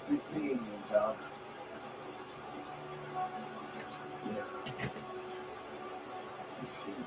Good seeing you, Doc. Yeah, good seeing you.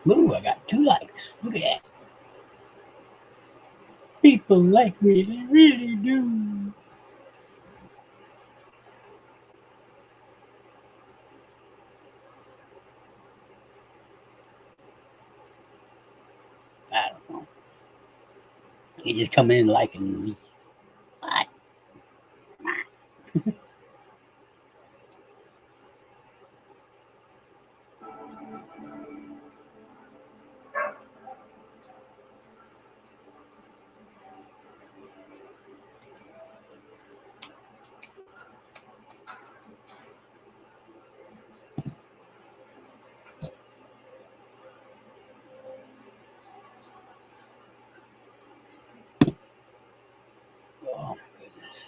Ooh, I got 2 likes. Look at that. People like me, they really do. I don't know. You just come in liking me. What? Oh my goodness.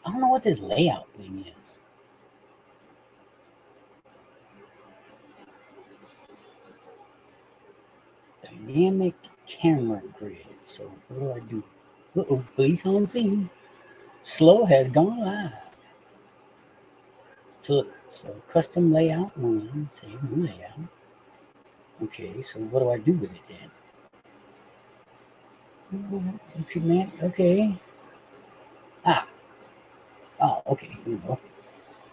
I don't know what this layout thing is. Dynamic camera grid. So what do I do? Uh-oh, police on scene. Slow has gone live. So custom layout 1. Save new layout. Okay, so what do I do with it then? Okay. Ah, oh, okay. Here we go.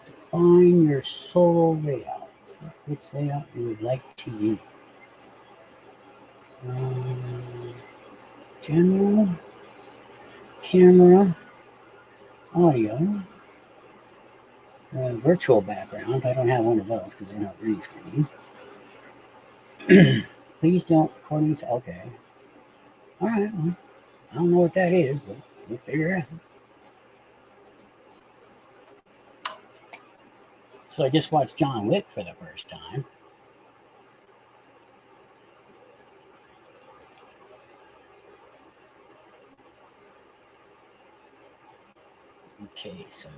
Define your solo layout. Select which layout you would like to use. Um, General, camera, audio, virtual background. I don't have one of those because they're not green screen. Please don't recordings. Okay. All right. Well, I don't know what that is, but we'll figure it out. So I just watched John Wick for the first time. Okay, so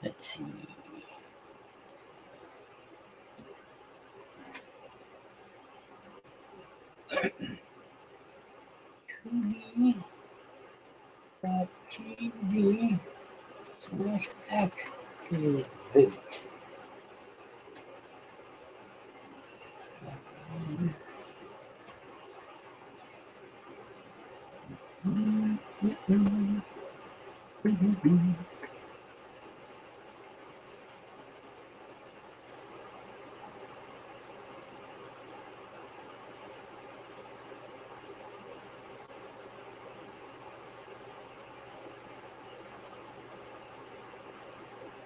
let's see. TV slash activate.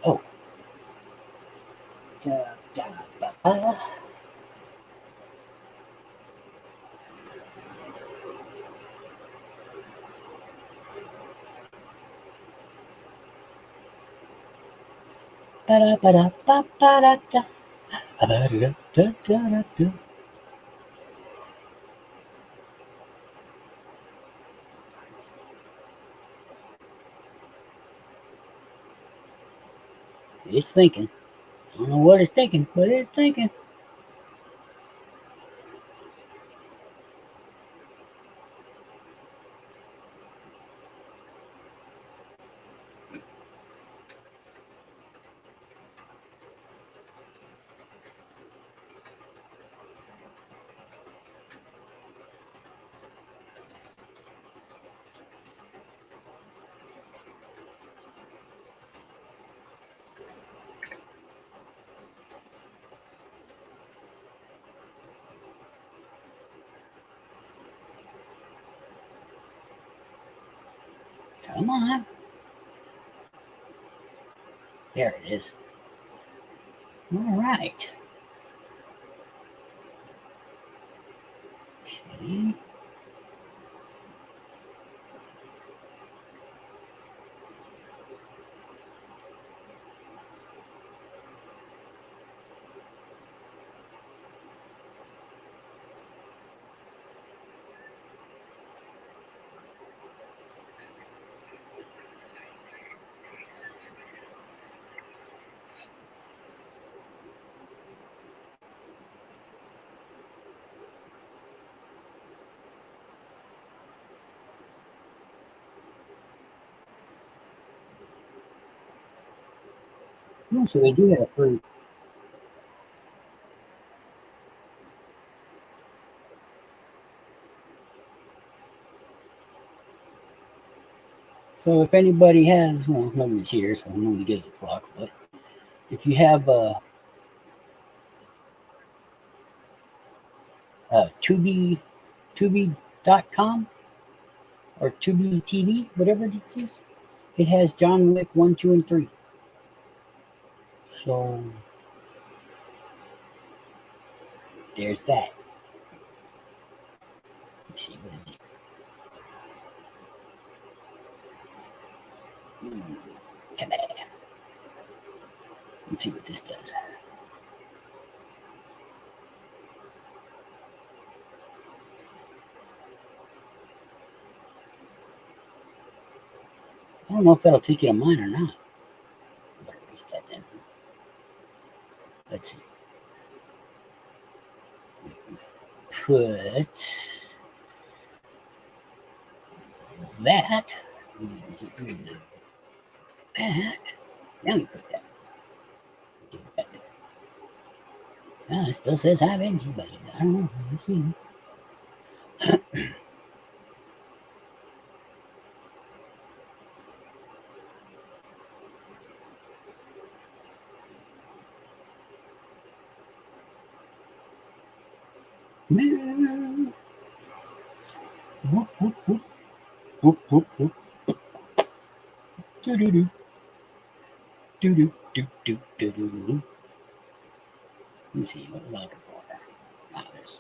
Oh. Da, da, ba, ba. Ba da ba da ba ba da da. Ba da da da da da. It's thinking. I don't know what it's thinking, but it's thinking. Come on. There it is. All right. Okay. Oh, so they do have three. So if anybody has, well, nobody's here, so nobody gives a fuck. But if you have Tubi, Tubi.com or Tubi TV, whatever it is, it has John Wick 1, 2, and 3. So there's that. Let's see, what is it? Come on. Let's see what this does. I don't know if that'll take you to mine or not. Better erase that then. Let's see. Put that. That. Now we put that. Well, it still says have energy, but I don't know. Let's see. Whoop, whoop, whoop. Whoop, whoop, whoop. Do do do. Do do do do do do do. Let me see. What was I looking for? Ah, this.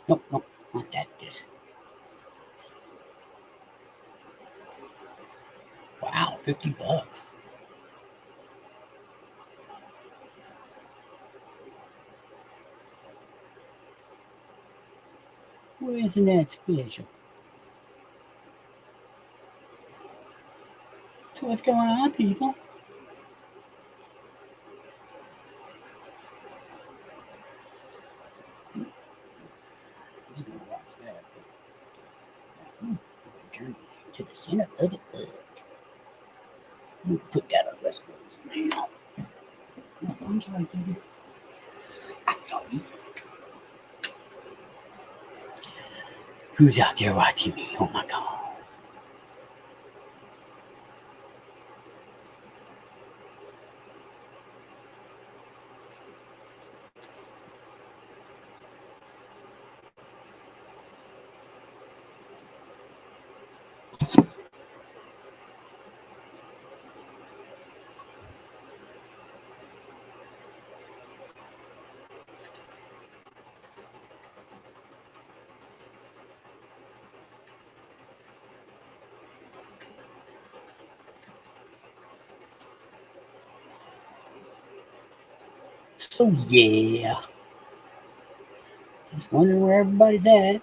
Nope, nope, not that. This. Wow, $50. Well, isn't that special? So what's going on, people? Who's gonna watch that? Turn to the center of it. I'm gonna put that on West Coast now. I'm sorry, baby. I'm sorry. Who's out there watching me? Oh my god. So yeah, just wondering where everybody's at.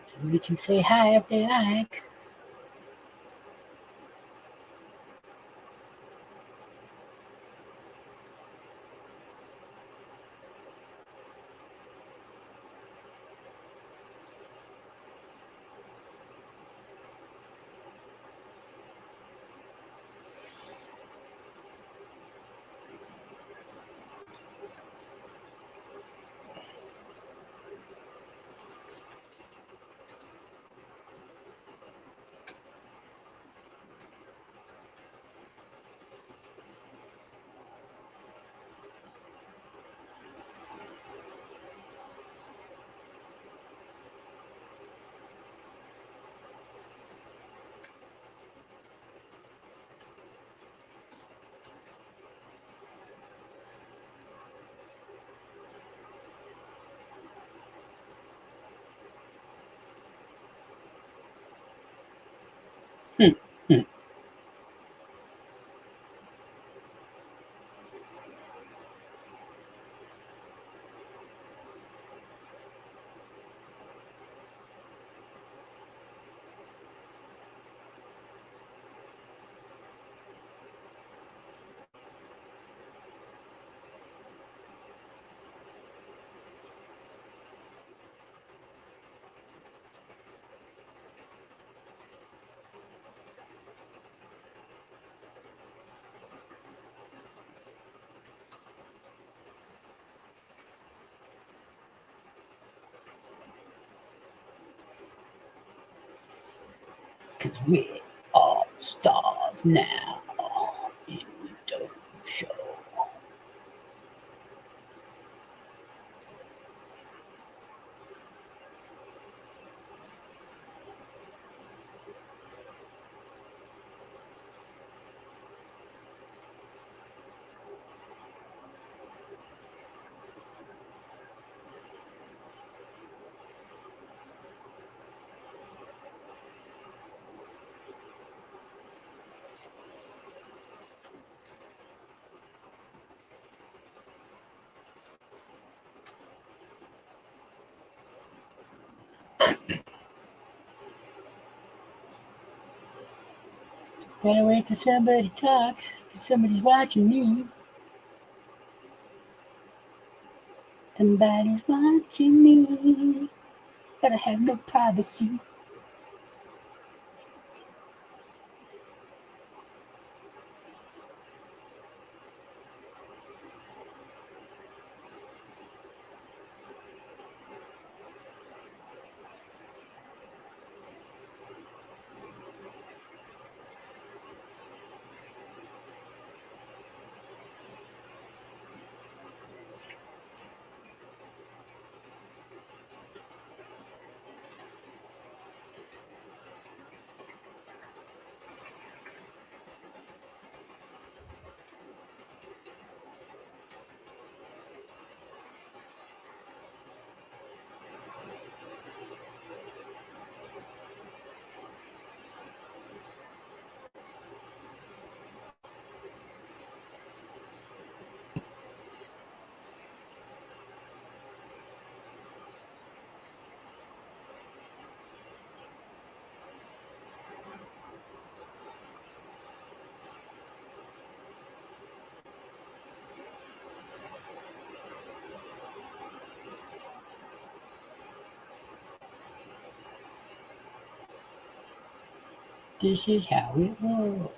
So we can say hi if they like. Hmm. Hmm. Because we're all stars now in the Dope Show. Gotta wait till somebody talks, because somebody's watching me. Somebody's watching me, but I have no privacy. This is how it works.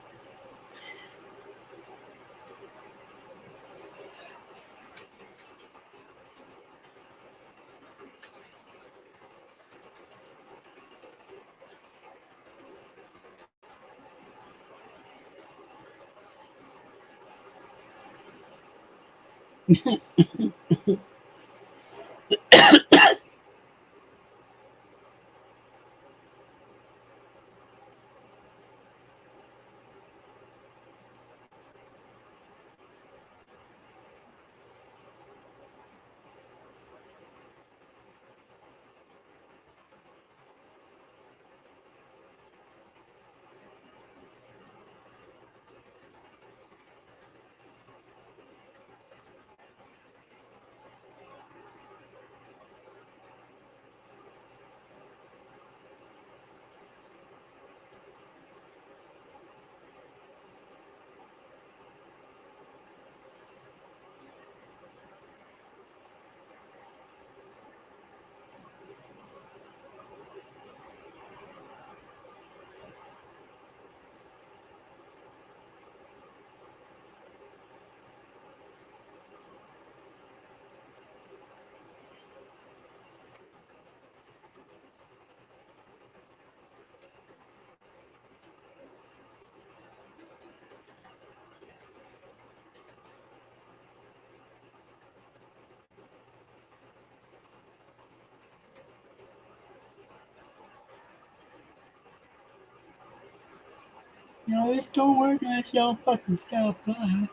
This don't work unless y'all fucking stop by. Oh,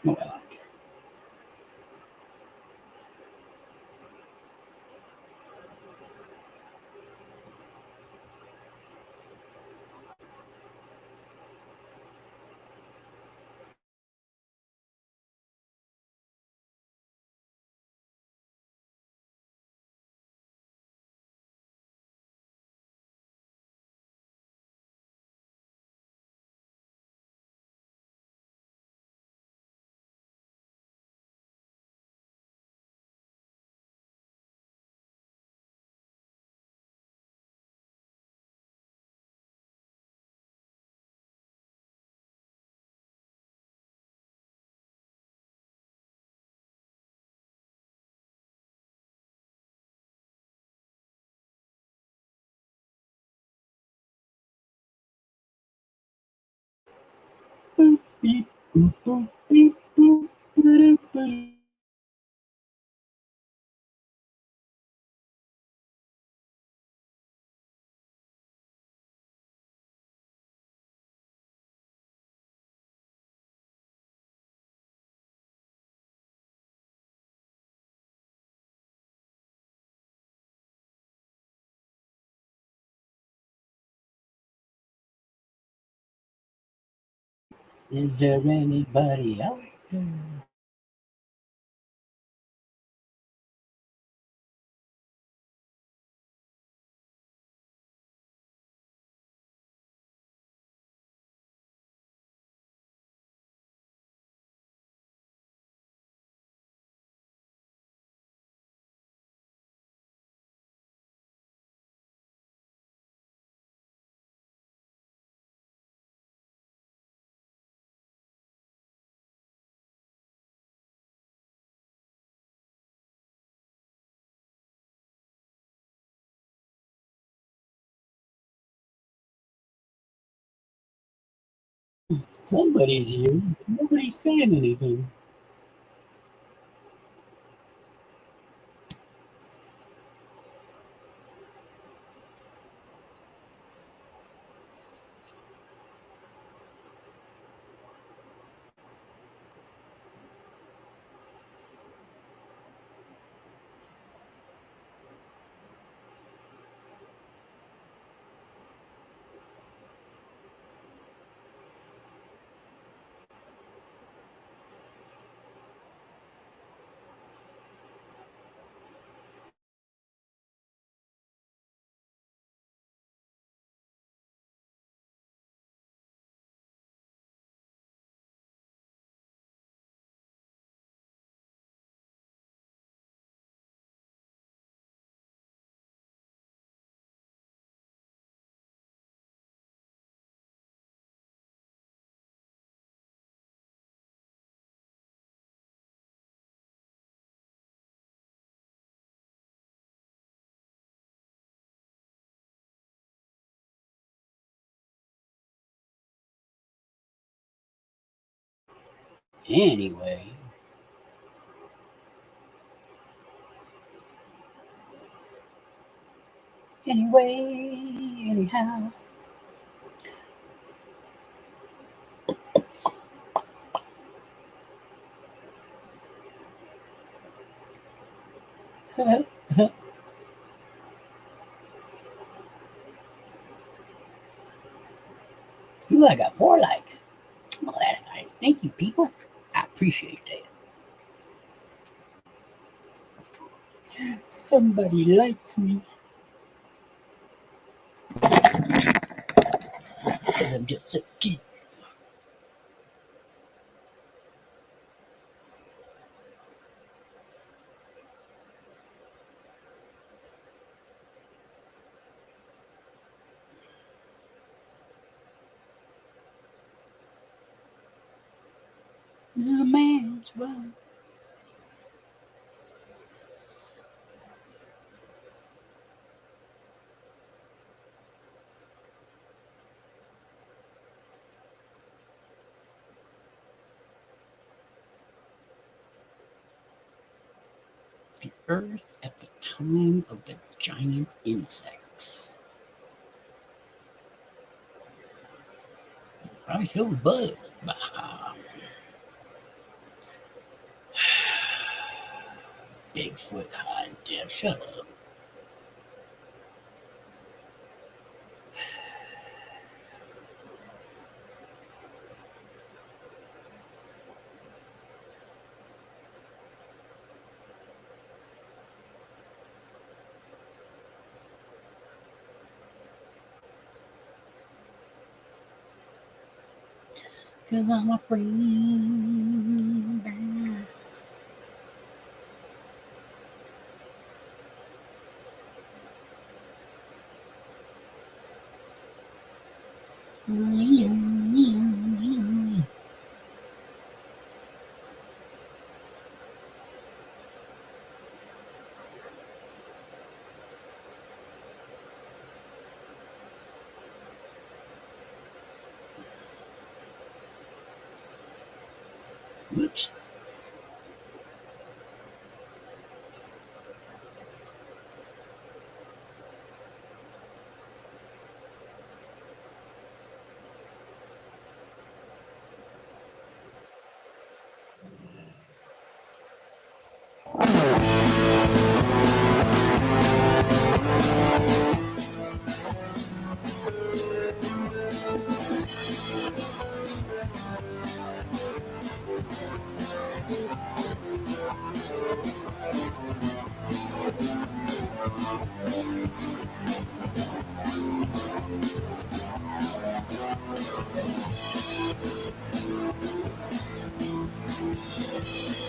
well, I don't care. Boop, beep, boop, boop, beep, boop, ba-doop, ba-doop. Is there anybody out there? Somebody's here. Nobody's saying anything. Anyway. Anyhow. Ooh, I got 4 likes. Oh, that's nice. Thank you, people. I appreciate that. Somebody likes me. Because I'm just so cute. This is a man's world. The Earth at the time of the giant insects. Probably filled with bugs. Bah. Bigfoot hide, damn, shut up. Cause I'm a free bird. Whoops.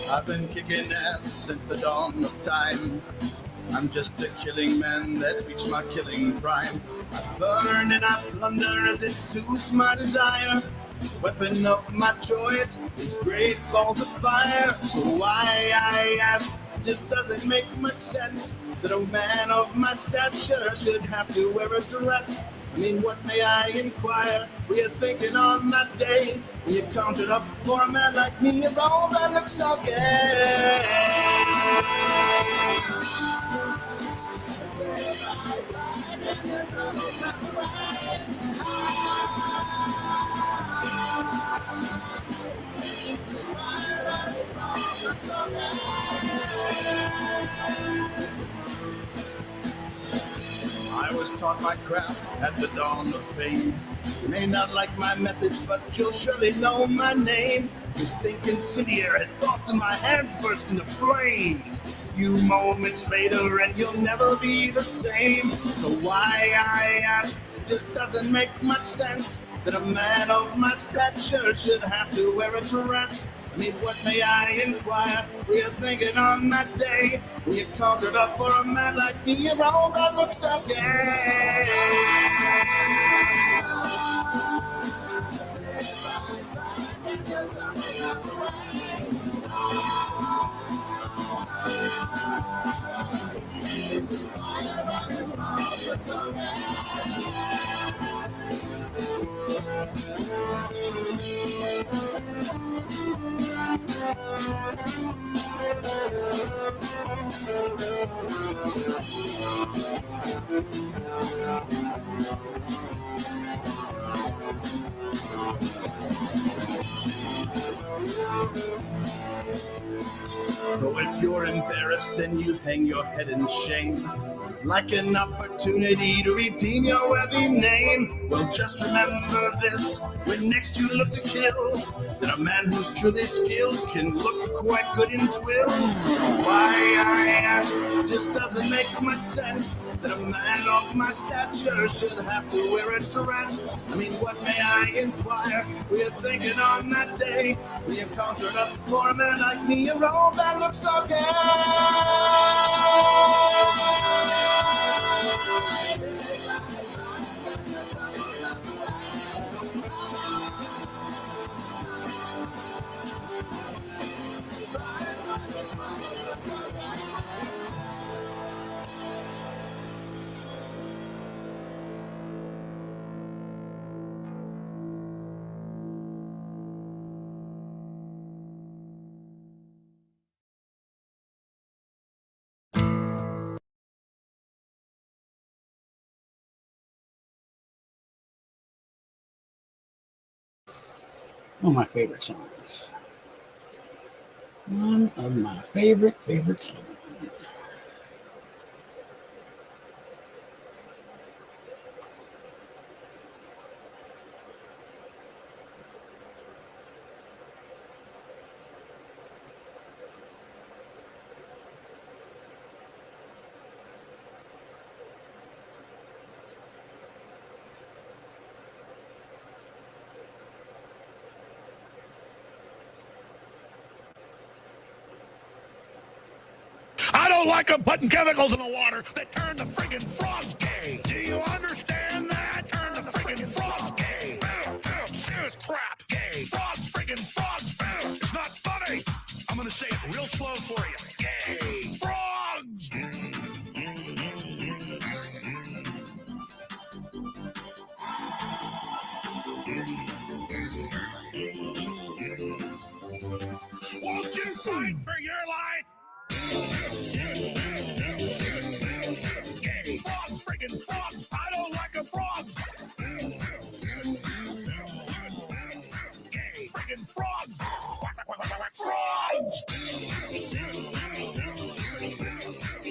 I've been kicking ass since the dawn of time. I'm just a killing man that's reached my killing prime. I burn and I plunder as it suits my desire. The weapon of my choice is great balls of fire. So why, I ask, just doesn't make much sense that a man of my stature should have to wear a dress. I mean, what may I inquire? Were you thinking on that day when you conjured up for a man like me, a role that looks so gay? I was taught my craft at the dawn of fame. You may not like my methods, but you'll surely know my name. Just think incendiary thoughts and my hands burst into flames. Few moments later and you'll never be the same. So why, I ask, it just doesn't make much sense that a man of my stature should have to wear a dress. I mean, what may I inquire? Were you thinking on that day when you conjured up for a man like me, a role that looks so gay? So if you're embarrassed, then you hang your head in shame, like an opportunity to redeem your worthy name. Well, just remember this, when next you look to kill, that a man who's truly skilled can look quite good in twill. So why, I ask, it just doesn't make much sense that a man of my stature should have to wear a dress. I mean, what may I inquire? Were you thinking on that day when you conjured up for a man like me, a role that looks so One of my favorite songs. One of my favorite songs. I don't like them putting chemicals in the water that turn the friggin' frogs gay. Do you understand that? Turn the friggin' frogs gay. Serious crap. Gay. Frogs, friggin' frogs. It's not funny. I'm gonna say it real slow for you. Gay. Frogs. Won't you fight for your life? Gay. Frogs, friggin' frogs. I don't like a frog. Gay. Friggin' frogs. Frogs.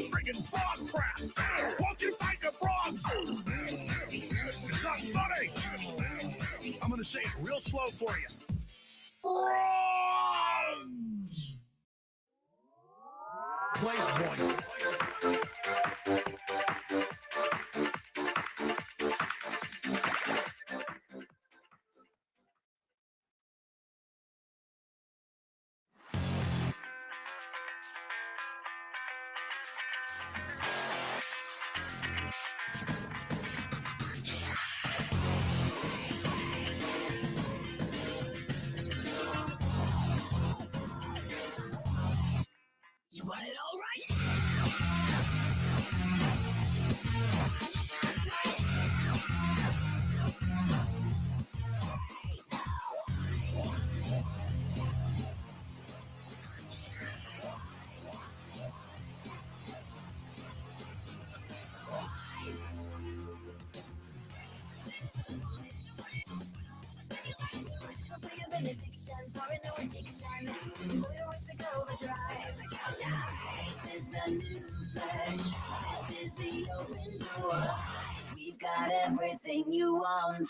Friggin' frog crap. Won't you fight the frogs? It's not funny. I'm gonna say it real slow for you. Frogs. Place point. You want it all right? Benediction for a new addiction. Where was to go but drive? This is the new flesh. This is the open door. We've got everything you wanted.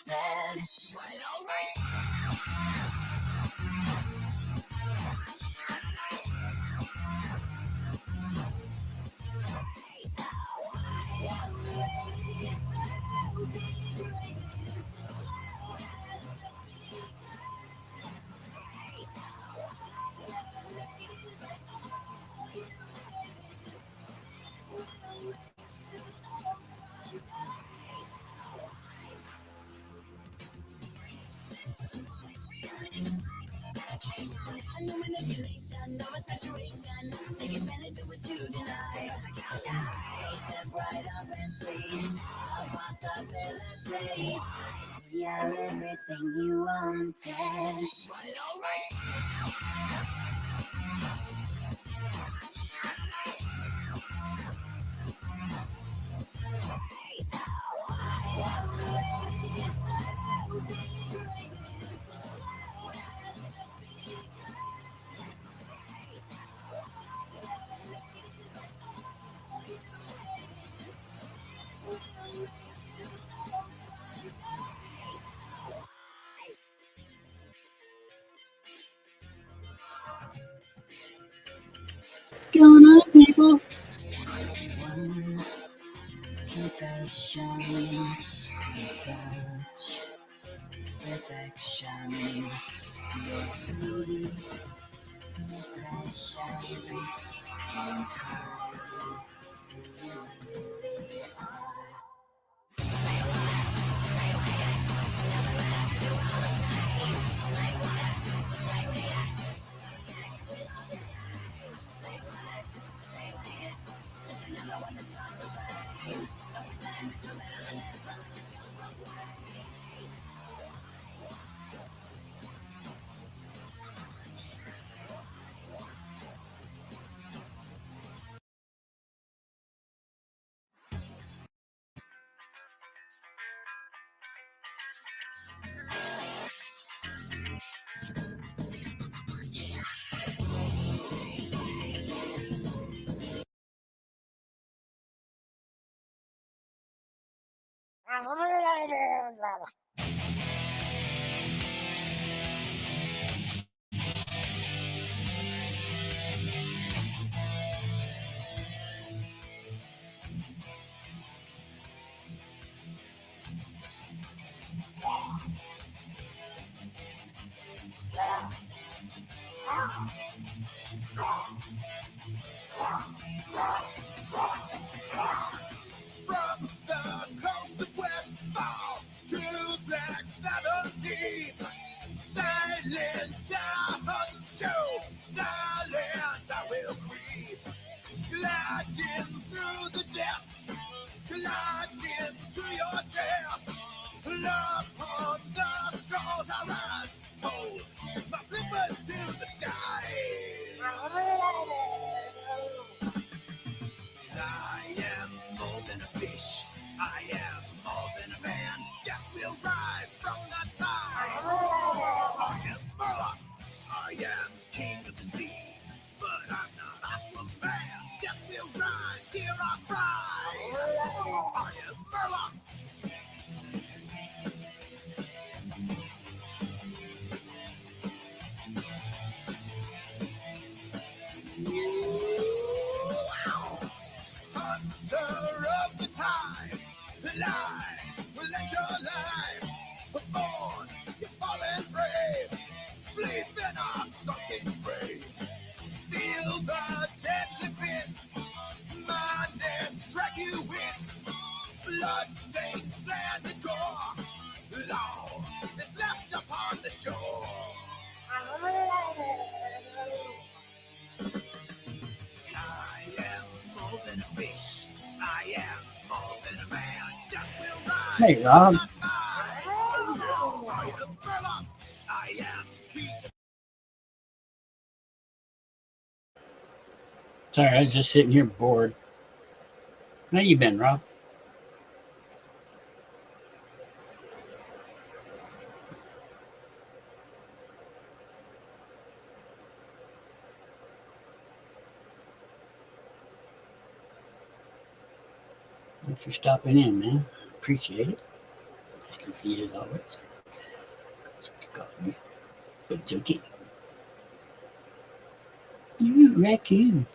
Want it all right? No manipulation, no saturation. Take advantage of what you deny. Step right up and see our possibilities. We are everything you wanted. Want it all right? What's going on, people? One confession, such perfection, your sweet impressions, and how you really are. From the coast of West Fall to Black Valentine, silent I hunt you, silent I will creep, gliding through the depths, gliding to your death. Love on the shore I rise, hold my flippers to the sky. I am more than a fish. I am more than a man. Death will rise from the tide. I am Murloc. I am king of the sea. But I'm not Aquaman. Death will rise. Hear our cry. I am Murloc. Hunter of the tide, lie, will let your life. Born, you fallen brave, sleep in our sunken grave. Feel the deadly pin, my nets drag you in. Blood-stained sand and gore, law is left upon the shore. I am more than a fish. I am more than a man. Death will rise. Hey, Rob. I am Murloc. I am king. Sorry, I was just sitting here bored. How you been, Rob? Thanks for stopping in, man. Appreciate it. Nice to see you as always. But it's okay. Ooh, raccoons.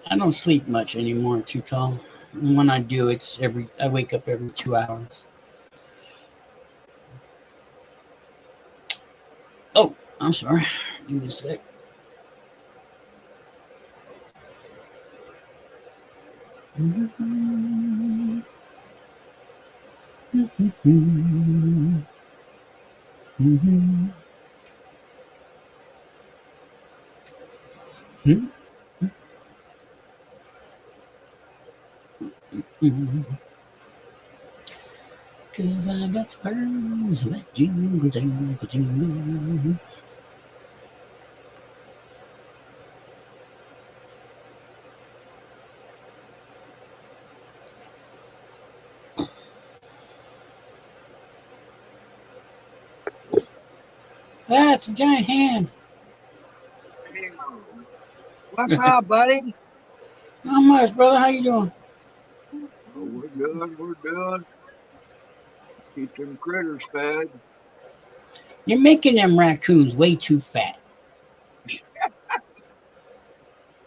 I don't sleep much anymore, too tall. And when I do, I wake up every 2 hours. Oh, I'm sorry. Give me a sec. Cause I got spurs that jingle, jingle, jingle. That's a giant hand. What's up, buddy? Not much, brother. How you doing? Oh, we're good. We're good. Keep them critters fed. You're making them raccoons way too fat.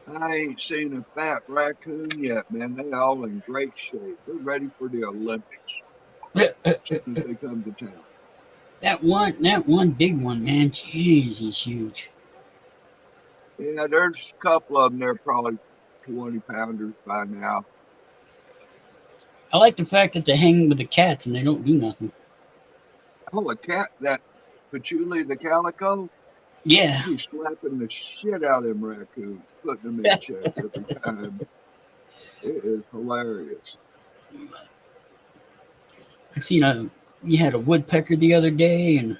I ain't seen a fat raccoon yet, man. They all in great shape. They're ready for the Olympics as soon as they come to town. That one big one, man. Jeez, he's huge. Yeah, there's a couple of them. They're probably 20-pounders by now. I like the fact that they hang with the cats and they don't do nothing. Oh, a cat, that Patchouli the calico, Yeah. he's slapping the shit out of them raccoons, putting them in check every time. It is hilarious. I seen you had a woodpecker the other day, and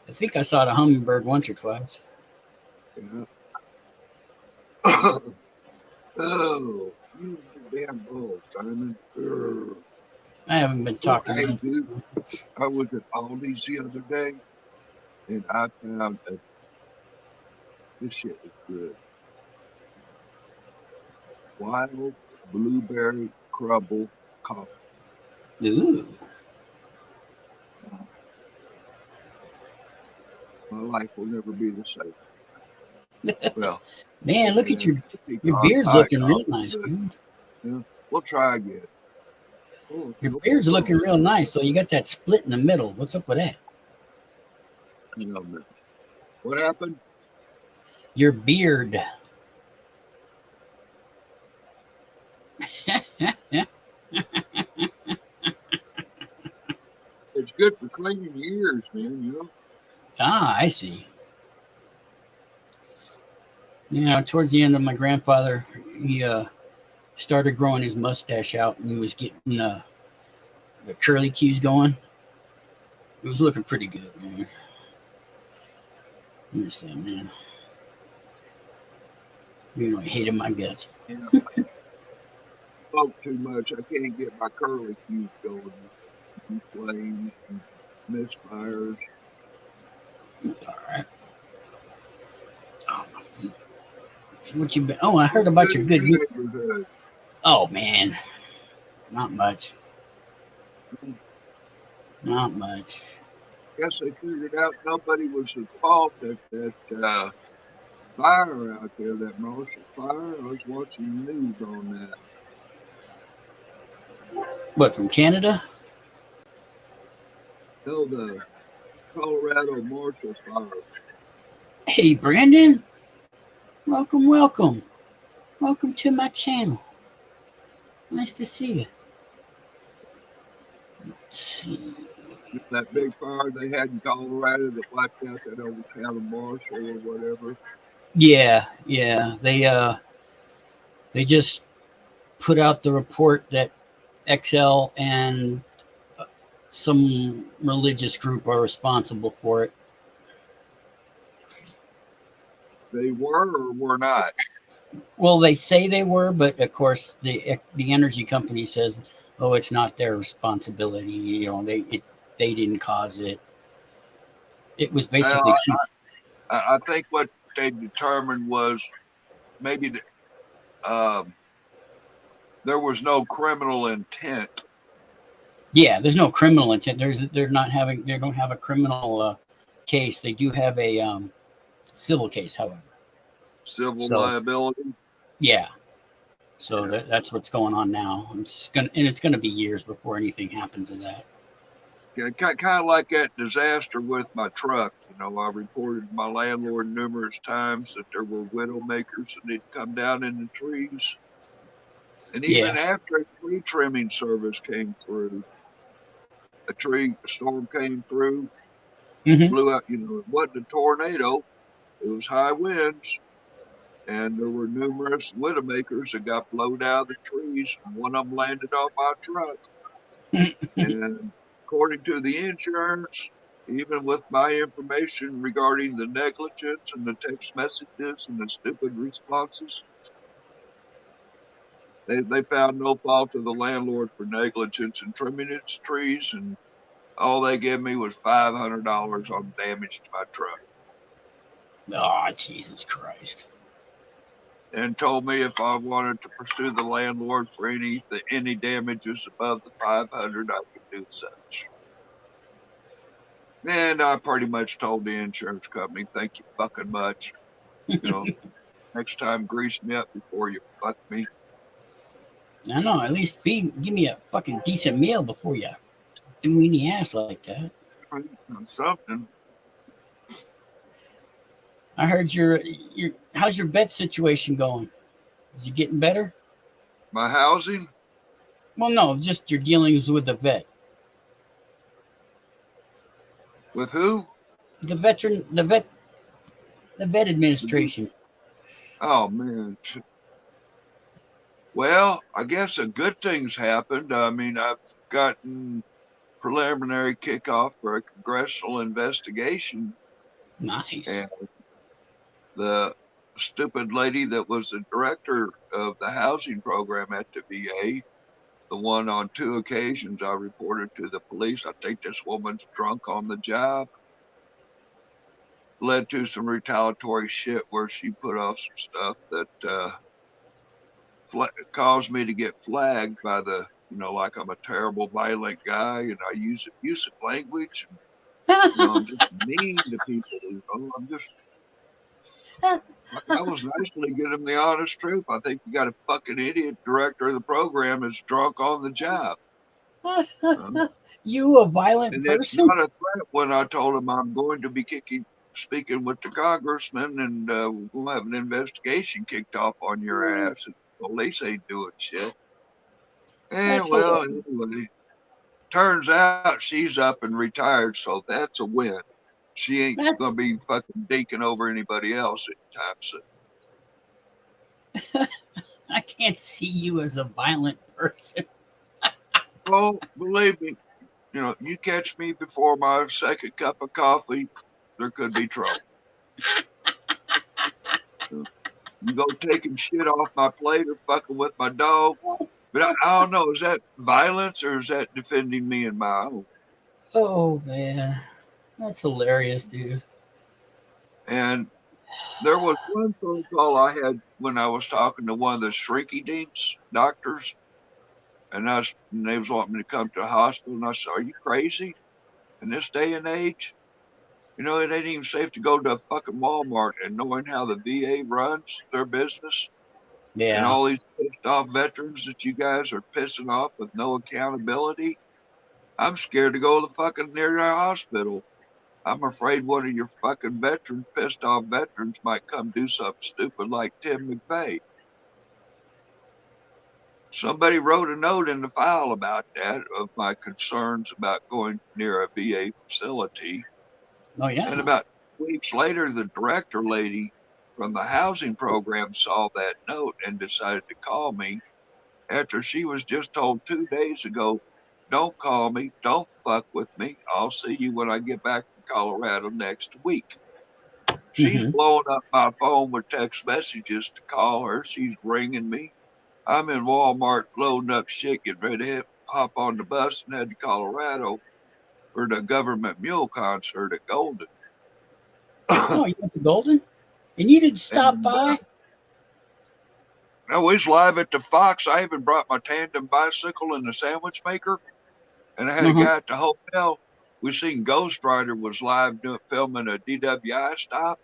I think I saw the hummingbird once or twice. Yeah. Oh, you damn bull, Simon. Urgh. I haven't been talking Hey, much. dude, I was at Aldi's the other day, and I found this shit is good. wild blueberry crumble coffee. Ooh. My life will never be the same. Well, Man, look at your pecan beard's pie looking real coffee, nice, but, dude. we'll try again. Oh, Your no beard's looking problem. real nice. So you got that split in the middle. What's up with that? No, no. What happened? Your beard. It's good for cleaning your ears, man. You know. Ah, I see. You know, towards the end of my grandfather, he started growing his mustache out, and he was getting the curly cues going. It was looking pretty good, man. You understand, man? You know, I hated my guts. Yeah. Spoke too much. I can't get my curly cues going. Flames and misfires. All right. Oh, my feet. So what you been? Oh, I heard about your good. Neighborhood. Oh man, not much. Not much. Guess they figured out nobody was at fault at that fire out there, that Marshall fire. I was watching the news on that. What, from Canada? No, the Colorado Marshall fire. Hey, Brandon. Welcome, welcome. Welcome to my channel. Nice to see you. Let's see. That big fire they had in Colorado that wiped out that old town of Marshall or whatever. Yeah. They just put out the report that XL and some religious group are responsible for it. They were or were not? Well, they say they were, but of course the energy company says, "Oh, it's not their responsibility. You know, they didn't cause it. It was basically." Well, I think what they determined was maybe there was no criminal intent. Yeah, there's no criminal intent. They don't have a criminal case. They do have a civil case, however. Civil So, liability. yeah. So Yeah. that's what's going on now. It's gonna be years before anything happens to that. Yeah, kind of like that disaster with my truck. You know, I reported to my landlord numerous times that there were widowmakers that had come down in the trees. And even Yeah. after a tree trimming service came through, a storm came through, Mm-hmm. blew out, it wasn't a tornado, it was high winds. And there were numerous widowmakers that got blown out of the trees. And one of them landed on my truck. And according to the insurance, even with my information regarding the negligence and the text messages and the stupid responses, they found no fault of the landlord for negligence in trimming its trees, and all they gave me was $500 on damage to my truck, Oh, Jesus Christ. and told me if I wanted to pursue the landlord for any damages above the 500, I could do such. And I pretty much told the insurance company, "Thank you fucking much. Next time grease me up before you fuck me." I know. At least give me a fucking decent meal before you do me in the ass like that. Something. I heard how's your vet situation going? Is it getting better? My housing? Well, no, just your dealings with the vet. With who? The vet administration. Oh, man. Well, I guess a good thing's happened. I mean, I've gotten preliminary kickoff for a congressional investigation. Nice. And the stupid lady that was the director of the housing program at the VA, the one on 2 occasions I reported to the police, I think this woman's drunk on the job, led to some retaliatory shit where she put off some stuff that caused me to get flagged by the, like I'm a terrible, violent guy and I use abusive language. I'm just mean to people. I'm just. I was nicely giving the honest truth. I think you got a fucking idiot director of the program is drunk on the job. You a violent And it's person? not a threat when I told him I'm going to be speaking with the congressman, and we'll have an investigation kicked off on your ass. And the police ain't doing shit. And That's well, hilarious. anyway, turns out she's up and retired, so that's a win. She ain't That's, gonna be fucking dinking over anybody else anytime soon. I can't see you as a violent person. Well, believe me, you catch me before my second cup of coffee, there could be trouble. You go taking shit off my plate or fucking with my dog. But I don't know, is that violence or is that defending me and my own? Oh man, that's hilarious, dude. And there was one phone call I had when I was talking to one of the shrinky dinks doctors, and they was wanting me to come to the hospital, and I said, "Are you crazy? In this day and age, it ain't even safe to go to a fucking Walmart and knowing how the VA runs their business and Yeah. all these pissed off veterans that you guys are pissing off with no accountability. I'm scared to go to the fucking near the hospital. I'm afraid one of your fucking pissed off veterans might come do something stupid like Tim McVeigh." Somebody wrote a note in the file about that, of my concerns about going near a VA facility. Oh And yeah. about weeks later, the director lady from the housing program saw that note and decided to call me after she was just told 2 days ago, "Don't call me, don't fuck with me. I'll see you when I get back from Colorado next week." She's Mm-hmm. blowing up my phone with text messages to call her. She's ringing me. I'm in Walmart loading up shit, getting ready to hop on the bus and head to Colorado for the Government Mule concert at Golden. Oh, you went to Golden, and you didn't stop And by. I was live at the Fox. I even brought my tandem bicycle and the sandwich maker, and I had a Uh-huh. guy at the hotel. We seen Ghost Rider was live filming a DWI stop.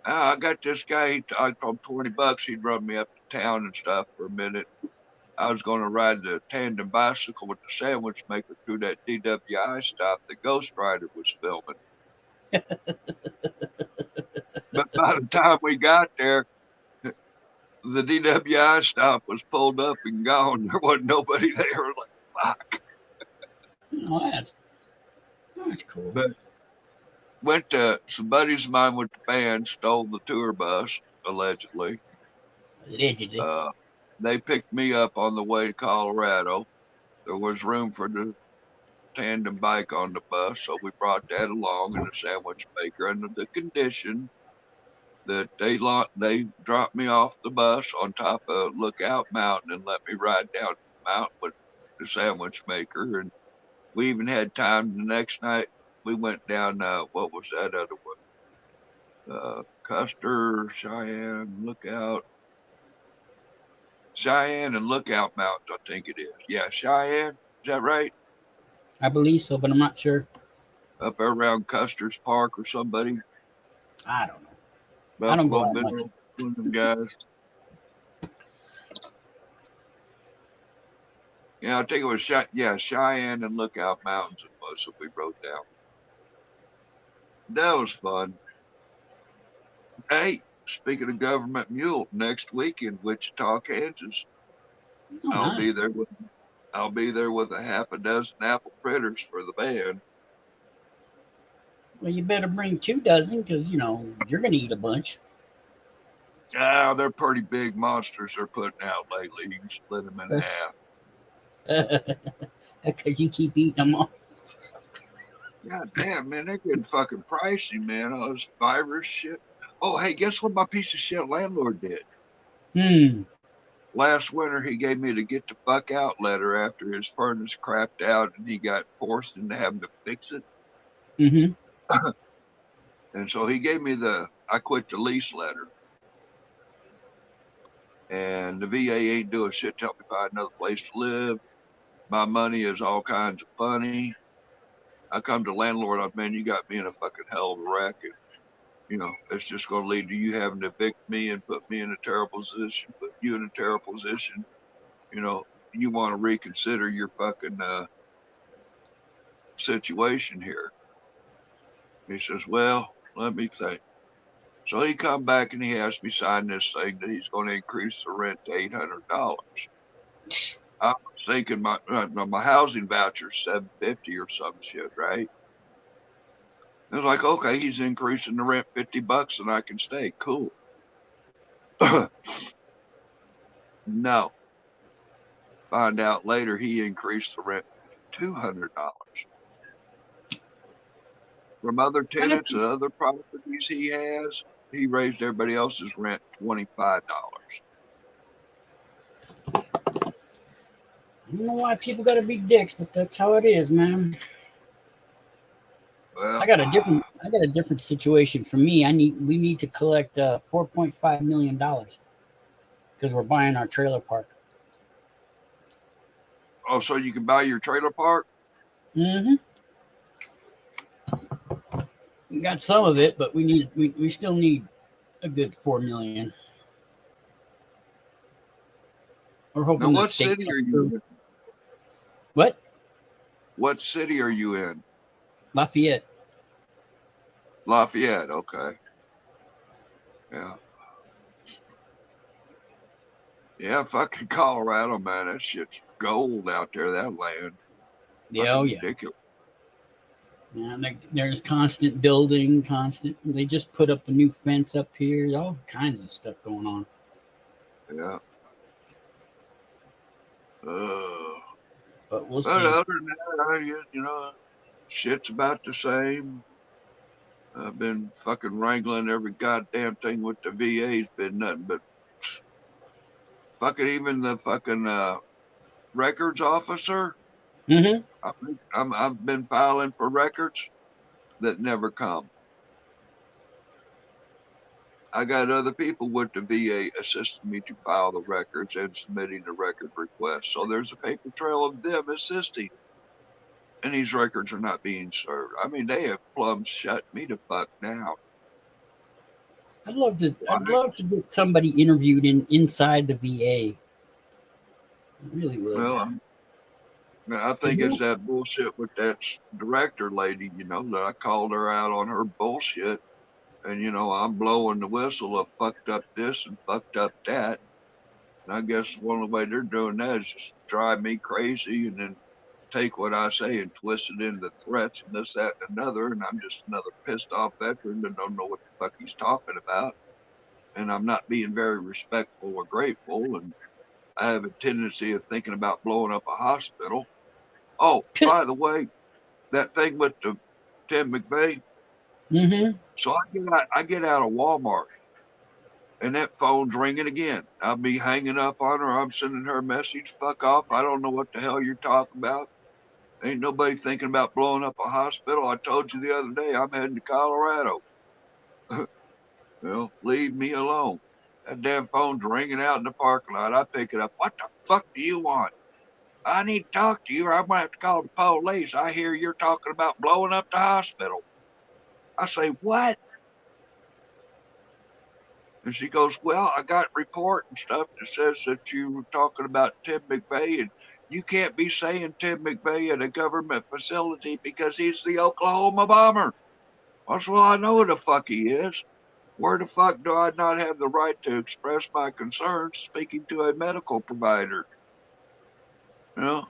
I got this guy. I told him $20. He'd run me up to town and stuff for a minute. I was going to ride the tandem bicycle with the sandwich maker through that DWI stop that Ghost Rider was filming. But by the time we got there, the DWI stop was pulled up and gone. There wasn't nobody there. Like, fuck. Oh, that's cool. But went to some buddies of mine with the band, stole the tour bus, allegedly. Allegedly. They picked me up on the way to Colorado. There was room for the tandem bike on the bus, so we brought that along and a sandwich maker under the condition that they dropped me off the bus on top of Lookout Mountain and let me ride down the mountain with the sandwich maker. And we even had time the next night. We went down, what was that other one? Custer, Cheyenne and Lookout Mountains, I think it is. Yeah, Cheyenne. Is that right? I believe so, but I'm not sure. Up there around Custer's Park or somebody. I don't know. I don't go Buffalo out much. Bill, one of them guys. Yeah, I think it was Cheyenne and Lookout Mountains it was that we rode down. That was fun. Hey, speaking of Government Mule, next week in Wichita, Kansas, Oh, I'll be nice. there with a half a dozen apple fritters for the band. Well, you better bring 2 dozen because you're gonna eat a bunch. Ah, they're pretty big monsters they're putting out lately. You can split them in half. Because you keep eating them all. God damn, man, they're getting fucking pricey, man. All this virus shit. Oh, hey, guess what my piece of shit landlord did? Last winter, he gave me the get the fuck out letter after his furnace crapped out and he got forced into having to fix it. Mm-hmm. And so he gave me the I quit the lease letter. and the VA ain't doing shit to help me find another place to live. My money is all kinds of funny. I come to landlord up, man, you got me in a fucking hell of a wreck. And, it's just going to lead to you having to evict me and put me in a terrible position, put you in a terrible position. You want to reconsider your fucking situation here. He says, well, let me think. So he come back and he has me sign this thing that he's going to increase the rent to $800. I was thinking my housing voucher is $750 or some shit, right? It was like, okay, he's increasing the rent $50 and I can stay. Cool. No. Find out later he increased the rent $200. From other tenants and other properties he has, he raised everybody else's rent $25. I don't know why people got to be dicks, but that's how it is, man. Well, I got a different situation for me. We need to collect $4.5 million because we're buying our trailer park. Oh, so you can buy your trailer park? Mm-hmm. We got some of it, but we still need a good $4 million. We're hoping Now, the state. what city are you in? What? What city are you in? Lafayette. Lafayette, okay. Yeah. Yeah, fucking Colorado, man. That shit's gold out there, that land. Yeah, oh, yeah. Ridiculous. Yeah, there's constant building, They just put up a new fence up here. All kinds of stuff going on. Yeah. But we'll But see. other than that, shit's about the same. I've been fucking wrangling every goddamn thing with the VA's been nothing but fucking even the fucking records officer. Mm-hmm. I've been filing for records that never come. I got other people with the VA assisting me to file the records and submitting the record request. So there's a paper trail of them assisting. And these records are not being served. I mean, they have plumb shut me the fuck down. I'd love to get somebody interviewed inside the VA. I really would. Well, I think it's that bullshit with that director lady, that I called her out on her bullshit. And, I'm blowing the whistle of fucked up this and fucked up that. And I guess one of the way they're doing that is just drive me crazy and then take what I say and twist it into threats and this, that, and another. And I'm just another pissed off veteran that don't know what the fuck he's talking about. And I'm not being very respectful or grateful. And I have a tendency of thinking about blowing up a hospital. Oh, by the way, that thing with the Tim McVeigh. Mm-hmm. So I get out of Walmart and that phone's ringing again. I'll be hanging up on her. I'm sending her a message. Fuck off. I don't know what the hell you're talking about. Ain't nobody thinking about blowing up a hospital. I told you the other day I'm heading to Colorado. Leave me alone. That damn phone's ringing out in the parking lot. I pick it up. What the fuck do you want? I need to talk to you or I'm going to have to call the police. I hear you're talking about blowing up the hospital. I say, what? And she goes, well, I got report and stuff that says that you were talking about Tim McVeigh and you can't be saying Tim McVeigh at a government facility because he's the Oklahoma bomber. I said, well, I know who the fuck he is. Where the fuck do I not have the right to express my concerns speaking to a medical provider? You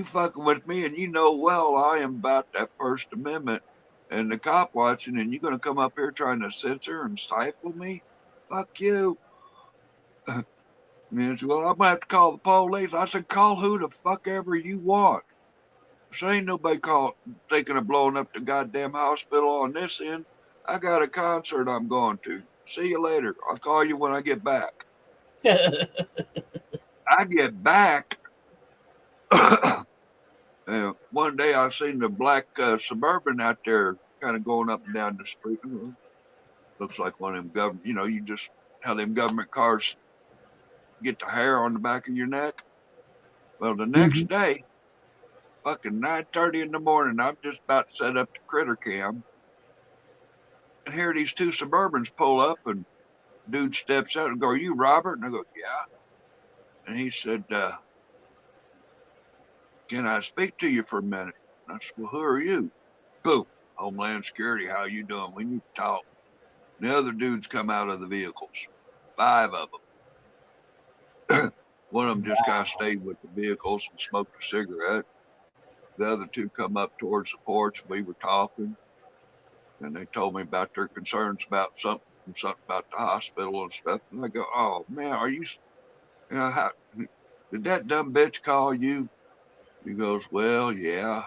fucking with me and you know well I am about that First Amendment and the cop watching and you're going to come up here trying to censor and stifle me? Fuck you. And he said, well, I'm going to have to call the police. I said, call who the fuck ever you want. So ain't nobody thinking of blowing up the goddamn hospital on this end. I got a concert I'm going to. See you later. I'll call you when I get back. I get back. One day I seen the black Suburban out there kind of going up and down the street. Looks like one of them government, you just how them government cars get the hair on the back of your neck. Well, the next day, fucking 9:30 in the morning, I'm just about to set up the critter cam, and here these two Suburbans pull up, and dude steps out and go, "Are you Robert?" And I go, "Yeah." And he said, "Can I speak to you for a minute?" And I said, "Well, who are you?" Boom. Homeland Security, how you doing? We need to talk. And the other dudes come out of the vehicles, 5 of them. One of them just kind of stayed with the vehicles and smoked a cigarette. The other 2 come up towards the porch. We were talking, and they told me about their concerns about something about the hospital and stuff. And I go, "Oh man, are you how did that dumb bitch call you?" He goes, "Well, yeah."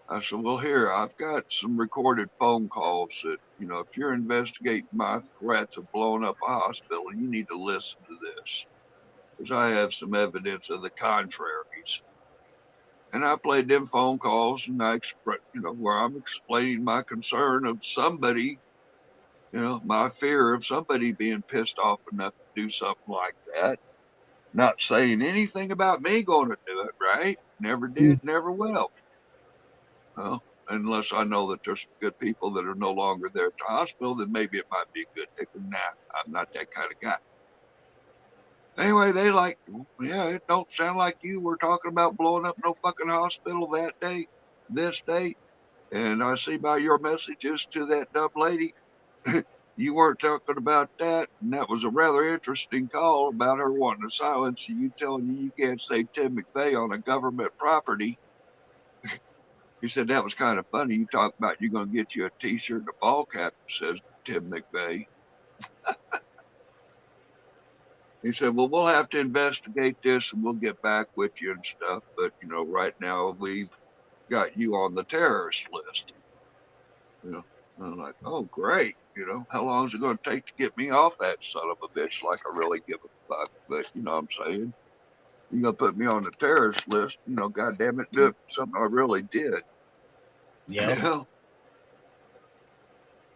I said, "Well, here, I've got some recorded phone calls that, if you're investigating my threats of blowing up a hospital, you need to listen to this, because I have some evidence of the contraries." And I played them phone calls, and I expressed, where I'm explaining my concern of somebody, my fear of somebody being pissed off enough to do something like that. Not saying anything about me going to do it, right? Never did, never will. Well, unless I know that there's good people that are no longer there at the hospital, then maybe it might be a good thing. Nah, I'm not that kind of guy. Anyway, they like, "Yeah, it don't sound like you were talking about blowing up no fucking hospital that day, this day. And I see by your messages to that dumb lady, you weren't talking about that. And that was a rather interesting call about her wanting to silence you, telling you can't say Tim McVeigh on a government property." He said, "That was kind of funny. You talk about you're going to get you a T-shirt and a ball cap that says Tim McVeigh." He said, "Well, we'll have to investigate this and we'll get back with you and stuff. But, right now we've got you on the terrorist list." You know, and I'm like, "Oh, great. How long is it going to take to get me off that son of a bitch? Like I really give a fuck." But, what I'm saying, you're going to put me on the terrorist list, God damn it, do it something I really did. Yeah.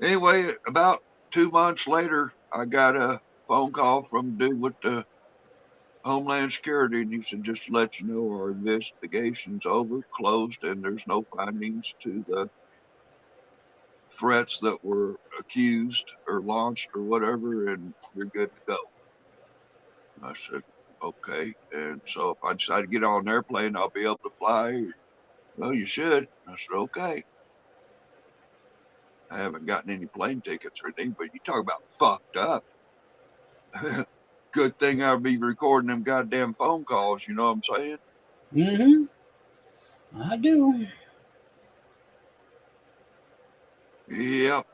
Anyway, about 2 months later, I got a phone call from a dude with the Homeland Security, and he said, "Just to let you know, our investigation's over, closed, and there's no findings to the threats that were accused or launched or whatever, and you're good to go." I said, "Okay." And so if I decide to get on an airplane, I'll be able to fly. "Well, you should." I said, "Okay." I haven't gotten any plane tickets or anything, but you talk about fucked up. Good thing I'll be recording them goddamn phone calls, you know what I'm saying? I do. Yep.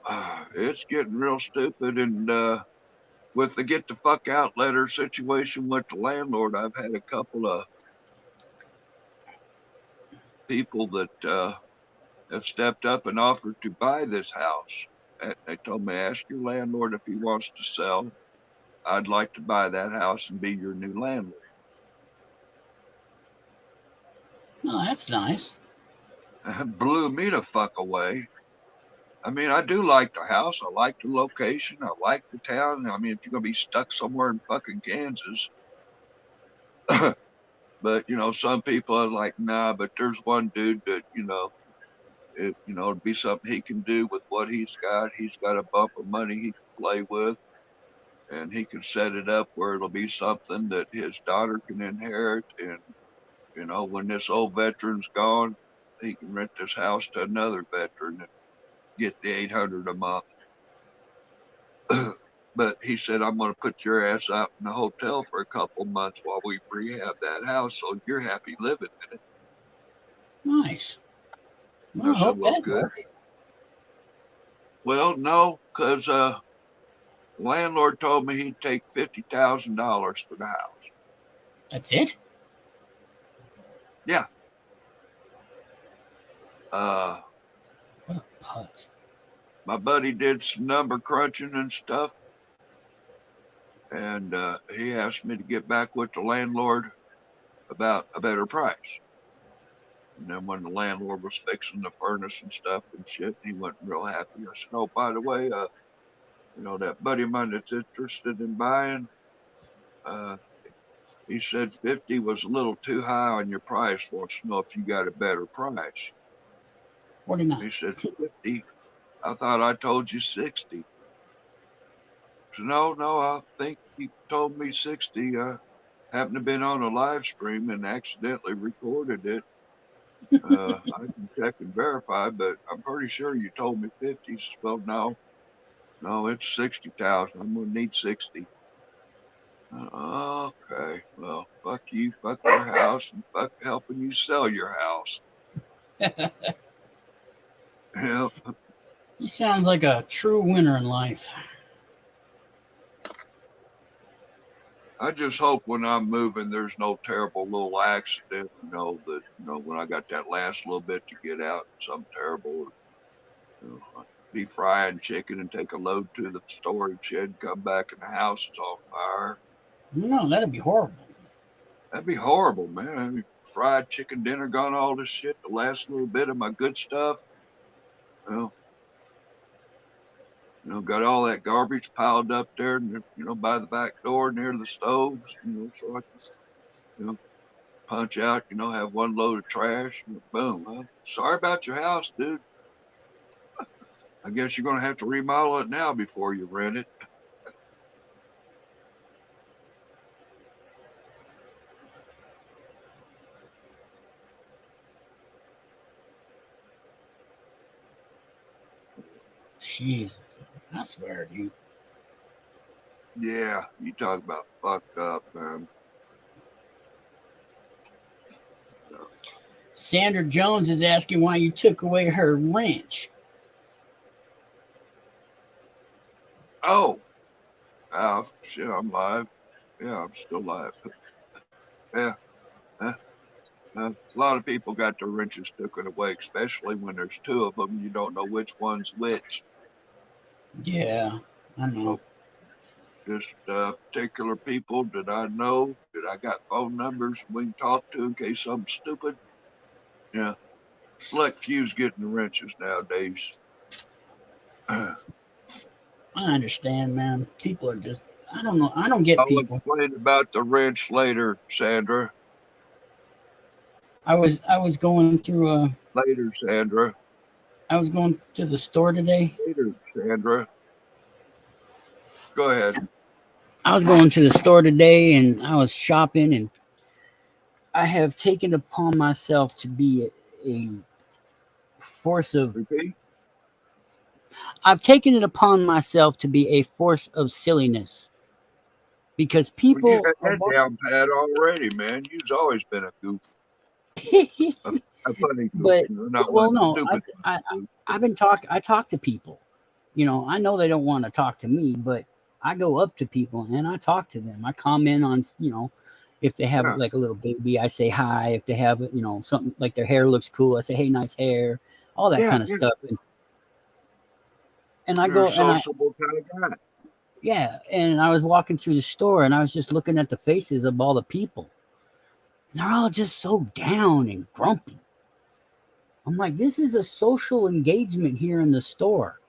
It's getting real stupid. And with the get the fuck out letter situation with the landlord, I've had a couple of people that have stepped up and offered to buy this house. And they told me, "Ask your landlord if he wants to sell. I'd like to buy that house and be your new landlord." Oh, that's nice. Blew me the fuck away. I mean, I do like the house. I like the location. I like the town. I mean, if you're gonna be stuck somewhere in fucking Kansas, but some people are like, "Nah." But there's one dude that it'd be something he can do with what he's got. He's got a bump of money he can play with, and he can set it up where it'll be something that his daughter can inherit. And when this old veteran's gone, he can rent this house to another veteran and get the 800 a month. But he said, "I'm going to put your ass out in the hotel for a couple months while we rehab that house, so you're happy living in it." Nice. Well, I I said, hope "Well, that good." works. "Well, no, because landlord told me he'd take $50,000 for the house." That's it? Yeah. What a putz. My buddy did some number crunching and stuff, and he asked me to get back with the landlord about a better price. And then when the landlord was fixing the furnace and stuff and shit, he wasn't real happy. I said, "Oh, by the way, that buddy of mine that's interested in buying, he said 50 was a little too high on your price. Wants to know if you got a better price. 49. He said 50. I thought I told you 60. So no, I think he told me 60. Happened to been on a live stream and accidentally recorded it. I can check and verify, but I'm pretty sure you told me 50. Well, no, it's 60,000. I'm gonna need 60. Okay, well, fuck you, fuck your house, and fuck helping you sell your house. Yeah, He sounds like a true winner in life. I just hope when I'm moving, there's no terrible little accident. That when I got that last little bit to get out, something terrible. Be frying chicken and take a load to the storage shed, come back and the house is on fire. No, that'd be horrible. That'd be horrible, man. I mean, fried chicken dinner, gone all this shit, the last little bit of my good stuff. Got all that garbage piled up there, by the back door near the stoves, so I can, punch out, have one load of trash. Boom. Well, sorry about your house, dude. I guess you're going to have to remodel it now before you rent it. Jesus. I swear, dude. Yeah, you talk about fucked up, man. Sandra Jones is asking why you took away her wrench. Oh, shit, I'm live. Yeah, I'm still live. Yeah. A lot of people got their wrenches taken away, especially when there's two of them. You don't know which one's which. Yeah, I know. Just particular people that I know, that I got phone numbers we can talk to in case something stupid. Yeah. Select few's getting the wrenches nowadays. I understand, man. People are just, I don't know. I don't get I'll people. explain about the wrench later, Sandra. I was going through Later, Sandra. I was going to the store today. Later, Sandra. Go ahead. I was going to the store today and I was shopping, and I have taken upon myself to be a force of. Repeat. I've taken it upon myself to be a force of silliness, because people. Well, you got that down pat already, man. You've always been a goof. A funny goof. But not well, one no, stupid. I've been talking. I talk to people. I know they don't want to talk to me, but I go up to people and I talk to them. I comment on, if they have like a little baby, I say hi. If they have, something like their hair looks cool, I say, hey, nice hair, all that kind of stuff. And I go, a sociable kind of guy. Yeah. And I was walking through the store and I was just looking at the faces of all the people. And they're all just so down and grumpy. I'm like, this is a social engagement here in the store.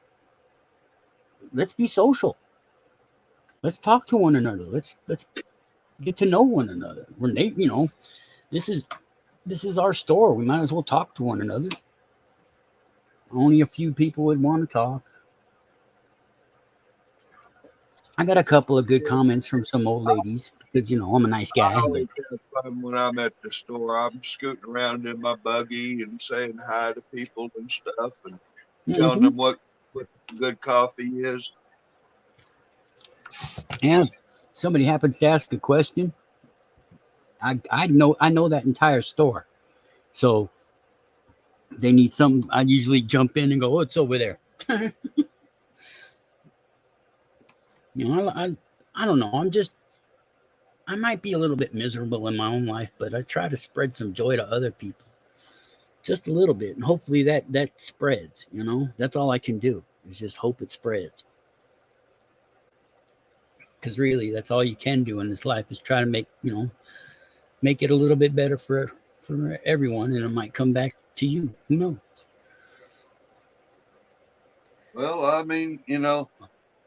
Let's be social. Let's talk to one another. Let's get to know one another. This is our store. We might as well talk to one another. Only a few people would want to talk. I got a couple of good comments from some old ladies because I'm a nice guy. I always have fun when I'm at the store. I'm scooting around in my buggy and saying hi to people and stuff, and telling them what good coffee is. And somebody happens to ask a question, I know that entire store. So they need something, I usually jump in and go, oh, it's over there. I don't know. I might be a little bit miserable in my own life, but I try to spread some joy to other people. Just a little bit. And hopefully that spreads, That's all I can do is just hope it spreads. Because really, that's all you can do in this life is try to make it a little bit better for everyone, and it might come back to you. Who knows? Well, I mean,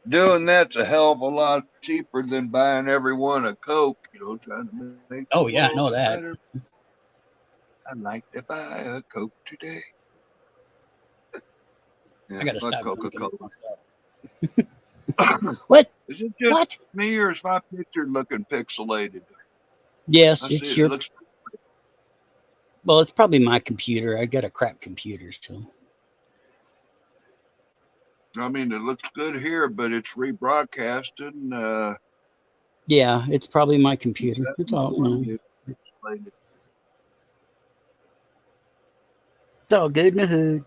Doing that's a hell of a lot cheaper than buying everyone a Coke, trying to make the Oh yeah, I world know a that. better. I'd like to buy a Coke today. I Yeah, gotta fuck stop drinking it Coca-Cola. myself. What? Is it just What? me or is my picture looking pixelated? Yes, I see it's it. It your. looks. Well, it's probably my computer. I got a crap computer, so. I mean, it looks good here, but it's rebroadcasting. Yeah, it's probably my computer. It's all, you know. 720 is pixelated. It's all good in the hood.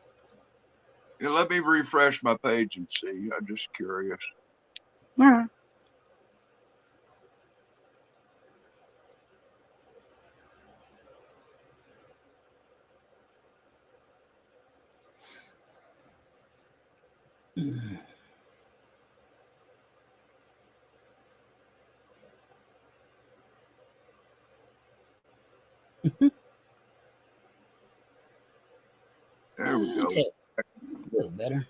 Yeah, let me refresh my page and see. I'm just curious. All right. There we That's go. it. A little better.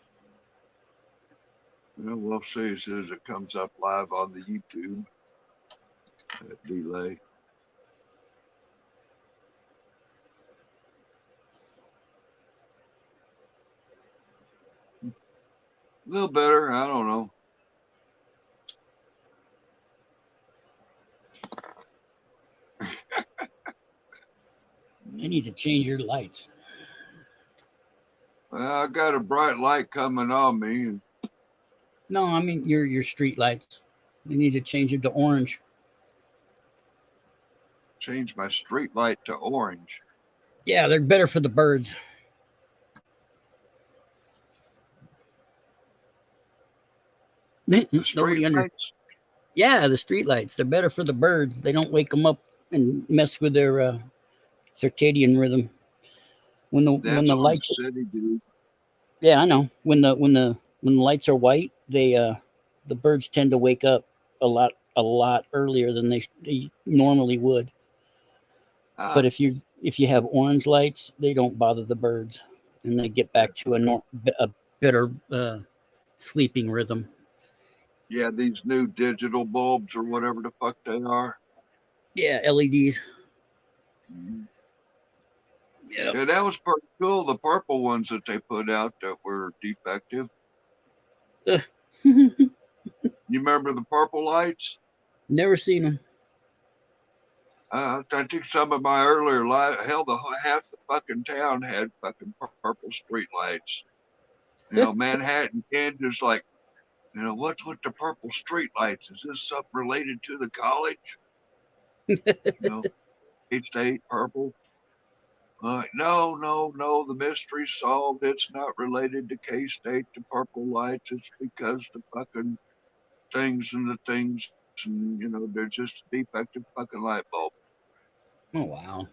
Well, we'll see as soon as it comes up live on the YouTube. That delay. A little better. I don't know. You need to change your lights. Well, I got a bright light coming on me. And No, I mean your street lights. You need to change it to orange. change my street light to orange. Yeah, they're better for the birds. The street Nobody under. lights? Yeah, the street lights. They're better for the birds. They don't wake them up and mess with their circadian rhythm. When That's the on the lights. city, dude. Yeah, I know. When the lights are white, the birds tend to wake up a lot earlier than they normally would. But Ah, if you have orange lights, they don't bother the birds, and they get back to a better sleeping rhythm. yeah, these new digital bulbs or whatever the fuck they are. Yeah, LEDs. Mhm. Yep. Yeah, that was pretty cool. The purple ones that they put out that were defective. You remember the purple lights? Never seen them. I think some of my earlier light, hell, half the fucking town had fucking purple street lights. Manhattan, Kansas, like, what's with the purple street lights? Is this something related to the college? You know, State purple. No, no, no. The mystery's solved. It's not related to K State. The purple lights. It's because the fucking things, and they're just a defective fucking light bulb. Oh wow,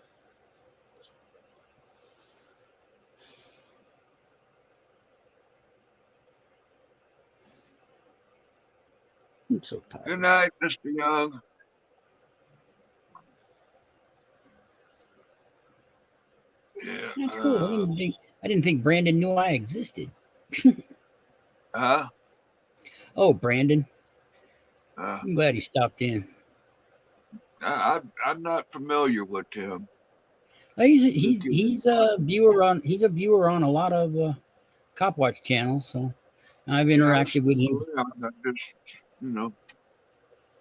I'm so Good tired. night, Mr. Young. Yeah. That's cool. I didn't think Brandon knew I existed. Uh, Oh, Brandon. uh, I'm glad he stopped in. I'm not familiar with him. He's New he's kid. he's a viewer on a lot of Cop Watch channels, so I've Yeah, I see interacted with him him. around. I just, you know,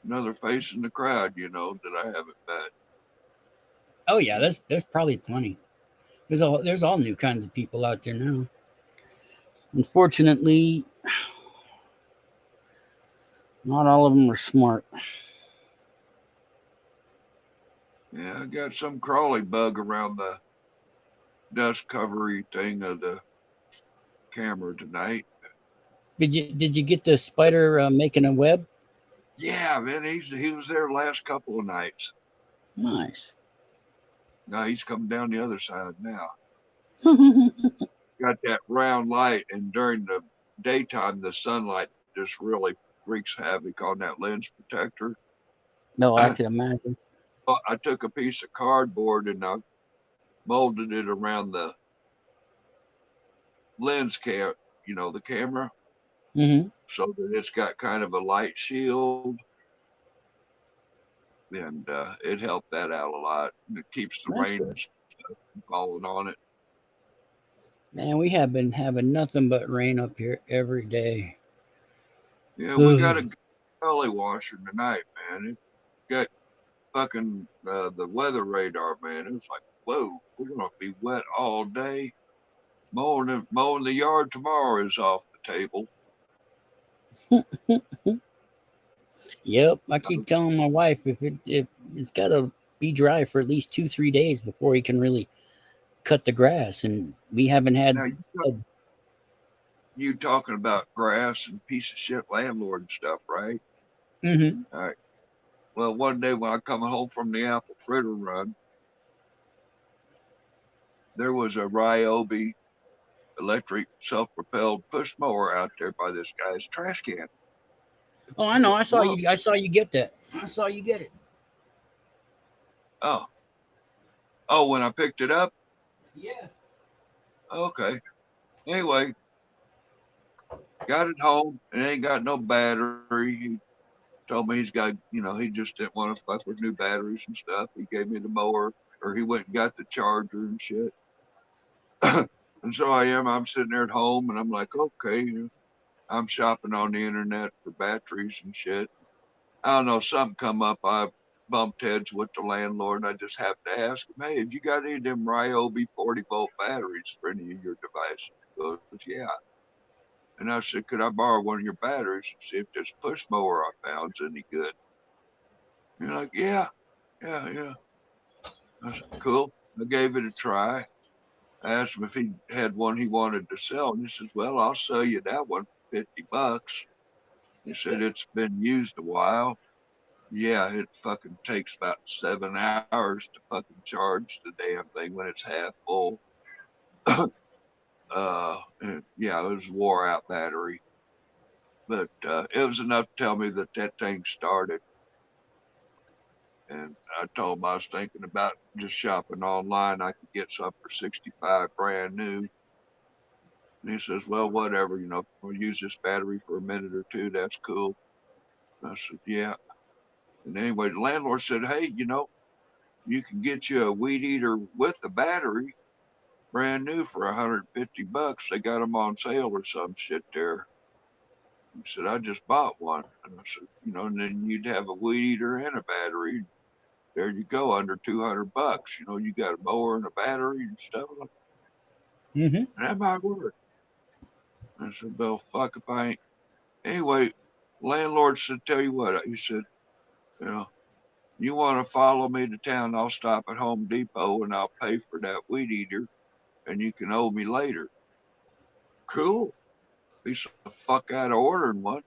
another face in the crowd, that I haven't met. Oh yeah, there's probably plenty. There's all new kinds of people out there now. Unfortunately, not all of them are smart. Yeah, I got some crawly bug around the dust covery thing of the camera tonight. Did you get the spider making a web? Yeah, man, he was there last couple of nights. Nice. Now he's coming down the other side now. Oh Got that round light, and during the daytime, the sunlight just really wreaks havoc on that lens protector. no, I can imagine. I took a piece of cardboard and I molded it around the lens the camera, Mm-hmm. so that it's got kind of a light shield, and it helped that out a lot. And it keeps the That's rain good. from falling on it. Man, we have been having nothing but rain up here every day. Yeah, we got a gully washer tonight, man. It got fucking the weather radar, man. It was like, whoa, we're gonna be wet all day. Mowing the yard tomorrow is off the table. Yep, I keep telling my wife if it's got to be dry for at least 2-3 days before he can really cut the grass, and we haven't had. Now A, you talking about grass and piece of shit landlord and stuff, right? mm-hmm. All right. Well, one day when I come home from the apple fritter run, there was a Ryobi electric self-propelled push mower out there by this guy's trash can. Oh, I know. Whoa. I saw you get that. I saw you get it. Oh, when I picked it up. Yeah. Okay. Anyway, got it home and it ain't got no battery. He told me he's got, he just didn't want to fuck with new batteries and stuff. He gave me the mower, or he went and got the charger and shit. And so I'm sitting there at home and I'm like, okay, I'm shopping on the internet for batteries and shit. I don't know, something come up. I bumped heads with the landlord and I just happened to ask him, hey, have you got any of them Ryobi 40-volt batteries for any of your devices? He goes, yeah. And I said, could I borrow one of your batteries and see if this push mower I found's any good? And you're like, yeah. I said, cool. I gave it a try. I asked him if he had one he wanted to sell, and he says, well, I'll sell you that one for $50. He said, it's been used a while. Yeah, it fucking takes about 7 hours to fucking charge the damn thing when it's half full. And yeah, it was a wore out battery, but it was enough to tell me that that thing started. And I told him I was thinking about just shopping online. I could get some for 65 brand new. And he says, well, whatever, we'll use this battery for a minute or two. That's cool. And I said, yeah. And anyway, the landlord said, hey, you can get you a weed eater with the battery brand new for $150. They got them on sale or some shit there. He said, I just bought one. And I said, and then you'd have a weed eater and a battery. There you go, under $200. You got a mower and a battery and stuff. Mm-hmm. And that might work. I said, well, fuck if I ain't. Anyway, landlord said, tell you what, he said, you want to follow me to town, I'll stop at Home Depot and I'll pay for that weed eater and you can owe me later. Cool. Be so the fuck out of ordering one.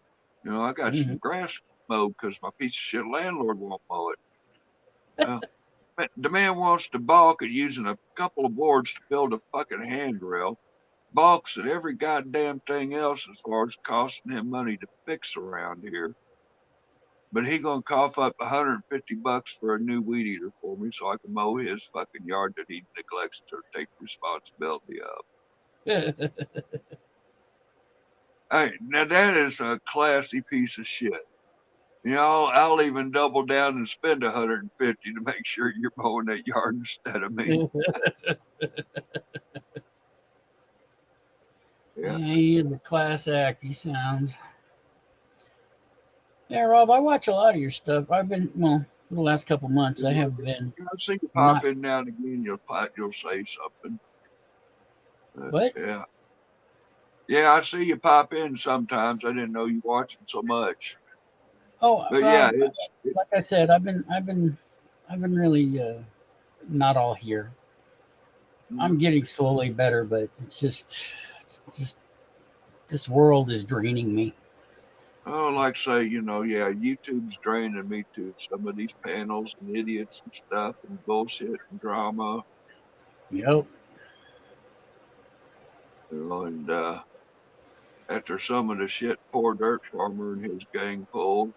I got some grass mowed because my piece of shit landlord won't mow it. The man wants to balk at using a couple of boards to build a fucking handrail, balks at every goddamn thing else as far as costing him money to fix around here. But he gonna cough up $150 for a new weed eater for me so I can mow his fucking yard that he neglects to take responsibility of. Hey, now that is a classy piece of shit. I'll even double down and spend $150 to make sure you're mowing that yard instead of me. Yeah, he's a class act. He sounds. Yeah, Rob, I watch a lot of your stuff. I've been for the last couple months. I have been. I see you pop in now and again. You'll say something. What? Yeah, I see you pop in sometimes. I didn't know you watching so much. Oh, but Rob, like I said, I've been really not all here. I'm getting slowly better, but it's just this world is draining me. Oh, like say, YouTube's draining me too. Some of these panels and idiots and stuff and bullshit and drama. Yep. And after some of the shit poor Dirt Farmer and his gang pulled,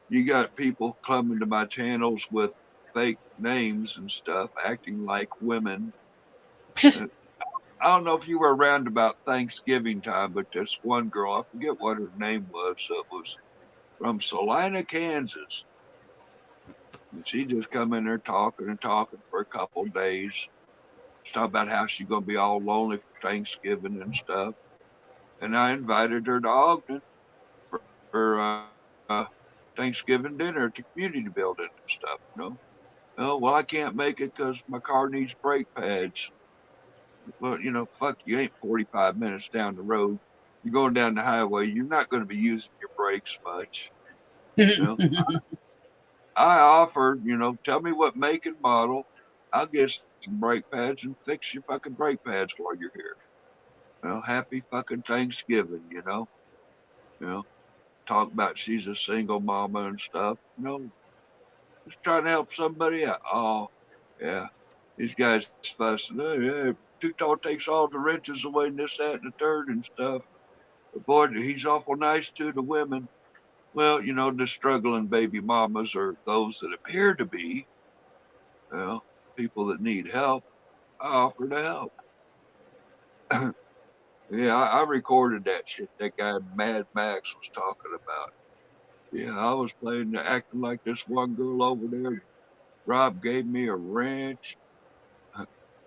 you got people coming to my channels with fake names and stuff, acting like women. I don't know if you were around about Thanksgiving time, but this one girl, I forget what her name was, was from Salina, Kansas. And she just come in there talking and talking for a couple of days. She's talking about how she's gonna be all lonely for Thanksgiving and stuff. And I invited her to Ogden for Thanksgiving dinner at the community building and stuff. Oh well, I can't make it because my car needs brake pads. Well, fuck, you ain't 45 minutes down the road. You're going down the highway. You're not going to be using your brakes much. You know, I offered, tell me what make and model. I'll get some brake pads and fix your fucking brake pads while you're here. Happy fucking Thanksgiving, You know, talk about she's a single mama and stuff. Just trying to help somebody out. Oh, yeah. These guys fussing. Oh, yeah, Too Tall takes all the wrenches away and this, that, and the third and stuff. But boy, he's awful nice to the women. Well, the struggling baby mamas are those that appear to be, people that need help. I offer to help. Yeah, I recorded that shit that guy Mad Max was talking about. Yeah, I was acting like this one girl over there. Rob gave me a wrench,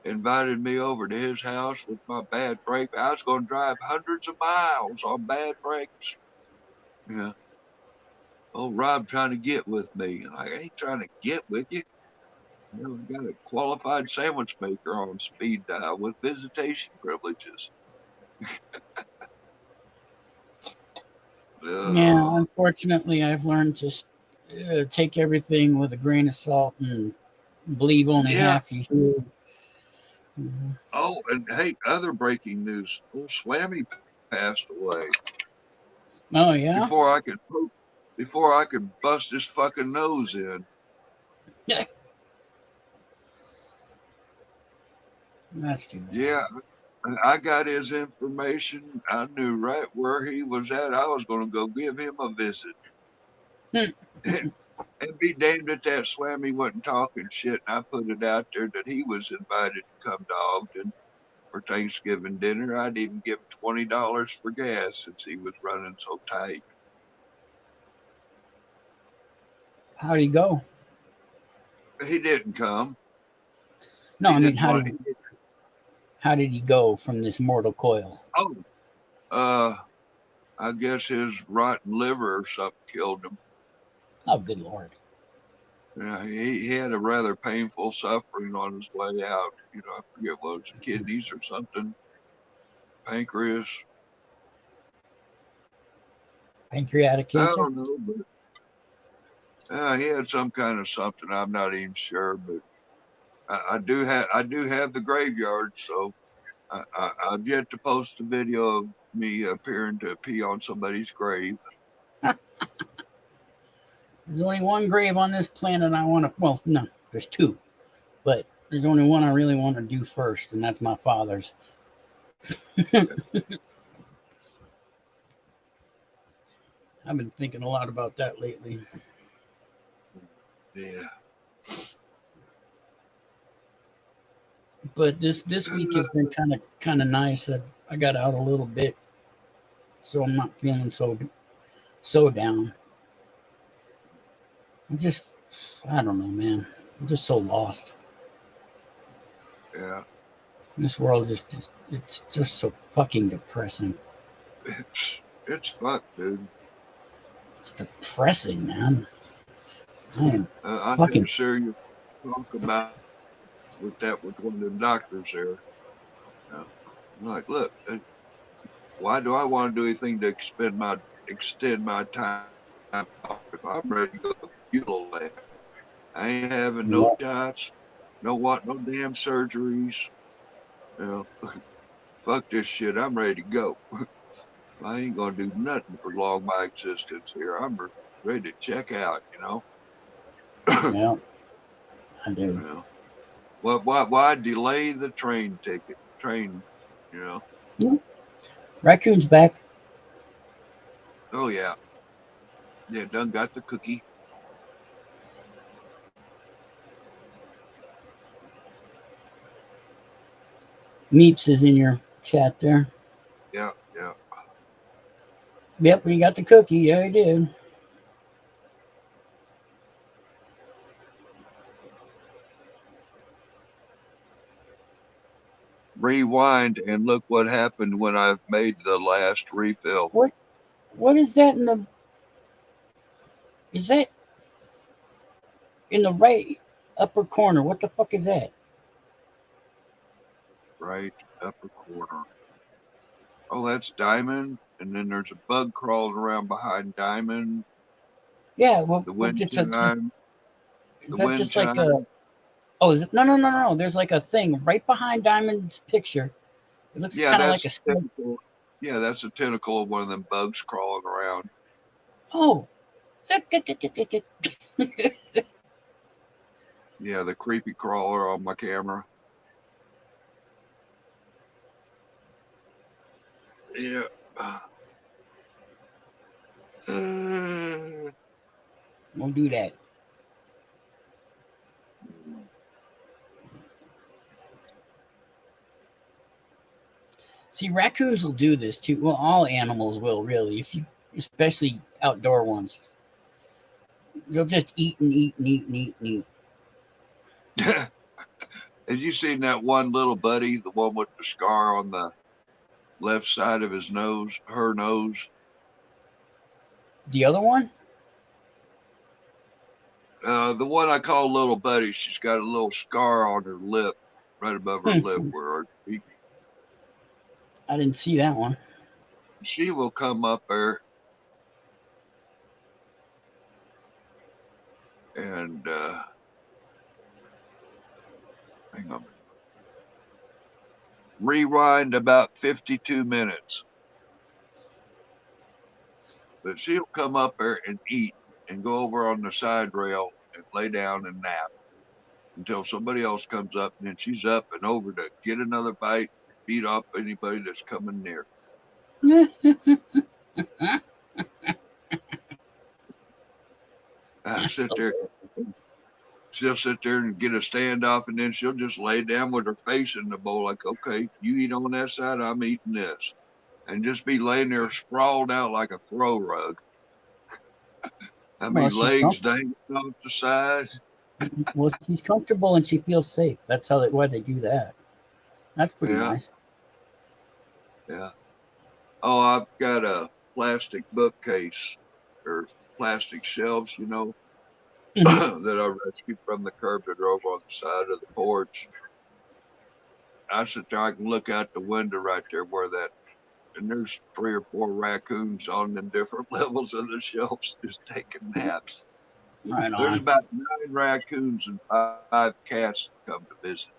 invited me over to his house with my bad brake. I was going to drive hundreds of miles on bad brakes. Yeah. Oh, Rob trying to get with me. And I ain't trying to get with you. I got a qualified sandwich maker on speed dial with visitation privileges. Yeah, unfortunately, I've learned to take everything with a grain of salt and believe only Yeah. half you hear. Mm-hmm. Oh, and hey, other breaking news. Old Slammy passed away. Oh yeah. Before I could bust his fucking nose in. That's too bad. Yeah, I got his information. I knew right where he was at. I was going to go give him a visit. And be damned if that Slammy wasn't talking shit. And I put it out there that he was invited to come to Ogden for Thanksgiving dinner. I'd even give him $20 for gas since he was running so tight. How'd he go? He didn't come. No, I mean, how did he go from this mortal coil? Oh, I guess his rotten liver or something killed him. Oh, good Lord. Yeah, he had a rather painful suffering on his way out. I forget what it was, kidneys or something, pancreas. Pancreatic cancer? I don't know, but he had some kind of something. I'm not even sure, but I do have the graveyard, so I've yet to post a video of me appearing to pee on somebody's grave. There's only one grave on this planet I want to. Well, no, there's two, but there's only one I really want to do first, and that's my father's. I've been thinking a lot about that lately. Yeah. But this week has been kind of nice. I got out a little bit, so I'm not feeling so down. I don't know, man. I'm just so lost. Yeah. This world is it's just so fucking depressing. It's fucked, dude. It's depressing, man. I'm sure you talk about with one of the doctors there. I'm like, look, why do I want to do anything to extend my time? If I'm ready to go Eulalie, I ain't having no shots, no damn surgeries. Fuck this shit. I'm ready to go. I ain't gonna do nothing to prolong my existence here. I'm ready to check out. Yeah, I do. Why delay the train ticket? Raccoon's back. Oh yeah. Yeah, done got the cookie. Meeps is in your chat there. Yeah, yeah. Yep, we got the cookie. Yeah, I did. Rewind and look what happened when I've made the last refill. What is that in the? Is that in the right upper corner? What the fuck is that? Right upper corner. Oh, that's Diamond. And then there's a bug crawling around behind Diamond. Yeah, well, The wind it's chime. is The that wind just like chime. a? Oh, is it? No. There's like a thing right behind Diamond's picture. It looks Yeah, kind of like that's a. a tentacle. Yeah, that's a tentacle of one of them bugs crawling around. Oh. Yeah, the creepy crawler on my camera. Yeah. Don't do that. See, raccoons will do this too. Well, all animals will really, if you, especially outdoor ones. They'll just eat and eat and eat and eat and eat. Have you seen that one little buddy, the one with the scar on the left side of his nose, her nose? The other one? The one I call little buddy, she's got a little scar on her lip, right above her lip where her cheek. I didn't see that one. She will come up there and hang on. Rewind about 52 minutes. But she'll come up there and eat and go over on the side rail and lay down and nap until somebody else comes up, and then she's up and over to get another bite, beat off anybody that's coming near. Sit there. She'll sit there and get a standoff, and then she'll just lay down with her face in the bowl, like, okay, you eat on that side, I'm eating this. And just be laying there sprawled out like a throw rug. I mean, legs dangling off the side. Well, she's comfortable and she feels safe. That's why they do that. That's pretty nice. Yeah. Oh, I've got a plastic bookcase or plastic shelves, you know, that I rescued from the curb that drove on the side of the porch. I sit there, I can look out the window right there where that, and there's 3 or 4 raccoons on the different levels of the shelves just taking naps. Right on. There's about 9 raccoons and 5 cats that come to visit.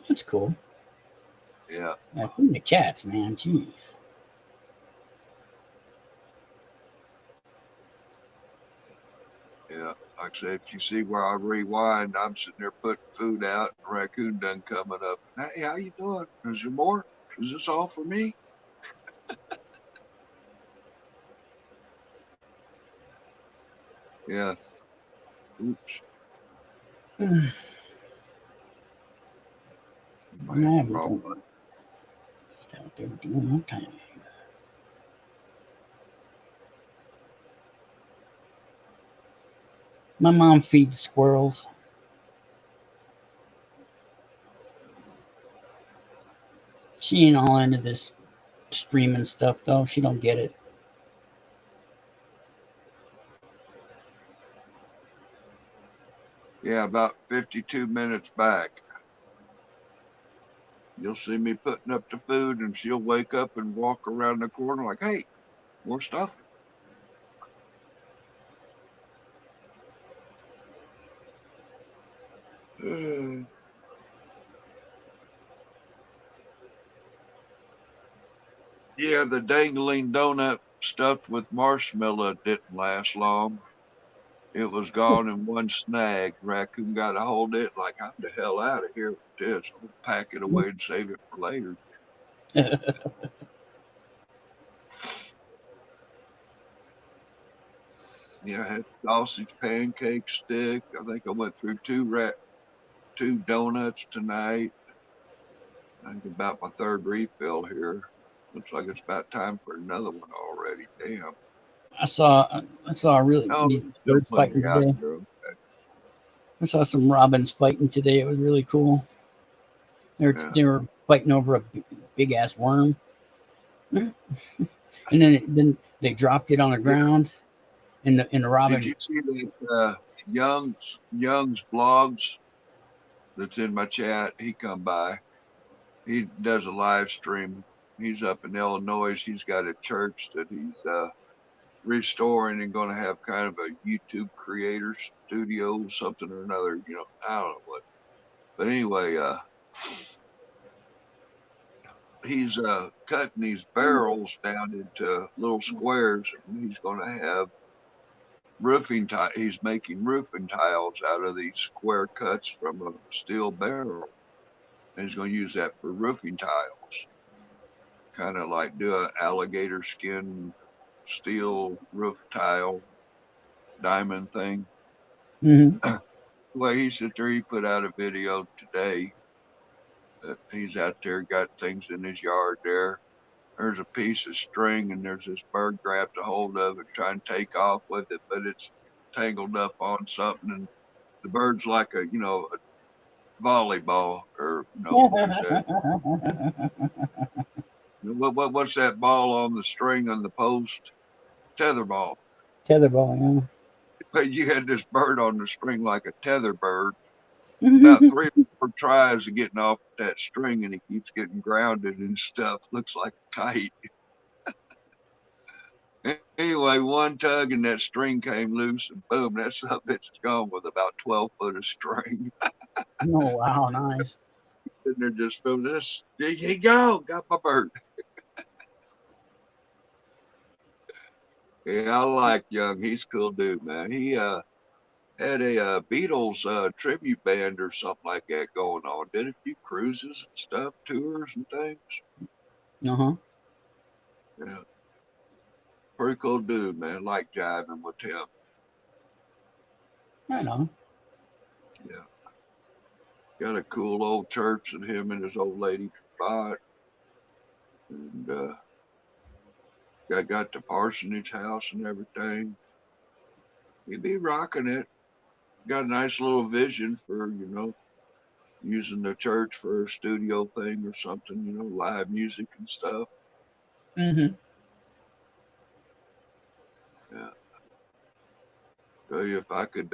That's cool. Yeah. Yeah, feed the cats, man. Jeez. Yeah. Like I said, if you see where I rewind, I'm sitting there putting food out, and a raccoon done coming up. Hey, how you doing? Is there more? Is this all for me? Yeah. Oops. Just out there doing my time. My mom feeds squirrels. She ain't all into this streaming stuff, though. She don't get it. Yeah, about 52 minutes back. You'll see me putting up the food, and she'll wake up and walk around the corner like, hey, more stuff. Yeah, the dangling donut stuffed with marshmallow didn't last long. It was gone in one snag. Raccoon got a hold of it, like, I'm the hell out of here with this. I'll pack it away and save it for later. Yeah, I had sausage pancake stick. I think I went through 2 donuts tonight. I'm about my third refill here. Looks like it's about time for another one already. Damn. I saw a really Oh, neat there's still birds fighting plenty out today. there. I saw some robins fighting today. It was really cool. Yeah. They were fighting over a big ass worm, and then they dropped it on the Yeah. ground, and the Did robin. you see that Young's blogs that's in my chat? He come by. He does a live stream. He's up in Illinois. He's got a church that he's restoring and going to have kind of a YouTube creator studio, something or another. You know, I don't know what. But anyway, he's cutting these barrels down into little squares, and he's going to have roofing tile. He's making roofing tiles out of these square cuts from a steel barrel, and he's going to use that for roofing tiles. Kind of like do a alligator skin steel roof tile diamond thing. Mm-hmm. Well, he said there, he put out a video today that he's out there, got things in his yard there. There's a piece of string, and there's this bird grabbed a hold of it, trying to take off with it, but it's tangled up on something, and the bird's like a, you know, a volleyball, or what is that? What's that ball on the string on the post? Tetherball. Tetherball, But you had this bird on the string like a tether bird. yeah. About 3 or 4 tries of getting off that string, and he keeps getting grounded and stuff. Looks like a kite. Anyway, one tug and that string came loose, and boom, that son of a bitch is gone with about 12 foot of string. Oh wow, nice. And they're just filming this. There you go, got my bird. Yeah, I like Young. He's a cool dude, man. He had a Beatles tribute band or something like that going on. Did a few cruises and stuff, tours and things. Uh-huh. Yeah, pretty cool dude, man. Like jiving with him. I know. Yeah, got a cool old church that him and his old lady bought, and got the parsonage house and everything. He'd be rocking it. Got a nice little vision for, using the church for a studio thing or something, live music and stuff. Mm-hmm. Yeah. Tell you, if I could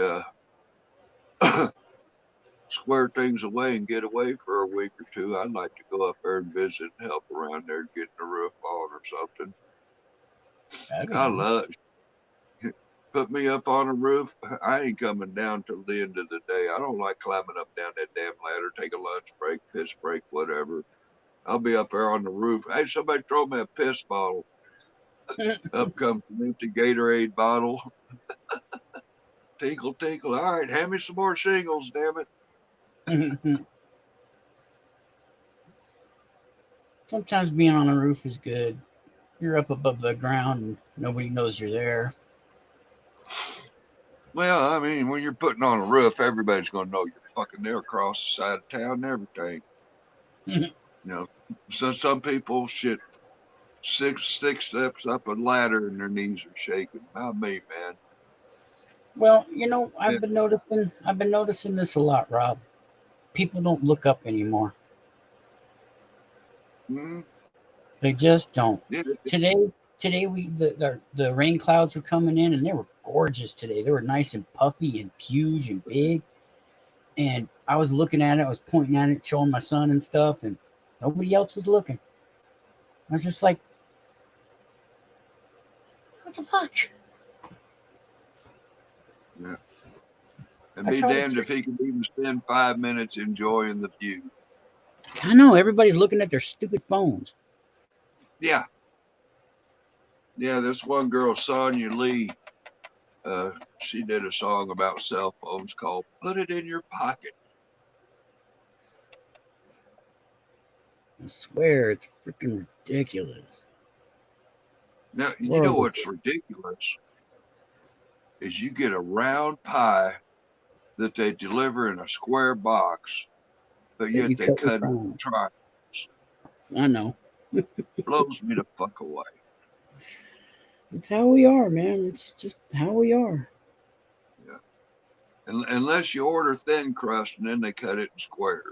square things away and get away for a week or two, I'd like to go up there and visit and help around there getting the roof on or something. That'd be I nice. love it. Put me up on a roof. I ain't coming down till the end of the day. I don't like climbing up down that damn ladder, take a lunch break, piss break, whatever. I'll be up there on the roof. Hey, somebody throw me a piss bottle. Up comes an empty Gatorade bottle. Tinkle, tinkle. All right, hand me some more shingles, damn it. Sometimes being on a roof is good. You're up above the ground and nobody knows you're there. Well, I mean, when you're putting on a roof, everybody's going to know you're fucking there across the side of town and everything. So some people shit six steps up a ladder and their knees are shaking. Not me, man. Well, I've been noticing this a lot, Rob. People don't look up anymore. Mm-hmm. They just don't. Yeah. Today the rain clouds were coming in and they were gorgeous today. They were nice and puffy and huge and big. And I was looking at it, I was pointing at it, showing my son and stuff, and nobody else was looking. I was just like, what the fuck? Yeah. And be damned if he can even spend 5 minutes enjoying the view. I know, everybody's looking at their stupid phones. Yeah. Yeah, this one girl, Sonya Lee, she did a song about cell phones called Put It in Your Pocket. I swear, it's freaking ridiculous. Now, you know what's ridiculous? Is you get a round pie that they deliver in a square box, but yet they cut it in triangles. I know. Blows me the fuck away. It's how we are, man. It's just how we are. Unless you order thin crust and then they cut it in squares.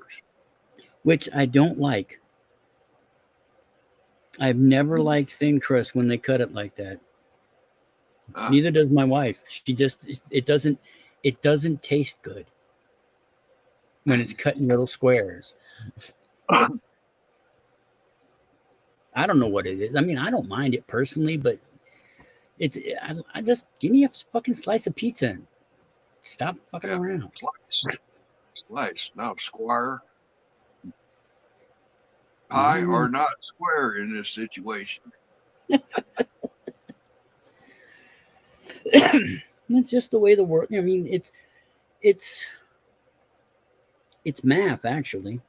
Which I don't like. I've never liked thin crust when they cut it like that. Neither does my wife. She just it doesn't taste good when it's cut in little squares. I don't know what it is. I mean, I don't mind it personally, but I just give me a fucking slice of pizza and stop fucking around. Slice, not square. Pie are not square in this situation. It's just the way the world. I mean, it's math, actually.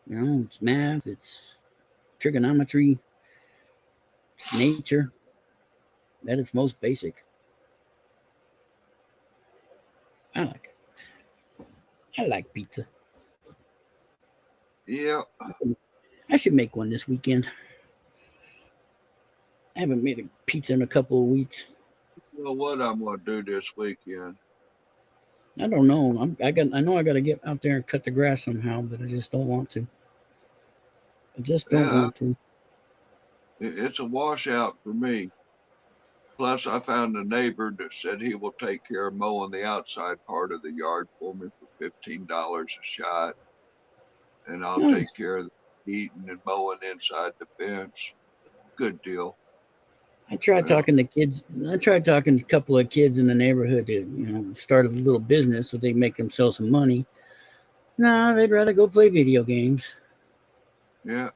You know, it's math. It's trigonometry. It's nature. At its most basic. I like it. I like pizza. Yeah. I should make one this weekend. I haven't made a pizza in a couple of weeks. You know what I'm gonna do this weekend? I don't know. I know I got to get out there and cut the grass somehow, but I just don't want to. I just don't want to. It's a washout for me. Plus, I found a neighbor that said he will take care of mowing the outside part of the yard for me for $15 a shot, and I'll take care of the eating and mowing inside the fence. Good deal. I tried talking to kids. I tried talking to a couple of kids in the neighborhood to, start a little business so they make themselves some money. No, they'd rather go play video games. Yeah.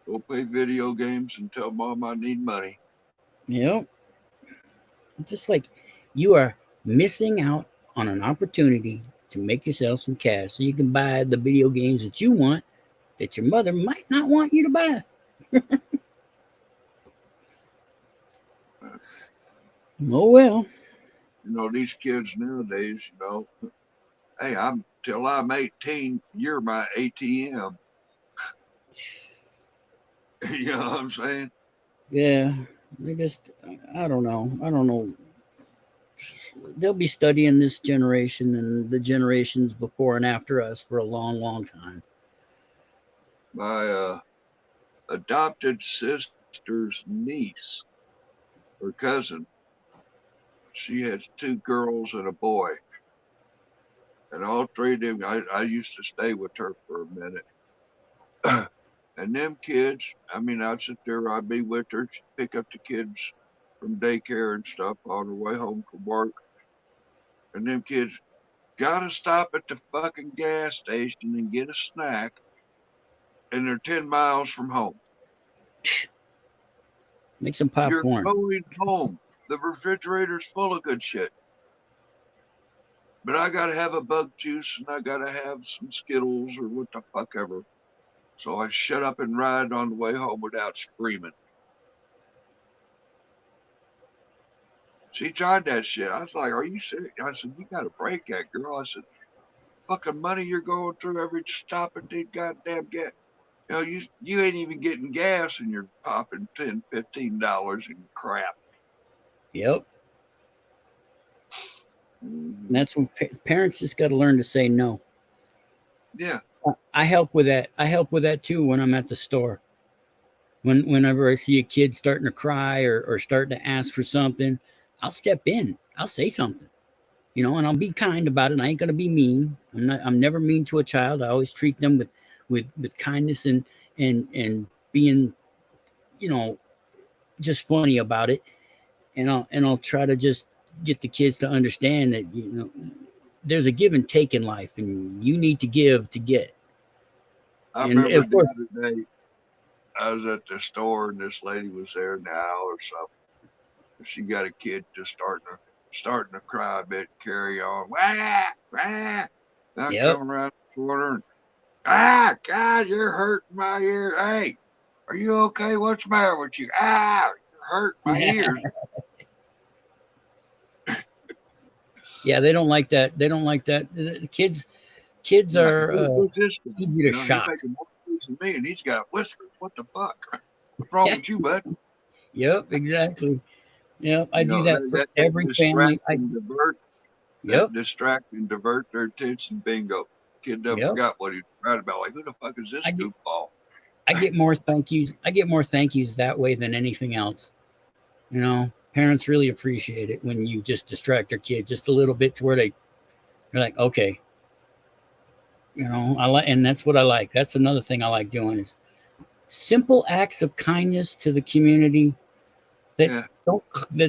Go play video games and tell mom I need money. Yep. Just like you are missing out on an opportunity to make yourself some cash so you can buy the video games that you want that your mother might not want you to buy. Oh, well. These kids nowadays, hey, till I'm 18, you're my ATM. You know what I'm saying? Yeah. I don't know. They'll be studying this generation and the generations before and after us for a long, long time. My adopted sister's niece or cousin, she has 2 girls and a boy. And all 3 of them, I used to stay with her for a minute. And them kids, I'd sit there, I'd be with her, she'd pick up the kids from daycare and stuff on her way home from work. And them kids gotta stop at the fucking gas station and get a snack. And they're 10 miles from home. Make some popcorn. You're going home. The refrigerator's full of good shit. But I gotta have a bug juice and I gotta have some Skittles or what the fuck ever. So I shut up and ride on the way home without screaming. She tried that shit. I was like, are you serious? I said, you gotta break that, girl. I said, fucking money you're going through every stop and did goddamn get. You ain't even getting gas and you're popping $10, $15 in crap. Yep. And that's when parents just got to learn to say no. Yeah. I help with that. I help with that too when I'm at the store. Whenever I see a kid starting to cry or starting to ask for something, I'll step in. I'll say something, and I'll be kind about it. I ain't gonna be mean. I'm never mean to a child. I always treat them with kindness and being, just funny about it. And I'll try to just get the kids to understand that there's a give and take in life, and you need to give to get. I remember the other day, I was at the store and this lady was there now or something. She got a kid just starting to cry a bit, carry on. Wah, wah. I come around the corner and, God, you're hurting my ear. Hey, are you okay? What's the matter with you? You're hurting my ears. Yeah, they don't like that. They don't like that. Kids are easy to shock. than me, and he's got whiskers. What the fuck? What's wrong with you, bud? Yep, exactly. Yep, I You do know, that for every family. Yep, distract and divert their attention. Bingo. Kid done yep. forgot what he was right about. Like, who the fuck is this I get, goofball? I get more thank yous. I get more thank yous that way than anything else. You know, parents really appreciate it when you just distract their kid just a little bit to where they're like, okay, you know, I like, and that's what I like. That's another thing I like doing is simple acts of kindness to the community that Yeah.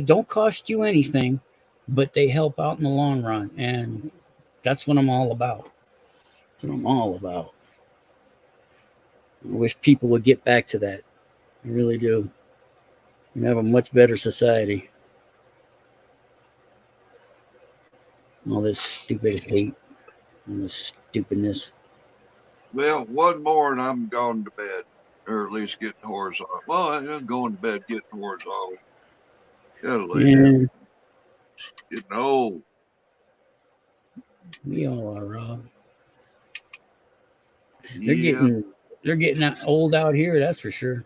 don't cost you anything, but they help out in the long run, and that's what I'm all about. That's what I'm all about. I wish people would get back to that. I really do. And have a much better society. All this stupid hate and this stupidness. Well, one more and I'm going to bed, or at least getting horizontal. Well, I'm going to bed, getting horizontal. Gotta lay down. Getting old. We all are, Rob. Yeah. They're getting old out here, that's for sure.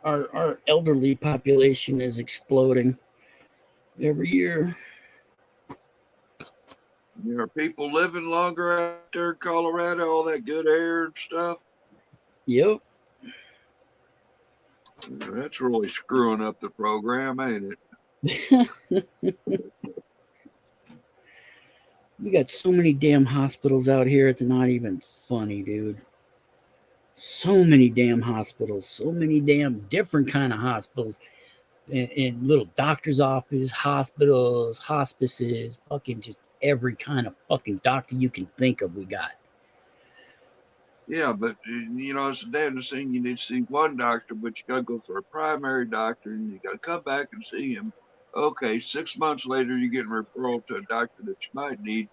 Our elderly population is exploding every year. There are people living longer out there in Colorado, all that good air and stuff. Yep. That's really screwing up the program, ain't it? We got so many damn hospitals out here, it's not even funny, dude. So many damn hospitals, so many damn different kind of hospitals. In little doctor's office, hospitals, hospices, fucking just every kind of fucking doctor you can think of we got. Yeah, but you know, it's a damn thing. You need to see one doctor, but you got to go for a primary doctor, and you got to come back and see him. Okay, 6 months later, you get a referral to a doctor that you might need.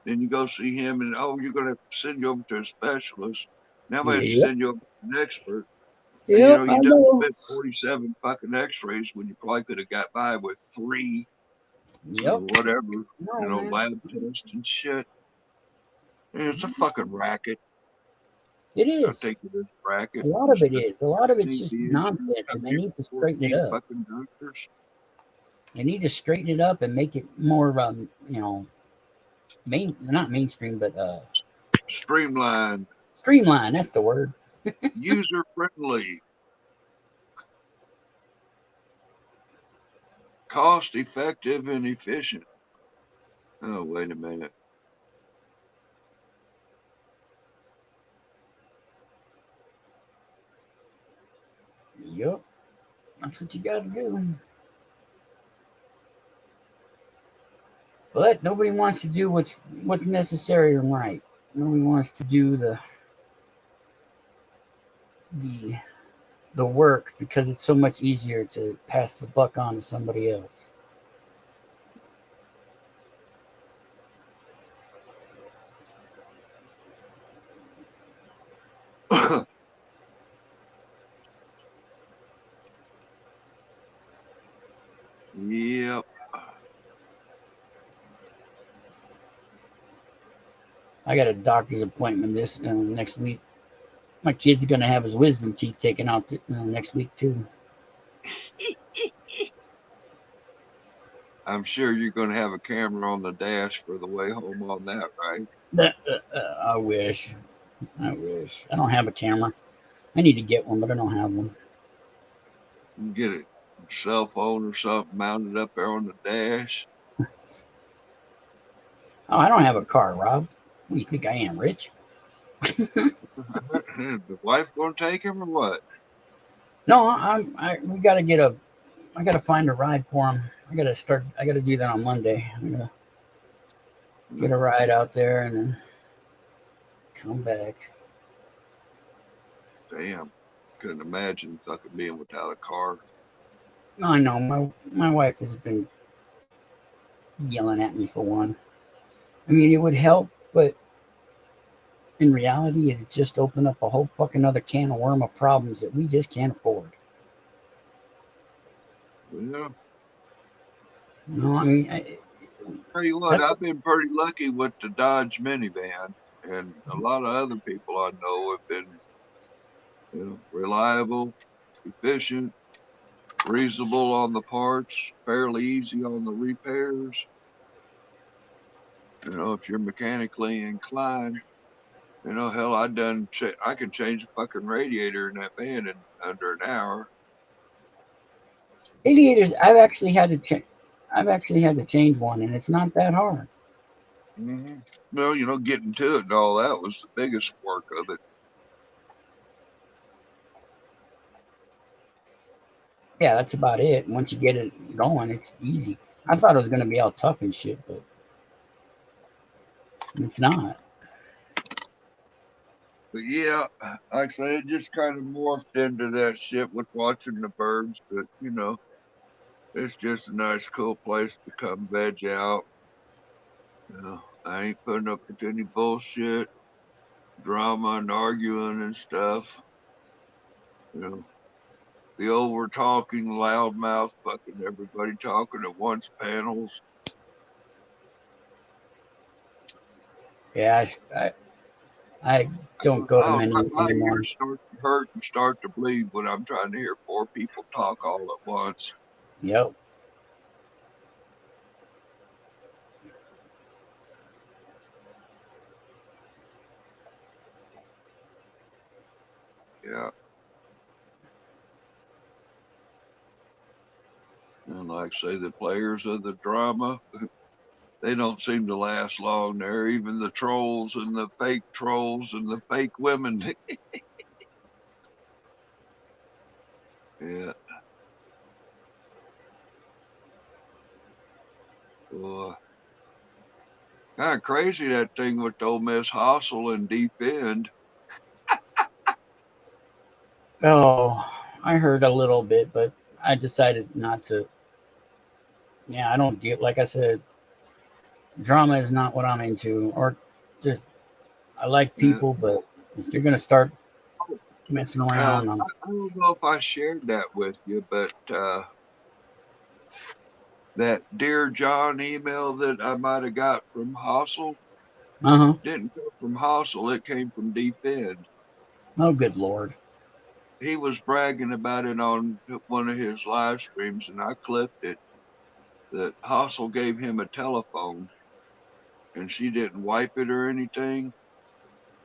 Then you go see him, and oh, you're going to send you over to a specialist. Now they have to Yep. send you over to an expert. And, Yep, you I just know. spent 47 fucking X-rays when you probably could have got by with 3 or Yep. whatever, No, man. lab tests and shit. And it's a fucking racket. It I is. think it is a racket. A lot of it is. A lot of it's just These nonsense, and they need to straighten it up. fucking doctors. They need to straighten it up and make it more, not mainstream, but Streamlined, streamline. That's the word. user friendly, cost effective, and efficient. Oh, wait a minute. Yep. That's what you got to do. But nobody wants to do what's necessary and right. Nobody wants to do the work because it's so much easier to pass the buck on to somebody else. Yep. I got a doctor's appointment this next week. My kid's gonna have his wisdom teeth taken out next week too. I'm sure you're going to have a camera on the dash for the way home on that, right? I wish. I don't have a camera. I need to get one, but I don't have one. You can get a cell phone or something mounted up there on the dash. Oh, I don't have a car, Rob. What do you think I am, rich? The wife going to take him or what? No, we gotta I gotta find a ride for him. I gotta do that on Monday. I'm gonna get a ride out there and then come back. Damn. Couldn't imagine fucking being without a car. I know my wife has been yelling at me for one. I mean, it would help, but in reality, it just opened up a whole fucking other can of worm of problems that we just can't afford. Yeah. You know, I mean, Tell you what, I've been pretty lucky with the Dodge minivan. And a lot of other people I know have been, reliable, efficient, reasonable on the parts, fairly easy on the repairs. If you're mechanically inclined, hell, I can change a fucking radiator in that van in under an hour. Radiators, I've actually had to change one, and it's not that hard. Mm-hmm. Well, getting to it and all that was the biggest work of it. Yeah, that's about it. Once you get it going, it's easy. I thought it was going to be all tough and shit, but it's not. But yeah, like I say, it just kind of morphed into that shit with watching the birds. But it's just a nice, cool place to come veg out. I ain't putting up with any bullshit, drama, and arguing and stuff. The over talking, loudmouth, fucking everybody talking at once panels. Yeah, I don't go to many My anymore. ears start to hurt and start to bleed when I'm trying to hear 4 people talk all at once. Yep. Yeah. And like I say, the players of the drama, they don't seem to last long there. Even the trolls and the fake trolls and the fake women. Yeah. Well, kind of crazy that thing with old Miss Hossel and Deep End. Oh, I heard a little bit, but I decided not to. Yeah, I don't deal. Like I said, drama is not what I'm into. Or just I like people, but if you're gonna start messing around, I don't know if I shared that with you, but that Dear John email that I might have got from Hossel didn't come from Hossel. It came from Deep End. Oh, good Lord. He was bragging about it on one of his live streams, and I clipped it. That Hossel gave him a telephone, and she didn't wipe it or anything.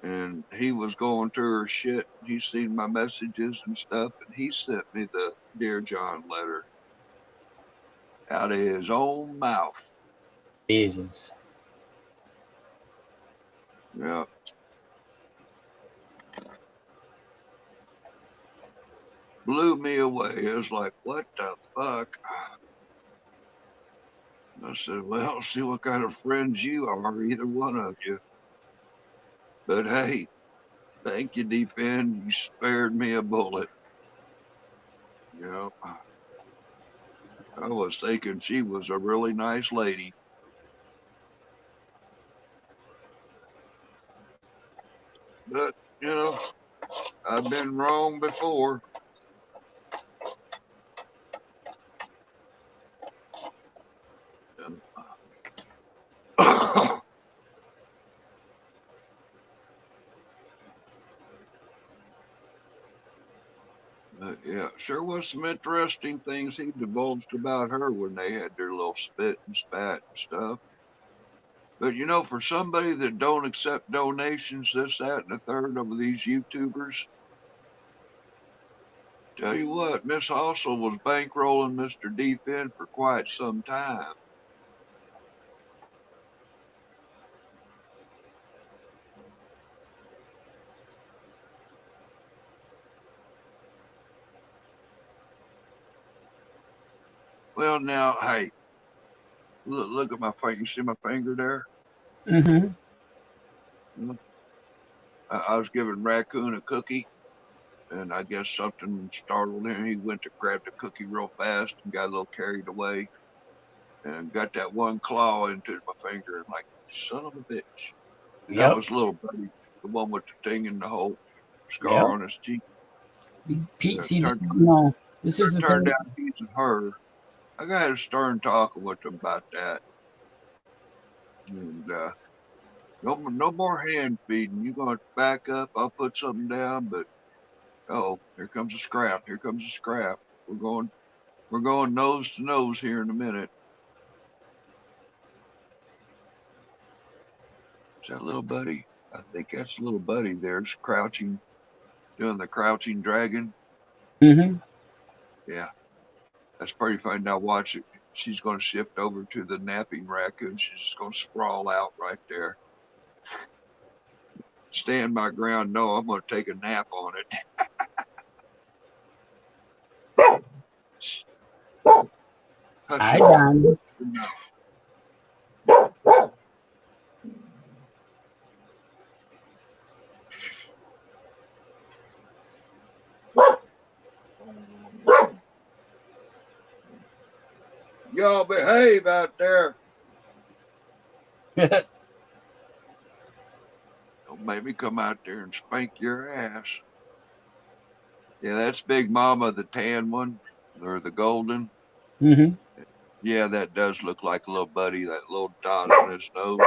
And he was going through her shit. He seen my messages and stuff, and he sent me the Dear John letter out of his own mouth. Jesus. Yeah. Blew me away. It was like, what the fuck? I said, well, see what kind of friends you are, either one of you. But hey, thank you, Defend. You spared me a bullet. I was thinking she was a really nice lady. But, I've been wrong before. Yeah, sure was some interesting things he divulged about her when they had their little spit and spat and stuff. But for somebody that don't accept donations, this, that, and the third of these YouTubers, tell you what, Miss Hossel was bankrolling Mr. Defend for quite some time. Well, now, hey, look at my finger. You see my finger there? I was giving Raccoon a cookie, and I guess something startled him. He went to grab the cookie real fast and got a little carried away and got that one claw into my finger and like, son of a bitch. Yep. That was little buddy, the one with the thing in the whole scar on his cheek. Pete, see, no, this is the thing. Turned out he's her. I got a stern talking with him about that. And No more hand feeding. You're going to back up. I'll put something down, but oh, here comes a scrap. Here comes a scrap. We're going nose to nose here in a minute. Is that little buddy? I think that's little buddy there's crouching, doing the crouching dragon. Mm-hmm. Yeah, that's pretty funny. Now watch it. She's going to shift over to the napping raccoon. She's just going to sprawl out right there. Stand my ground. No, I'm going to take a nap on it. I done. Y'all behave out there. Don't make me come out there and spank your ass. Yeah, that's Big Mama, the tan one, or the golden. Mm-hmm. Yeah, that does look like a little buddy, that little dot on his nose.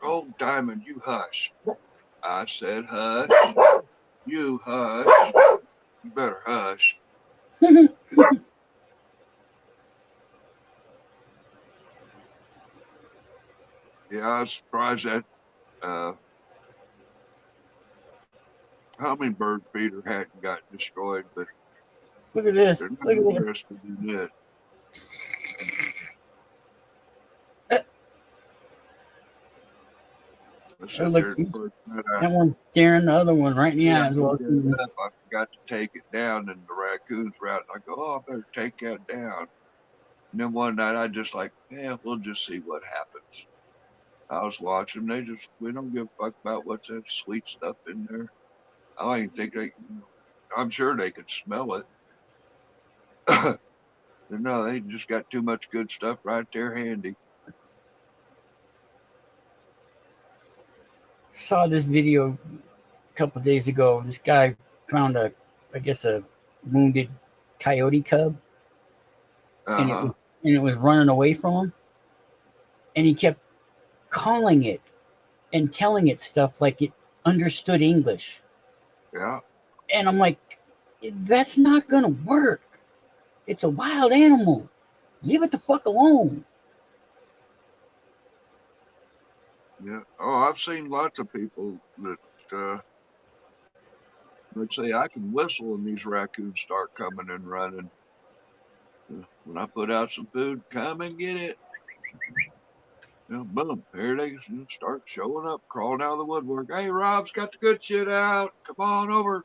Oh, Diamond, you hush. I said hush. You hush. You better hush. Yeah, I was surprised that hummingbird feeder hadn't got destroyed, but Look at this. they're not Look at this. interested in it. I said Look, there's the first night that one's staring the other one right in the eye as well. I forgot to take it down, and the raccoons were out. And I go, oh, I better take that down. And then one night I just like, yeah, we'll just see what happens. I was watching. We don't give a fuck about what's that sweet stuff in there. I don't even think I'm sure they could smell it. But no, they just got too much good stuff right there handy. Saw this video a couple of days ago. This guy found a wounded coyote cub, and it was running away from him, and he kept calling it and telling it stuff like it understood English. Yeah. And I'm like, that's not gonna work. It's a wild animal. Leave it the fuck alone. Yeah. Oh, I've seen lots of people that let's say I can whistle and these raccoons start coming and running. When I put out some food, come and get it. Boom, here they start showing up, crawling out of the woodwork. Hey, Rob's got the good shit out. Come on over.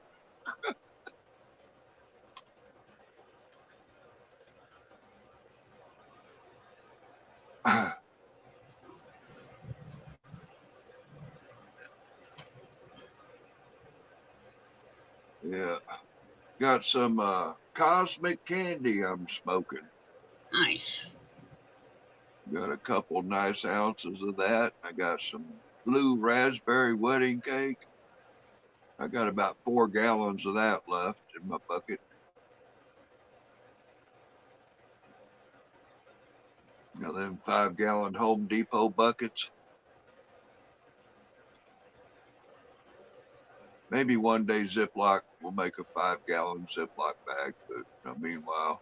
Yeah. Got some cosmic candy I'm smoking. Nice. Got a couple nice ounces of that. I got some blue raspberry wedding cake. I got about 4 gallons of that left in my bucket. Now them 5-gallon Home Depot buckets. Maybe one day Ziploc will make a 5-gallon Ziploc bag, but meanwhile.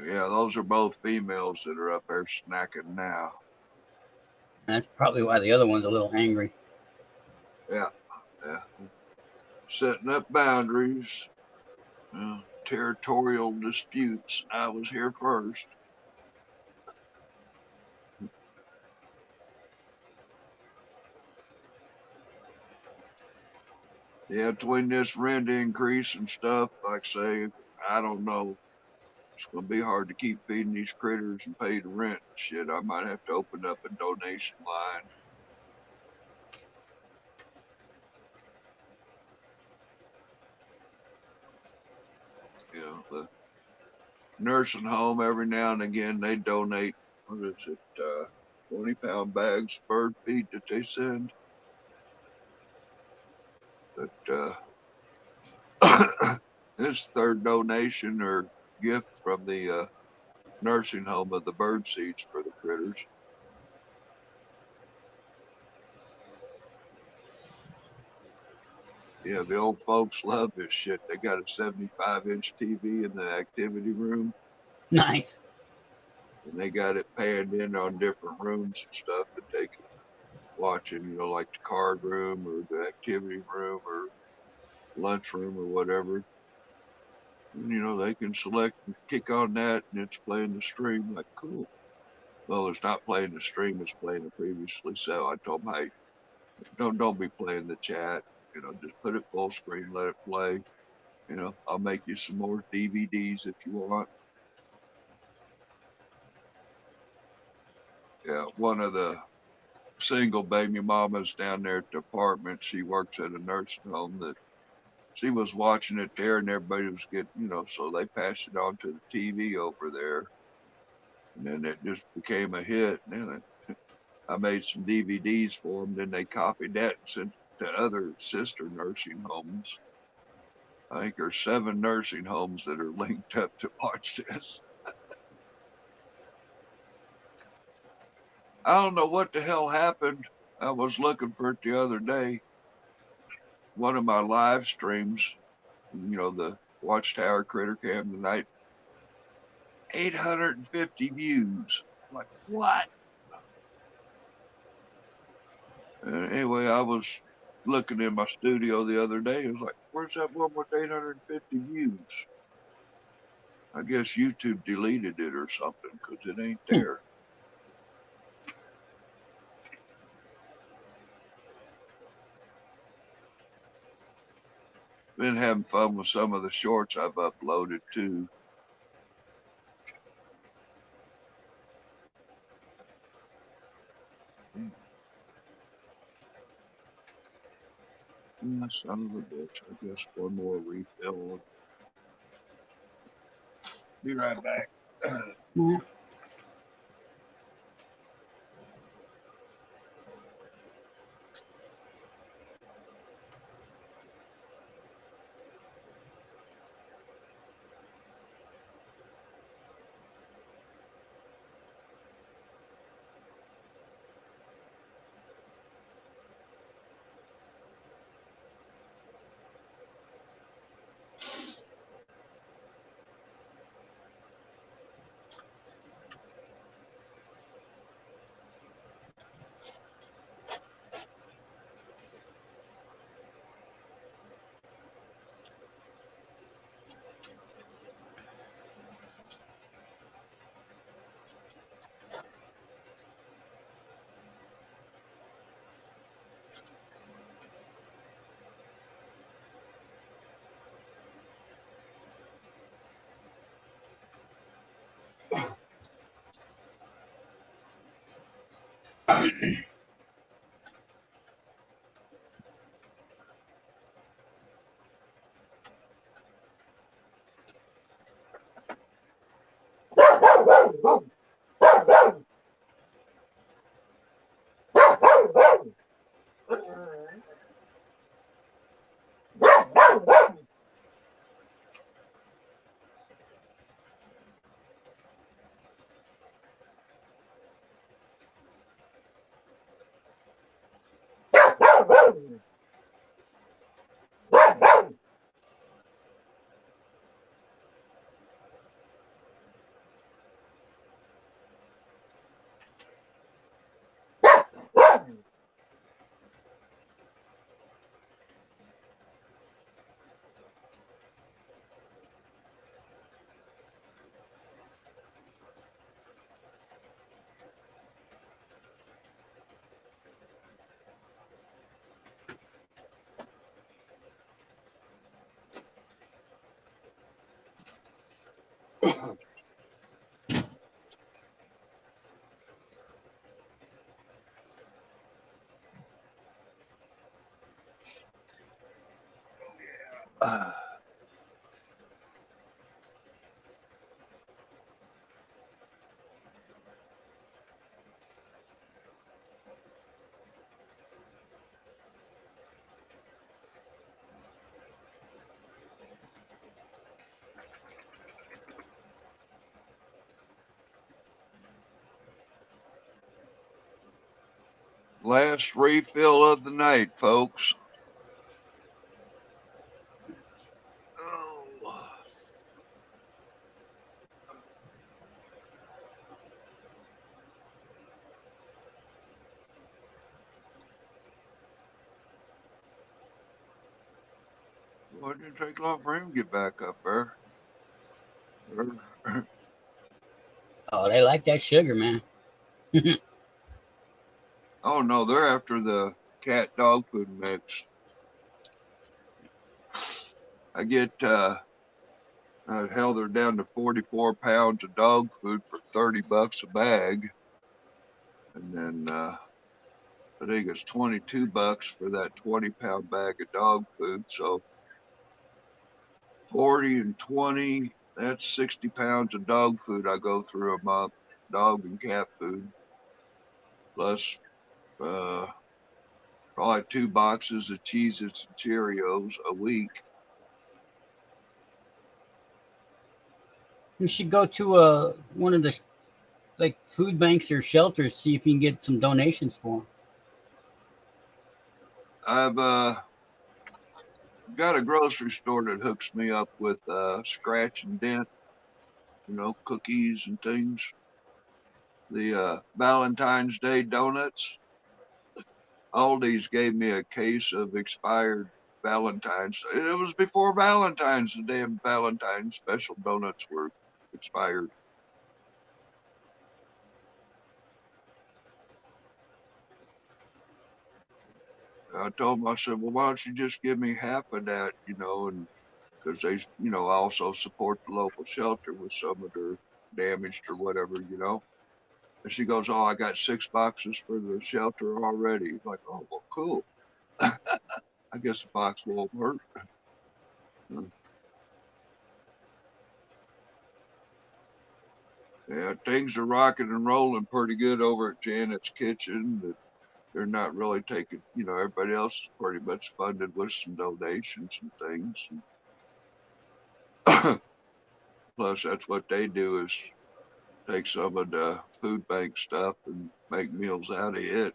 Yeah, those are both females that are up there snacking now. That's probably why the other one's a little angry. Yeah. Setting up boundaries, territorial disputes. I was here first. Yeah, between this rent increase and stuff, like I say, I don't know. It's going to be hard to keep feeding these critters and pay the rent and shit. I might have to open up a donation line. nursing home every now and again they donate, what is it, 20-pound bags of bird feed that they send. But this third donation or gift from the nursing home of the bird seeds for the critters. Yeah, the old folks love this shit. They got a 75-inch TV in the activity room, Nice. and they got it panned in on different rooms and stuff that they can watch in, like the card room or the activity room or lunchroom or whatever. And, they can select and kick on that, and it's playing the stream. Like, cool. Well, it's not playing the stream; it's playing the previously. So I told them, hey, don't be playing the chat. Just put it full screen, let it play. I'll make you some more DVDs if you want. Yeah, one of the single baby mamas down there at the apartment, she works at a nursing home, that she was watching it there and everybody was getting, so they passed it on to the TV over there. And then it just became a hit. And then I made some DVDs for them. Then they copied that and sent it to other sister nursing homes. I think there's 7 nursing homes that are linked up to watch this. I don't know what the hell happened. I was looking for it the other day. One of my live streams, the Watchtower Critter Cam tonight, 850 views. I'm like, what? Anyway, I was looking in my studio the other day. I was like, where's that one with 850 views? I guess YouTube deleted it or something because it ain't there. Been having fun with some of the shorts I've uploaded too. Son of a bitch. I guess one more refill. Be right back. Yeah. Last refill of the night, folks. Oh. Why didn't it take long for him to get back up there? Oh, they like that sugar, man. Oh no, they're after the cat dog food mix. I get hell, they're down to 44 pounds of dog food for $30 a bag, and then I think it's $22 for that 20-pound bag of dog food. So 40 and 20, that's 60 pounds of dog food I go through a month, dog and cat food, plus probably 2 boxes of Cheez-Its and Cheerios a week. You should go to one of the like food banks or shelters, see if you can get some donations for them. I've got a grocery store that hooks me up with scratch and dent, cookies and things. The Valentine's Day donuts. Aldi's gave me a case of expired Valentine's. It was before Valentine's. The damn Valentine's special donuts were expired. I told him, I said, well, why don't you just give me half of that, and because they, also support the local shelter with some of their damaged or whatever. And she goes, oh, I got 6 boxes for the shelter already. I'm like, oh, well, cool. I guess a box won't hurt. Yeah, things are rocking and rolling pretty good over at Janet's Kitchen. That they're not really taking, everybody else is pretty much funded with some donations and things. And plus, that's what they do is take some of the food bank stuff and make meals out of it.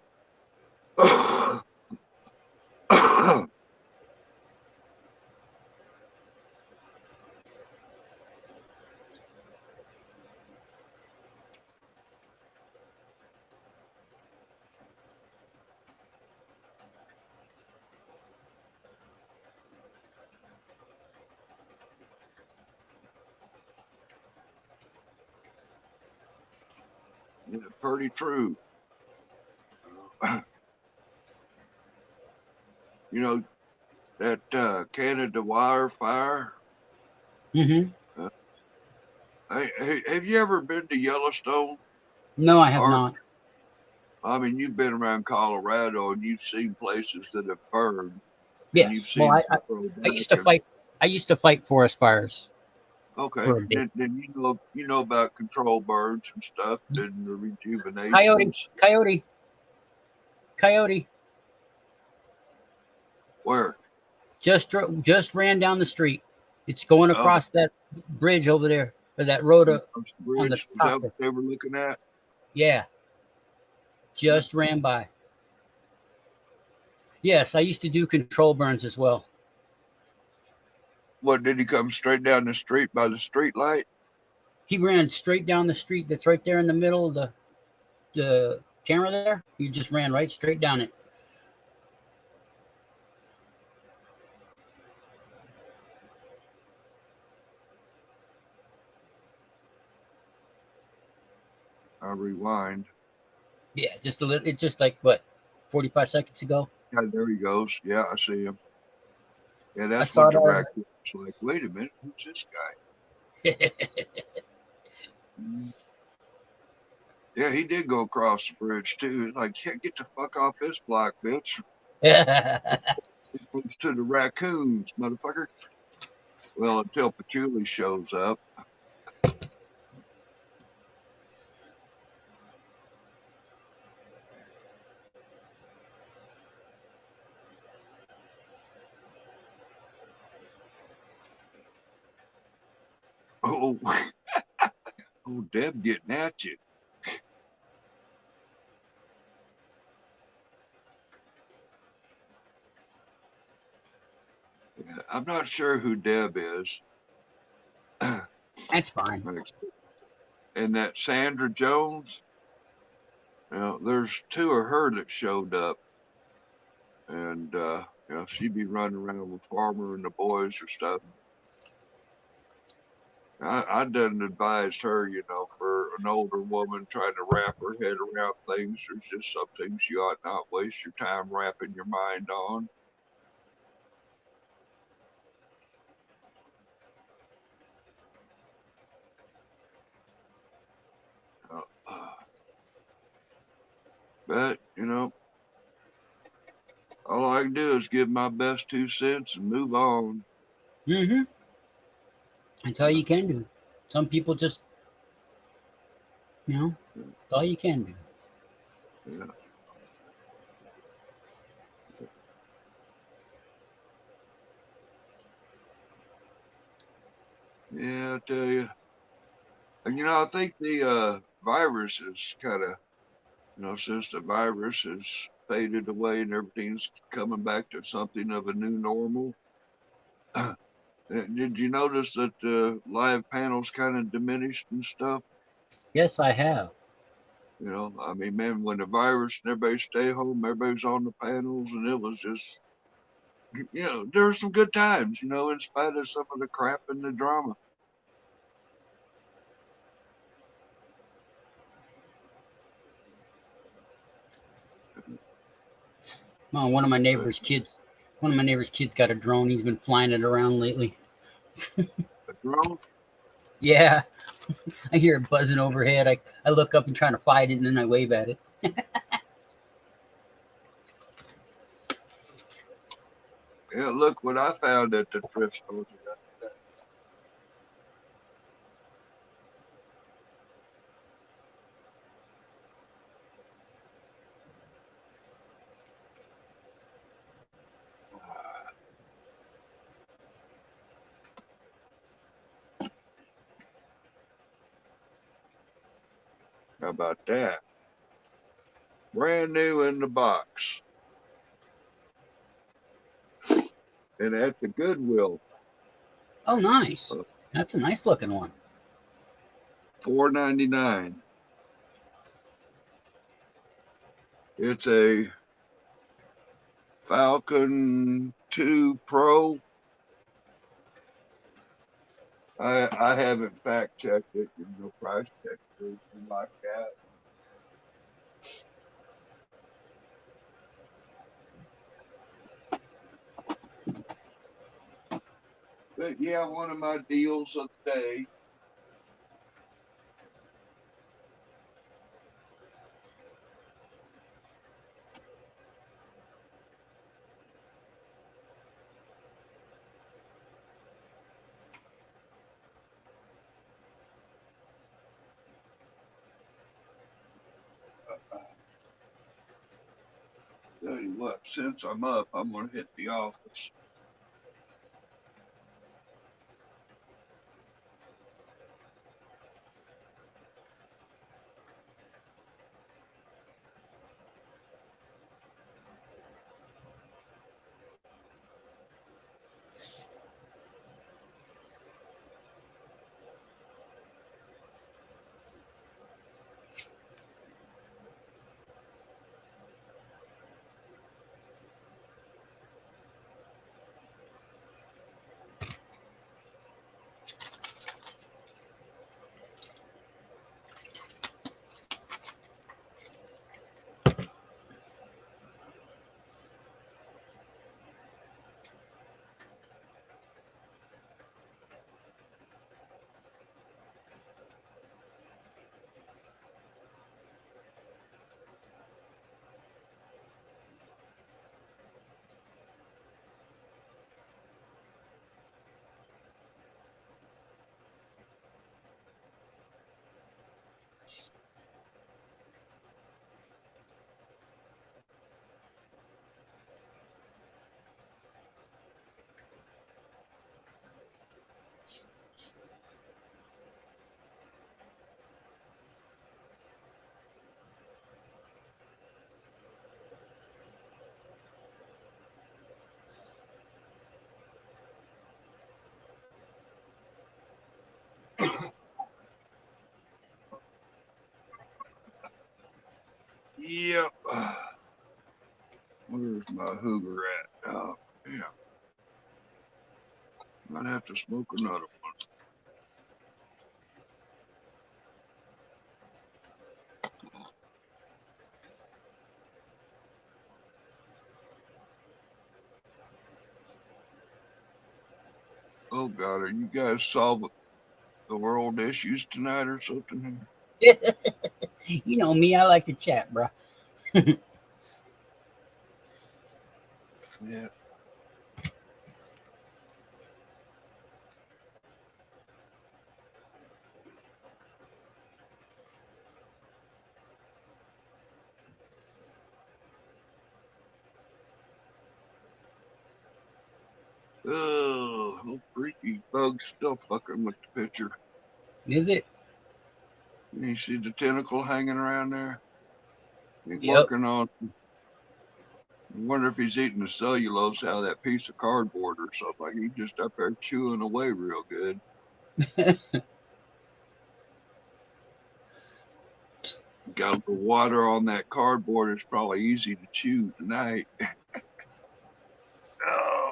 Yeah, pretty true. That Canada wildfire. Mm-hmm. Have you ever been to Yellowstone? No, I have Or, not. I mean, you've been around Colorado and you've seen places that have burned, and you've Yes. Well, seen I, them throw I back. used to fight. I used to fight forest fires Okay, for a bit. then you know about control burns and stuff and the Coyote, rejuvenations. coyote, coyote. Where? Just ran down the street. It's going Oh, across that bridge over there, or that road across the on the bridge. Is top that there. what they were looking at? Yeah, just ran by. Yes, I used to do control burns as well. What, did he come straight down the street by the street light? He ran straight down the street that's right there in the middle of the camera there. He just ran right straight down it. I'll rewind. Yeah, just a little. It's just like what, 45 seconds ago. Yeah, there he goes. Yeah, I see him. Yeah, I that's saw what the that. raccoon's like. Wait a minute, who's this guy? Yeah, he did go across the bridge too. Like, yeah, get the fuck off this block, bitch. It goes to the raccoons, motherfucker. Well, until Patchouli shows up. Oh, oh, Deb getting at you. Yeah, I'm not sure who Deb is. That's fine. And that Sandra Jones, there's two of her that showed up, and she'd be running around with Farmer and the boys or stuff. I didn't advise her, for an older woman trying to wrap her head around things. There's just some things you ought not waste your time wrapping your mind on. But, all I can do is give my best 2 cents and move on. Mm-hmm. That's all you can do. Some people just, that's all you can do. Yeah. Yeah, I tell you. And, I think the virus is kind of, since the virus has faded away and everything's coming back to something of a new normal. Did you notice that live panels kind of diminished and stuff? Yes, I have. I mean, man, when the virus and everybody stay home, everybody's on the panels, and it was just, there were some good times, in spite of some of the crap and the drama. Oh, one of my neighbor's kids got a drone. He's been flying it around lately. A drone? Yeah, I hear it buzzing overhead. I look up and trying to fight it, and then I wave at it. Yeah, look what I found at the thrift store today. How about that? Brand new in the box. And at the Goodwill. Oh, nice. That's a nice looking one. $4.99. It's a Falcon 2 Pro. I haven't fact checked it, price checked or anything like that. But yeah, one of my deals of the day. Tell you what, since I'm up, I'm gonna hit the office. Yep. Where's my Hoover at? Oh, yeah. Might have to smoke another one. Oh God, are you guys solving the world issues tonight or something? You know me, I like to chat, bro. Yeah. Oh, little freaky bug still fucking with the picture. Is it? You see the tentacle hanging around there? He's Yep. working on. I wonder if he's eating the cellulose out of that piece of cardboard or something. Like he's just up there chewing away real good. Got the water on that cardboard. It's probably easy to chew tonight. Oh.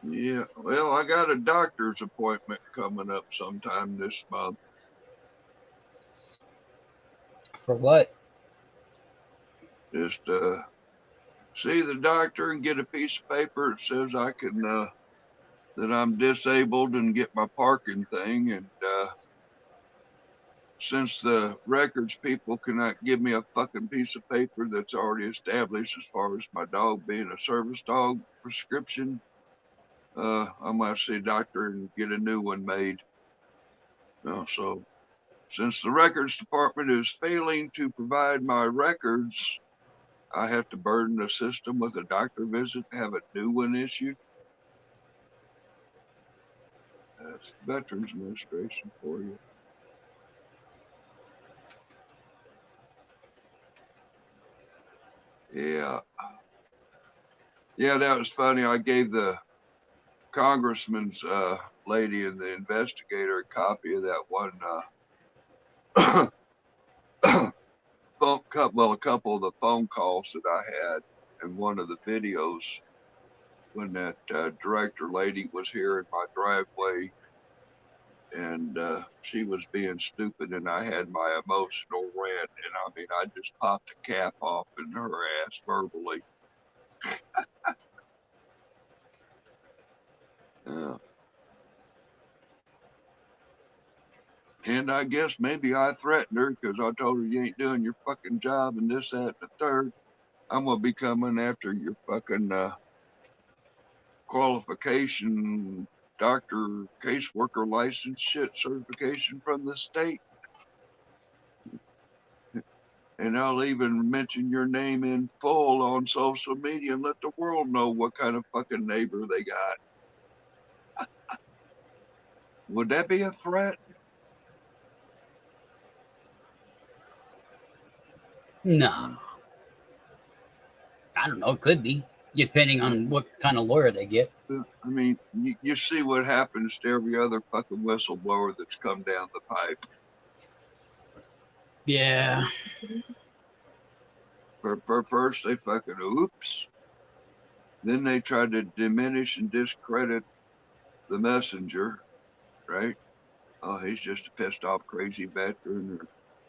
Yeah, well, I got a doctor's appointment coming up sometime this month. For what? Just see the doctor and get a piece of paper that says I can that I'm disabled and get my parking thing. And since the records people cannot give me a fucking piece of paper that's already established as far as my dog being a service dog prescription, I'm gonna see a doctor and get a new one made. So since the records department is failing to provide my records, I have to burden the system with a doctor visit to have a new one issued. That's Veterans Administration for you. Yeah. Yeah, that was funny. I gave the congressman's lady and the investigator a copy of that one a couple of the phone calls that I had and one of the videos when that director lady was here in my driveway and she was being stupid and I had my emotional rant and I mean I just popped a cap off in her ass verbally. And I guess maybe I threatened her because I told her you ain't doing your fucking job and this, that, and the third. I'm gonna be coming after your fucking qualification, doctor, caseworker license shit certification from the state. And I'll even mention your name in full on social media and let the world know what kind of fucking neighbor they got. Would that be a threat? No. I don't know. It could be, depending on what kind of lawyer they get. I mean, you see what happens to every other fucking whistleblower that's come down the pipe. Yeah. For first, they fucking oops. Then they tried to diminish and discredit the messenger, right? Oh, he's just a pissed off, crazy veteran, or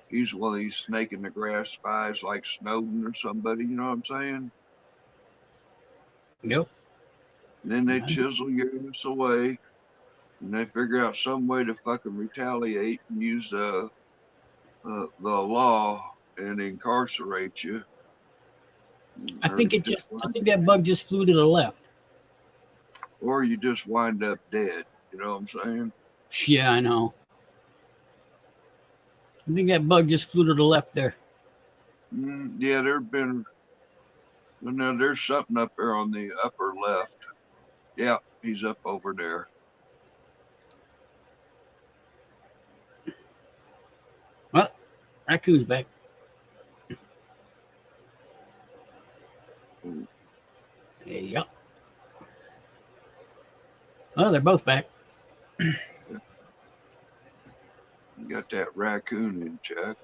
he's one of these snake in the grass spies like Snowden or somebody, you know what I'm saying? Yep. And then they chisel your ass away, and they figure out some way to fucking retaliate and use the law and incarcerate you. I think that bug just flew to the left. Or you just wind up dead. You know what I'm saying? Yeah, I know. I think that bug just flew to the left there. Yeah, there's something up there on the upper left. Yeah, he's up over there. Well, Raccoon's back. Yep. Oh, they're both back. You got that raccoon in check.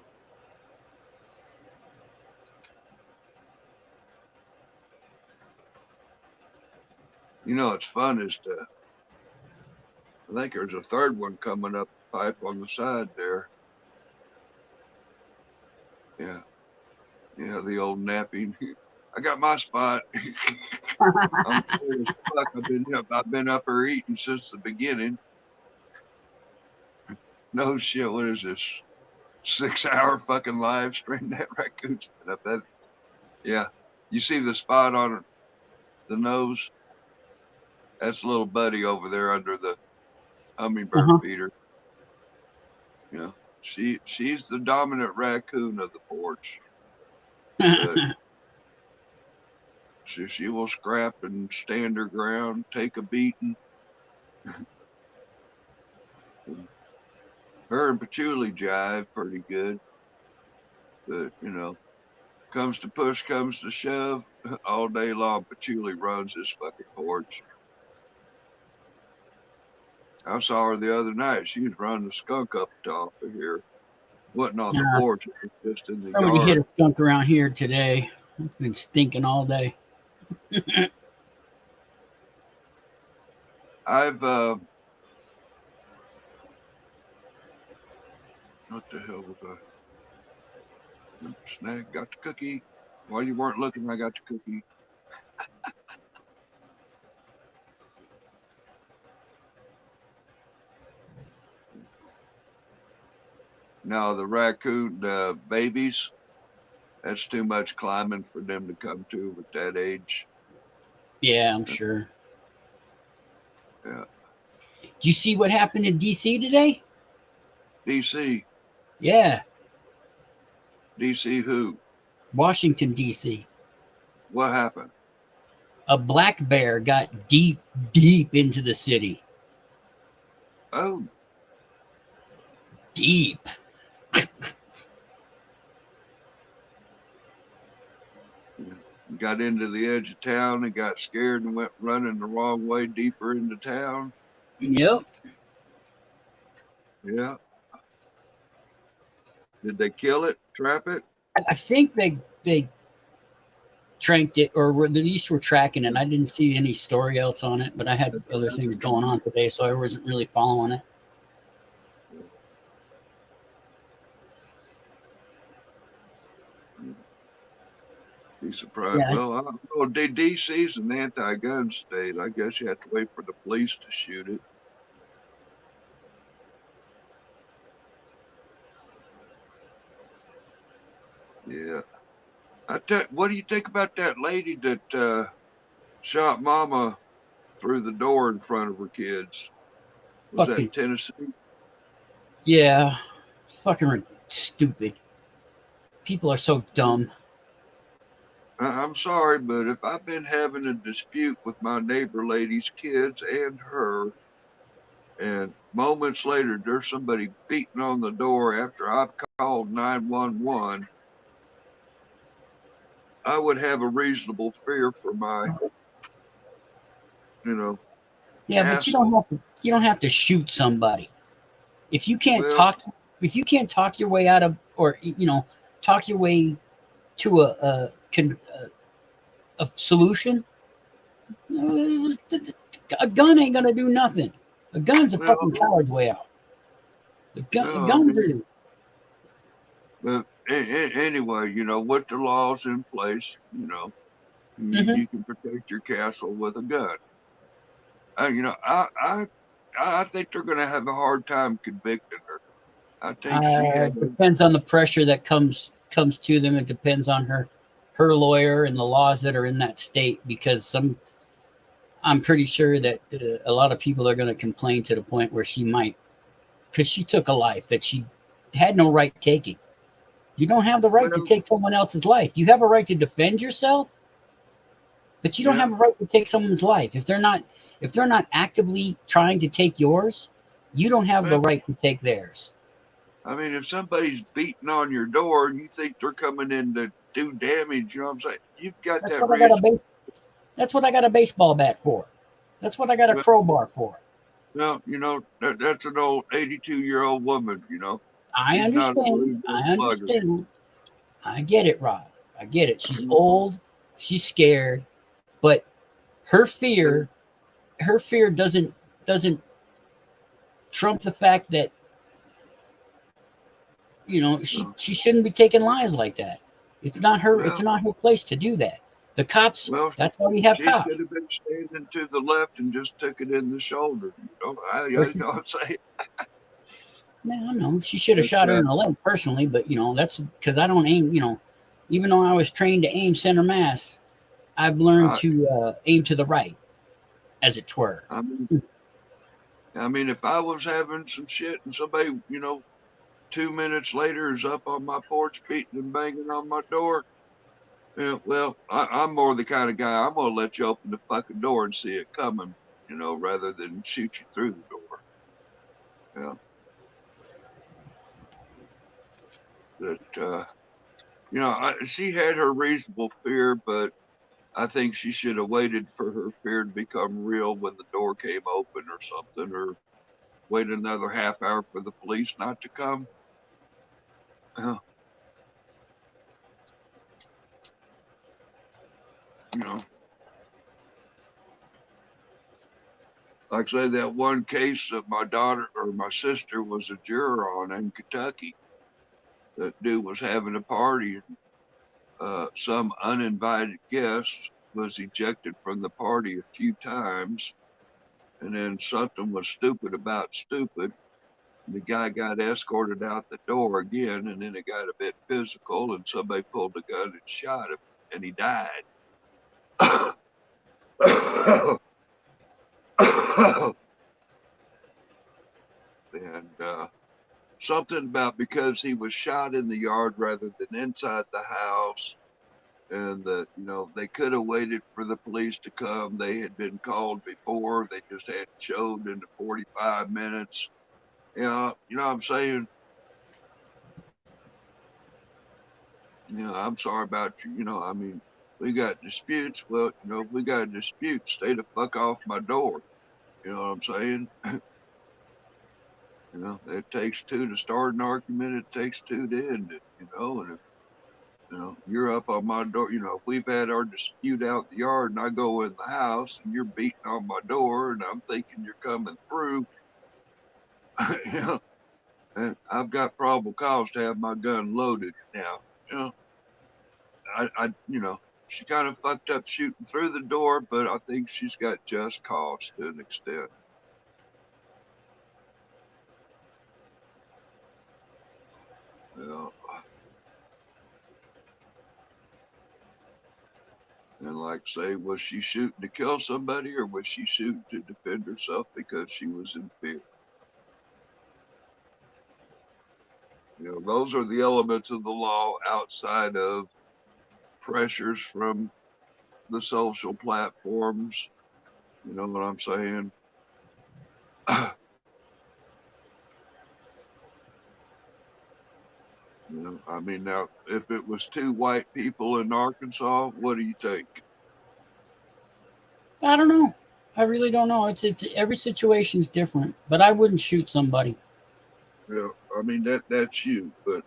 You know, it's fun is to, I think there's a third one coming up the pipe on the side there. Yeah. Yeah, the old napping. I got my spot. I'm cool as fuck. I've been up here eating since the beginning. No shit, what is this? 6-hour fucking live stream that raccoon's been up. That, yeah. You see the spot on the nose? That's little buddy over there under the hummingbird feeder. Yeah. She's the dominant raccoon of the porch. She will scrap and stand her ground, take a beating. Her and Patchouli jive pretty good. But, you know, comes to push, comes to shove, all day long, Patchouli runs this fucking porch. I saw her the other night. She was running a skunk up top of here. Wasn't on the porch, it was just in the Somebody yard. hit a skunk around here today. It's been stinking all day. I've what the hell was I? Snack, got the cookie. While you weren't looking, I got the cookie. Now the raccoon, the babies, that's too much climbing for them to come to at that age. Yeah, I'm sure. Yeah. Did you see what happened in DC today? DC. Yeah. DC who? Washington, DC. What happened? A black bear got deep into the city. Oh. Deep. Got into the edge of town and got scared and went running the wrong way deeper into town. Yep. Yeah. Did they kill it? Trap it? I think they tranked it, or at least were tracking it. I didn't see any story else on it, but I had other things going on today, so I wasn't really following it. Be surprised. Yeah. Well, I don't know. DC's an anti-gun state. I guess you have to wait for the police to shoot it. Yeah. What do you think about that lady that shot Mama through the door in front of her kids? Was that in Tennessee? Yeah. Fucking stupid. People are so dumb. I'm sorry, but if I've been having a dispute with my neighbor lady's kids and her, and moments later there's somebody beating on the door after I've called 911, I would have a reasonable fear for my, Yeah, but you don't have to shoot somebody. If you can't talk your way out of, or talk your way to a solution, a gun ain't gonna do nothing. A gun's a fucking coward's way out. Guns are. But anyway, with the laws in place, you can protect your castle with a gun. I think they're going to have a hard time convicting her. I think it depends on the pressure that comes to them. It depends on her lawyer and the laws that are in that state, because I'm pretty sure that a lot of people are going to complain to the point where she might, because she took a life that she had no right taking. You don't have the right to take someone else's life. You have a right to defend yourself, but you don't have a right to take someone's life. If they're not actively trying to take yours, you don't have the right to take theirs. I mean, if somebody's beating on your door and you think they're coming in to do damage, you know what I'm saying? You've got That's that what I got a risk. that's what I got a baseball bat for. That's what I got a Well, crowbar for. that's an old 82-year-old woman, I She's not a understand. blue I slugger. understand. I get it, Rob. I get it. She's Mhm. old. She's scared, but her fear, her fear doesn't trump the fact that So, she shouldn't be taking lives like that. It's not her. It's well, not her place to do that. The cops. well, That's why we have she cops. should have been standing to the left and just took it in the shoulder. Or You know what I'm saying? man, I know she should have But, shot her in the leg personally, but that's because I don't aim. Even though I was trained to aim center mass, I've learned I, to aim to the right, as it were. I mean, if I was having some shit and somebody, 2 minutes later is up on my porch beating and banging on my door, yeah, well, I'm more the kind of guy I'm gonna let you open the fucking door and see it coming, rather than shoot you through the door. Yeah, that she had her reasonable fear, but I think she should have waited for her fear to become real when the door came open or something, or wait another half hour for the police not to come. Uh, you know, like I say, that one case that my daughter or my sister was a juror on in Kentucky. That dude was having a party, and some uninvited guest was ejected from the party a few times, and then something was stupid about stupid. The guy got escorted out the door again, and then it got a bit physical, and somebody pulled a gun and shot him, and he died. and something about because he was shot in the yard rather than inside the house, and that they could have waited for the police to come. They had been called before. They just hadn't showed in the 45 minutes. You know what I'm saying? I'm sorry about you. I mean, we got disputes. Well, if we got a dispute, stay the fuck off my door. You know what I'm saying? It takes two to start an argument. It takes two to end it. And if you're up on my door, if we've had our dispute out in the yard and I go in the house and you're beating on my door and I'm thinking you're coming through, you know, and I've got probable cause to have my gun loaded now. You know, she kind of fucked up shooting through the door, but I think she's got just cause to an extent. You and like say, was she shooting to kill somebody or was she shooting to defend herself because she was in fear? Those are the elements of the law outside of pressures from the social platforms. You know what I'm saying? I mean, now, if it was two white people in Arkansas, what do you think? I don't know. I really don't know. It's every situation's different, but I wouldn't shoot somebody. Yeah, I mean, that's you, but,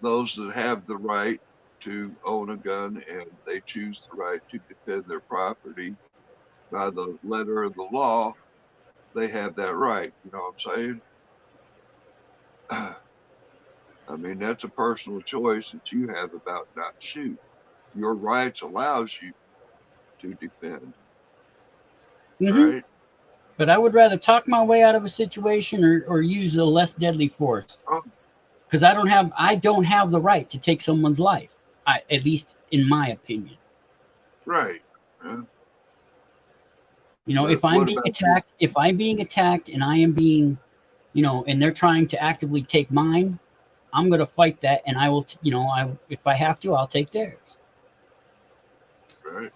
those that have the right to own a gun and they choose the right to defend their property by the letter of the law, they have that right. You know what I'm saying? I mean, that's a personal choice that you have about not shooting. Your rights allows you to defend, Hmm. right? But I would rather talk my way out of a situation or use a less deadly force Oh, because I don't have the right to take someone's life. At least in my opinion. right. Yeah. But If I'm what being about you? attacked, and I am being, and they're trying to actively take mine, I'm gonna fight that, and I will, if I have to, I'll take theirs. Right?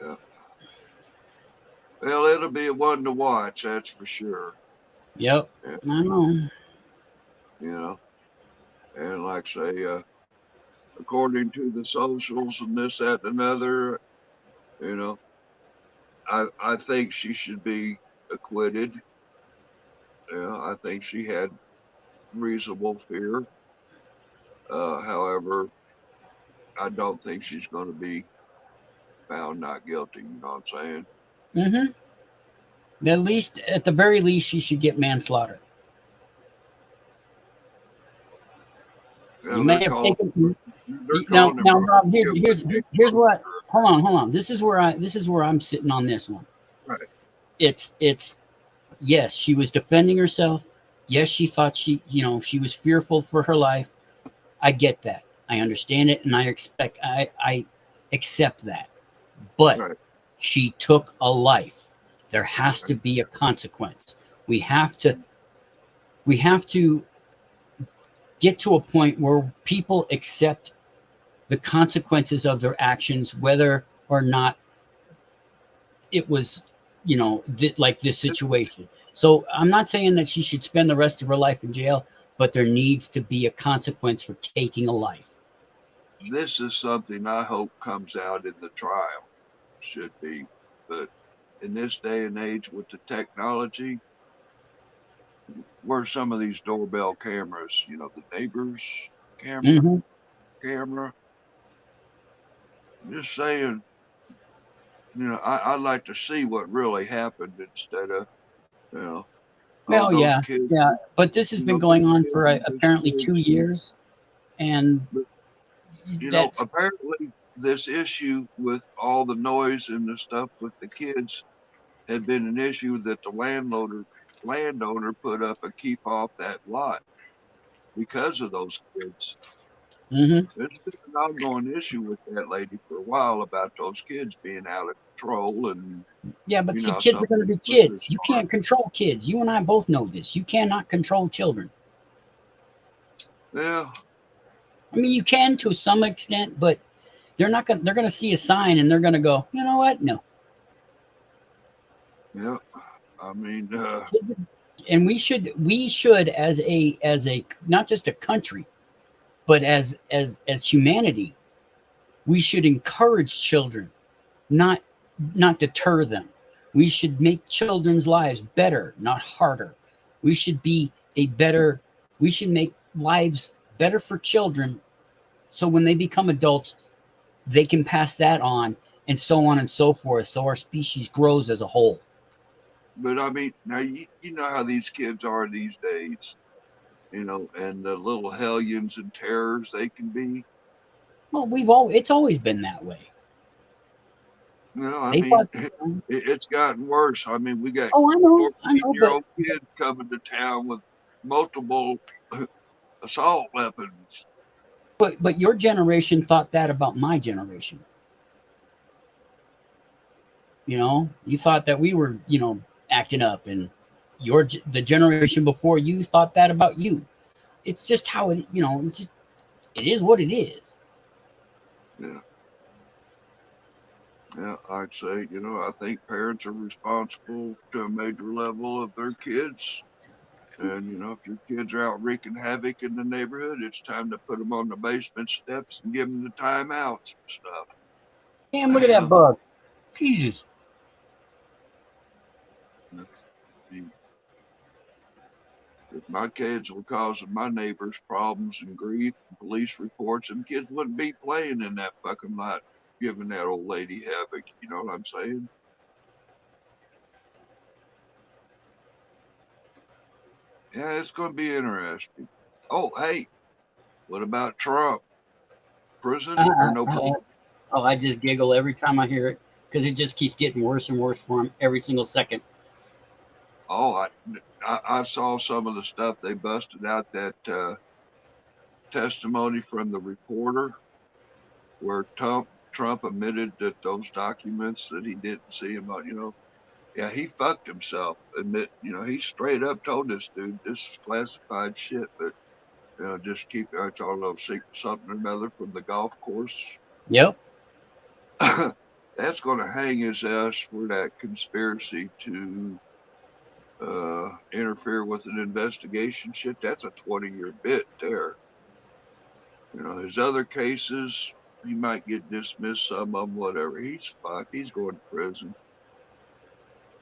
Yeah. Well, it'll be a one to watch, that's for sure. Yep. Yeah, I know. you know, and like I say, according to the socials and this, that, and another, you know, I think she should be acquitted. I think she had reasonable fear. However, I don't think she's going to be found not guilty. You know what I'm saying? At least, at the very least, she should get manslaughter. You They're may have calling. taken They're now. calling him Now, Rob, robbery of here's what. Hold on. This is where I'm sitting on this one. Right. It's yes, she was defending herself. Yes, she thought she was fearful for her life. I get that. I understand it, and I accept that. But Right. she took a life. There has to be a consequence. We have to get to a point where people accept the consequences of their actions, whether or not it was, like this situation. So I'm not saying that she should spend the rest of her life in jail, but there needs to be a consequence for taking a life. This is something I hope comes out in the trial. Should be, but in this day and age with the technology, where some of these doorbell cameras, the neighbors camera, Mm-hmm. camera. Just saying, I'd like to see what really happened instead of, you know, oh, Well, those yeah, kids, yeah, but this has been those going on kids, for those apparently 2 kids. years, and But, that's apparently this issue with all the noise and the stuff with the kids had been an issue that the landowner put up a keep off that lot because of those kids. hmm There's been an ongoing issue with that lady for a while about those kids being out of control and yeah. But see, kids are some going to be with their kids. You can't control kids. You and I both know this. You cannot control children. Yeah, I mean, you can to some extent, but they're not going. They're going to see a sign and they're going to go, you know what? No. yeah. I mean, And we should as a not just a country, but as humanity, we should encourage children, not deter them. We should make children's lives better, not harder. We should be a better we should make lives better for children, so when they become adults, they can pass that on, and so on and so forth, so our species grows as a whole. but I mean, now you know how these kids are these days, and the little hellions and terrors they can be. Well, it's always been that way. I They mean, thought, it's gotten worse. I mean, we got oh, I know, 14-year-old kids coming to town with multiple assault weapons. but your generation thought that about my generation. You thought that we were, acting up, and the generation before you thought that about you. It's just how it is what it is. Yeah. Yeah, I'd say, I think parents are responsible to a major level of their kids. And, if your kids are out wreaking havoc in the neighborhood, it's time to put them on the basement steps and give them the timeouts and stuff. Damn, look at that bug. Jesus. If my kids were causing my neighbors problems and grief and police reports, and kids wouldn't be playing in that fucking lot, giving that old lady havoc. You know what I'm saying? Yeah, it's going to be interesting. Oh, hey, what about Trump? Prison or no prison? Oh, I just giggle every time I hear it because it just keeps getting worse and worse for him every single second. Oh, I saw some of the stuff they busted out, that testimony from the reporter where Trump admitted that those documents that he didn't see about, yeah, he fucked himself. Admit, he straight up told this dude this is classified shit, but just keep it. It's all little secret, something or another from the golf course. Yep. That's going to hang his ass for that conspiracy to interfere with an investigation. Shit, that's a 20-year bit there. You know, his other cases, he might get dismissed, some of them, whatever. He's fucked. He's going to prison.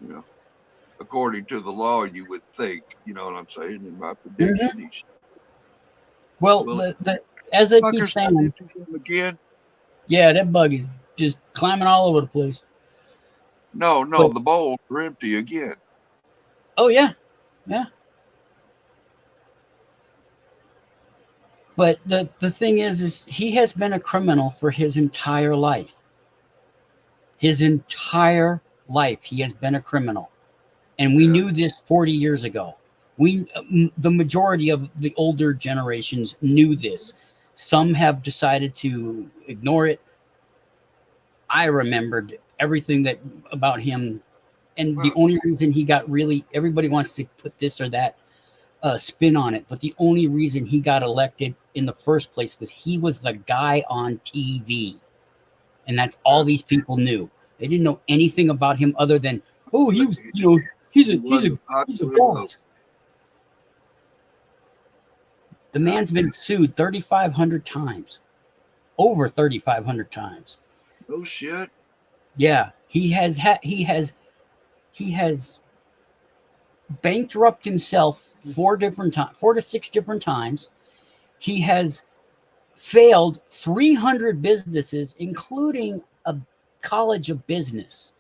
You know, according to the law, you would think. You know what I'm saying? In my prediction, he's Well, well. the as they keep Fuckers saying, into him again. yeah, that bug is just climbing all over the place. No, But the bowls are empty again. oh yeah, yeah. But the thing is he has been a criminal for his entire life. His entire life, he has been a criminal, and we Yeah. knew this 40 years ago. The majority of the older generations knew this. Some have decided to ignore it. I remembered everything that about him, and the Well, only reason he got really everybody wants to put this or that spin on it, but the only reason he got elected in the first place was he was the guy on TV, and that's all these people knew. They didn't know anything about him other than he was, he's he was a a popular boss. The man's been sued 3,500 times, over 3,500 times. Oh shit. Yeah, he has bankrupted himself 4 to 6 different times. He has failed 300 businesses, including a college of business.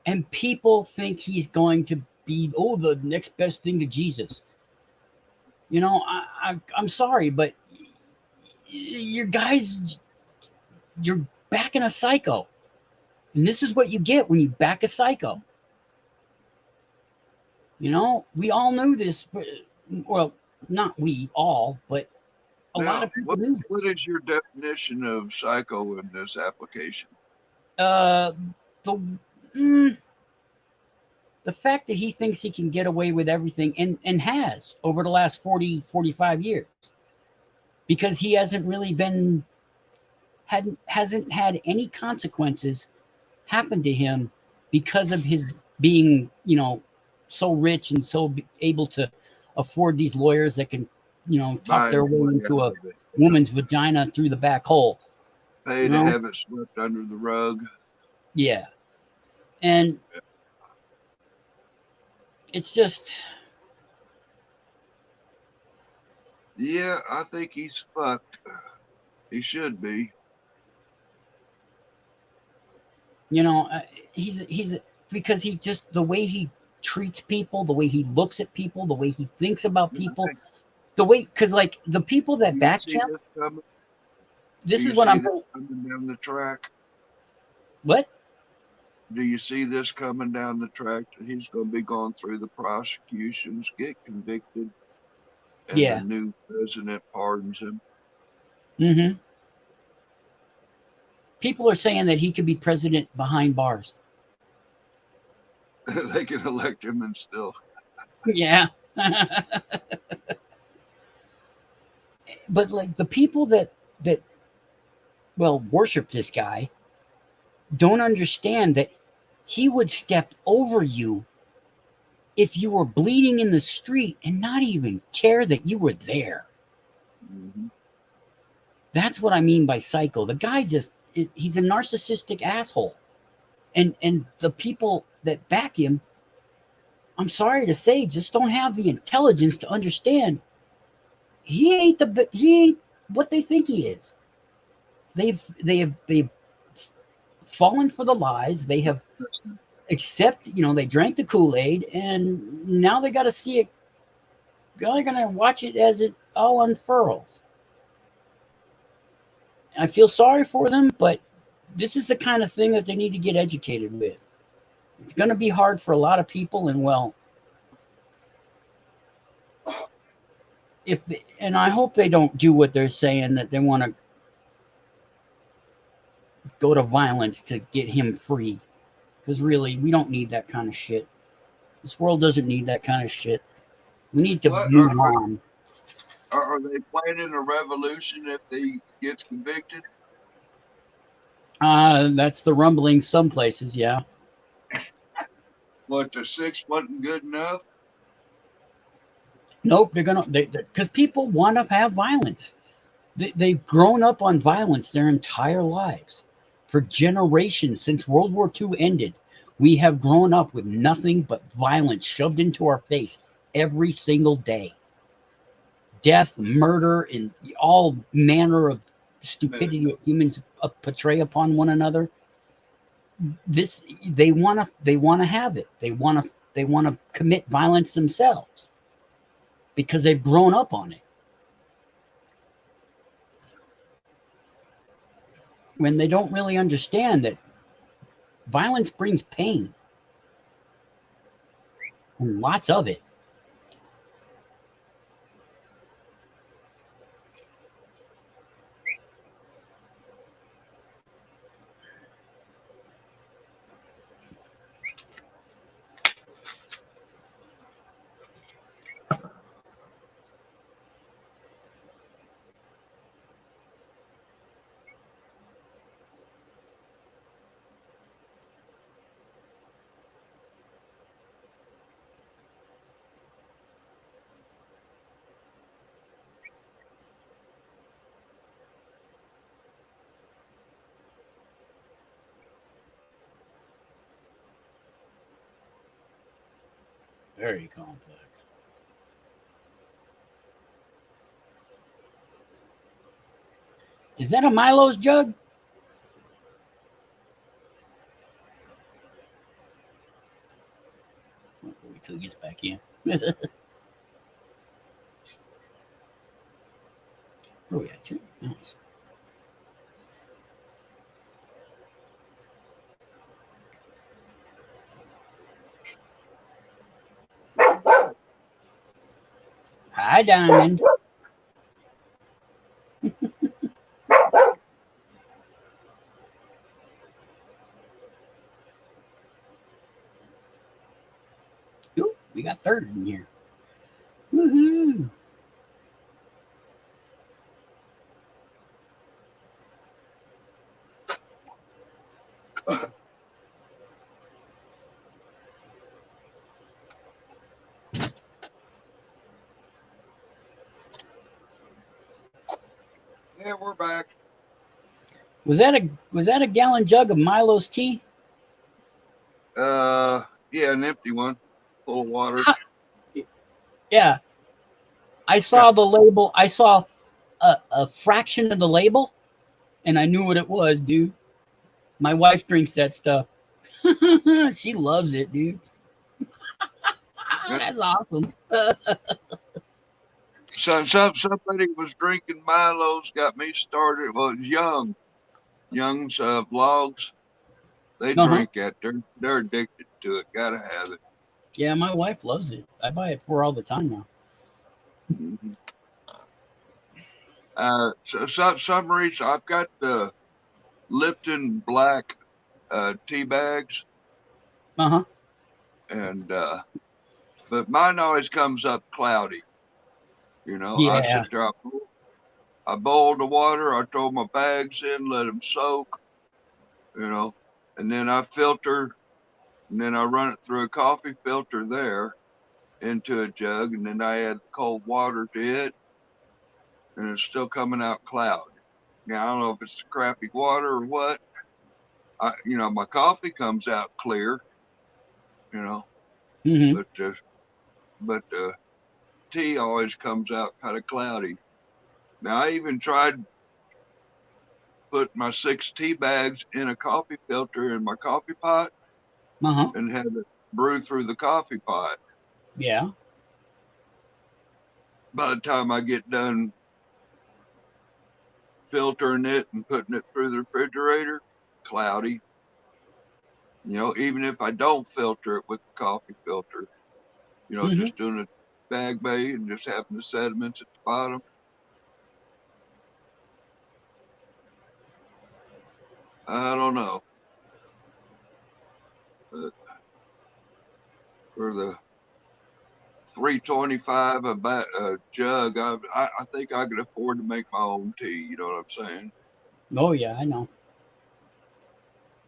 And people think he's going to be the next best thing to Jesus. You know, I'm sorry, but you guys, you're backing a psycho. And this is what you get when you back a psycho. You know, we all knew this. Well, not we all, but a lot of people knew this. What is your definition of psycho in this application? The fact that he thinks he can get away with everything and has over the last 40, 45 years, because he hasn't really hasn't had any consequences happen to him because of his being, so rich and so able to afford these lawyers that can, talk their way into a woman's vagina through the back hole. Pay to have it swept under the rug. Yeah. And it's just. Yeah, I think he's fucked. He should be. He's because he just, the way he treats people, the way he looks at people, the way he thinks about people, the way, because like the people that back him, this is what I'm coming down the track. What? Do you see this coming down the track that he's going to be going through the prosecutions, get convicted, and Yeah. the new president pardons him? Mm-hmm. People are saying that he could be president behind bars. They can elect him and still. Yeah. But like the people that worship this guy don't understand that he would step over you if you were bleeding in the street and not even care that you were there. Mm-hmm. That's what I mean by psycho. The guy he's a narcissistic asshole. And the people that back him, I'm sorry to say, just don't have the intelligence to understand he ain't what they think he is. They've fallen for the lies. They have they drank the Kool-Aid, and now they got to see it. They're going to watch it as it all unfurls. I feel sorry for them, but this is the kind of thing that they need to get educated with. It's going to be hard for a lot of people, and and I hope they don't do what they're saying, that they want to go to violence to get him free. Because really, we don't need that kind of shit. This world doesn't need that kind of shit. We need to move on. Are they planning a revolution if he gets convicted? That's the rumbling some places, yeah. What, the 6 wasn't good enough? Nope, because people want to have violence. They've grown up on violence their entire lives. For generations, since World War II ended, we have grown up with nothing but violence shoved into our face every single day. Death, murder, and all manner of stupidity that humans portray upon one another. They want to have it. They want to commit violence themselves because they've grown up on it. When they don't really understand that violence brings pain, and lots of it. Very complex. Is that a Milo's jug? Wait till he gets back in. Oh, yeah, two. Nice. Hi, Diamond. Ooh, we got third in here. Woohoo! Yeah, we're back. Was that a gallon jug of Milo's tea? Yeah, an empty one, full of water. Yeah. I saw the label. I saw a fraction of the label, and I knew what it was, dude. My wife drinks that stuff. She loves it, dude. That's awesome. Somebody was drinking Milo's, got me started. Well, it was Young's vlogs. They drink that. They're addicted to it. Gotta have it. Yeah, my wife loves it. I buy it for her all the time now. Mm-hmm. So some reason I've got the Lipton Black tea bags. And but mine always comes up cloudy. You know, yeah. I sit there, I boil the water, I throw my bags in, let them soak, you know, and then I filter, and then I run it through a coffee filter there into a jug, and then I add cold water to it, and it's still coming out cloudy. Now, I don't know if it's the crappy water or what. My coffee comes out clear, you know, Mm-hmm. but the tea always comes out kind of cloudy. Now, I even tried put my 6 tea bags in a coffee filter in my coffee pot and had it brew through the coffee pot. Yeah. By the time I get done filtering it and putting it through the refrigerator, cloudy. You know, even if I don't filter it with the coffee filter, just doing a bag bay and just having the sediments at the bottom. I don't know. But for the $3.25 a jug, I think I could afford to make my own tea. You know what I'm saying? Oh yeah, I know.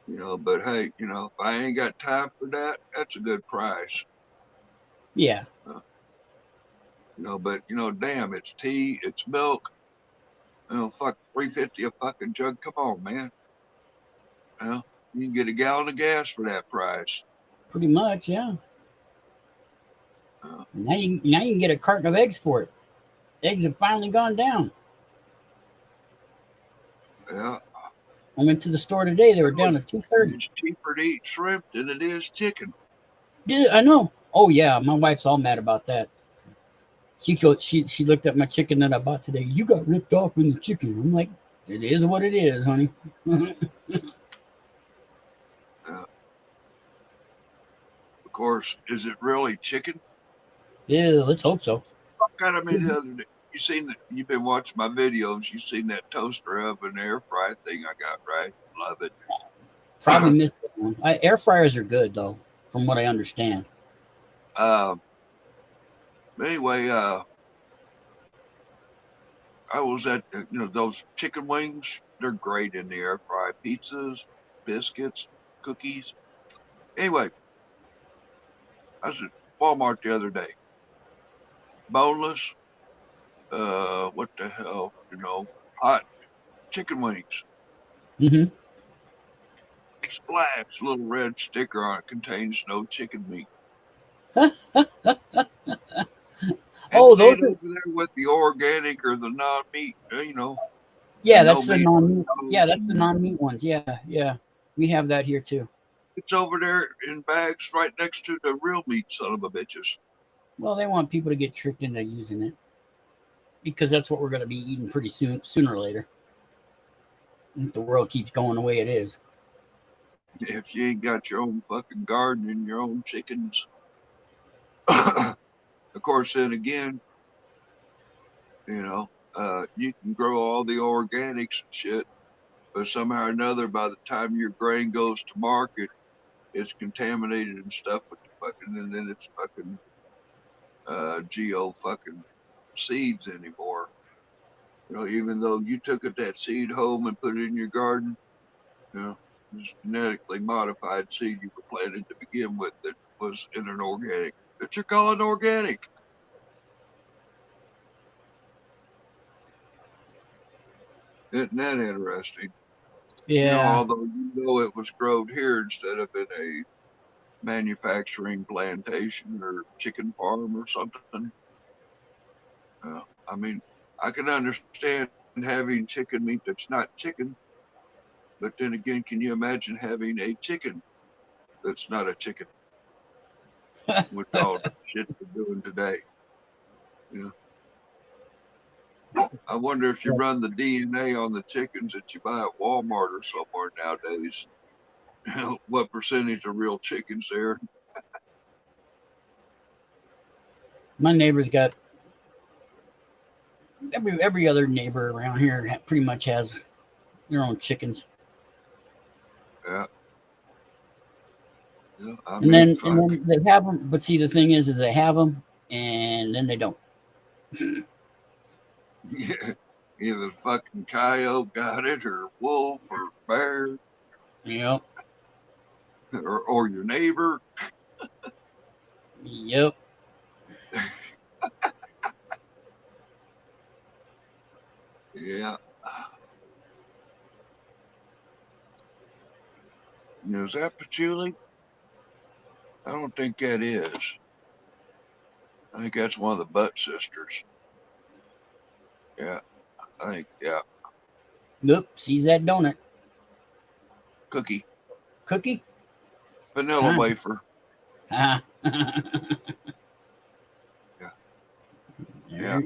You know, but hey, you know, if I ain't got time for that, that's a good price. Yeah. You know, but you know, damn, it's tea, it's milk. You know, fuck, $3.50 a fucking jug. Come on, man. You know, you can get a gallon of gas for that price. Pretty much, yeah. Uh, Now you can get a carton of eggs for it. Eggs have finally gone down. yeah, I went to the store today. They were no, down to 2.30. it's cheaper to eat shrimp than it is chicken. Yeah, I know. Oh yeah, my wife's all mad about that. She looked at my chicken that I bought today. You got ripped off in the chicken. I'm like, it is what it is, honey. Of course, is it really chicken? Yeah, let's hope so. What kind of me the other day? You seen that? You've been watching my videos. You seen that toaster oven air fry thing I got, right? Love it. Probably missed that one. Air fryers are good though, from what I understand. Um. Anyway, I was at you know those chicken wings. They're great in the air fry. Pizzas, biscuits, cookies. Anyway, I was at Walmart the other day. Boneless. What the hell? You know, hot chicken wings. Hmm. Splash, little red sticker on it contains no chicken meat. And Oh, it those ain't are over there with the organic or the non-meat, you know, the yeah, no meat. that's the non-meat ones. Yeah, yeah. We have that here too. It's over there in bags right next to the real meat son of a bitches. Well, they want people to get tricked into using it because that's what we're going to be eating pretty soon, sooner or later. If the world keeps going the way it is. If you ain't got your own fucking garden and your own chickens. Of course, then again, you know, you can grow all the organics and shit, but somehow or another, by the time your grain goes to market, it's contaminated and stuff with the fucking, and then it's fucking geo fucking seeds anymore. You know, even though you took it that seed home and put it in your garden, you know, it's genetically modified seed you were planted to begin with that was in an organic that you're calling organic. Isn't that interesting? You know, Yeah. although you know it was grown here instead of in a manufacturing plantation or chicken farm or something. I mean, I can understand having chicken meat that's not chicken, but then again, can you imagine having a chicken that's not a chicken with all the shit they're doing today? You know, I wonder if you run the DNA on the chickens that you buy at Walmart or somewhere nowadays, you know, what percentage of real chickens there? My neighbor's got every other neighbor around here pretty much has their own chickens. Yeah, yeah. I And mean, then fuck. they have them, but see the thing is they have them and then they don't. Yeah, either fucking coyote got it, or wolf, or bear, Yep. or your neighbor. Yep. Yeah. Is that patchouli? I don't think that is. I think that's one of the Butt sisters. Yeah, I think, yeah. Yep. Sees that donut. Cookie, Cookie? vanilla Time. wafer. Ah. Yeah, yeah.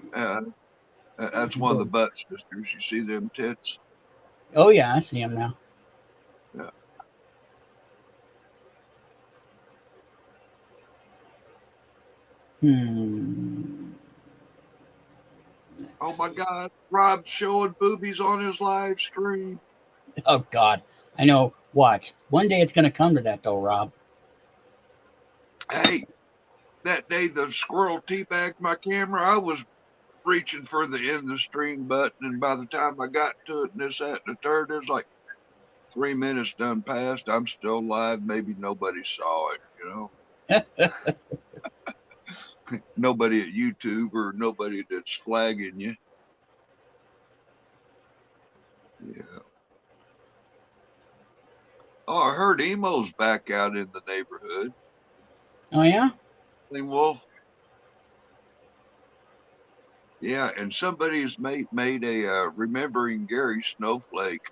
There- That's one of the Butt sisters. You see them tits? Oh yeah, I see him now. Yeah. Hmm. Oh Let's my see. God, Rob's showing boobies on his live stream. Oh God, I know. Watch. One day it's gonna come to that though, Rob. Hey, that day the squirrel teabagged my camera. I was reaching for the end the stream button, and by the time I got to it, and this, that, and the third, it was like, 3 minutes done passed. I'm still live. Maybe nobody saw it, you know. Nobody at YouTube or nobody that's flagging you. Yeah. Oh, I heard Emo's back out in the neighborhood. Oh yeah. Clean Wolf. Yeah, and somebody's made a remembering Gary Snowflake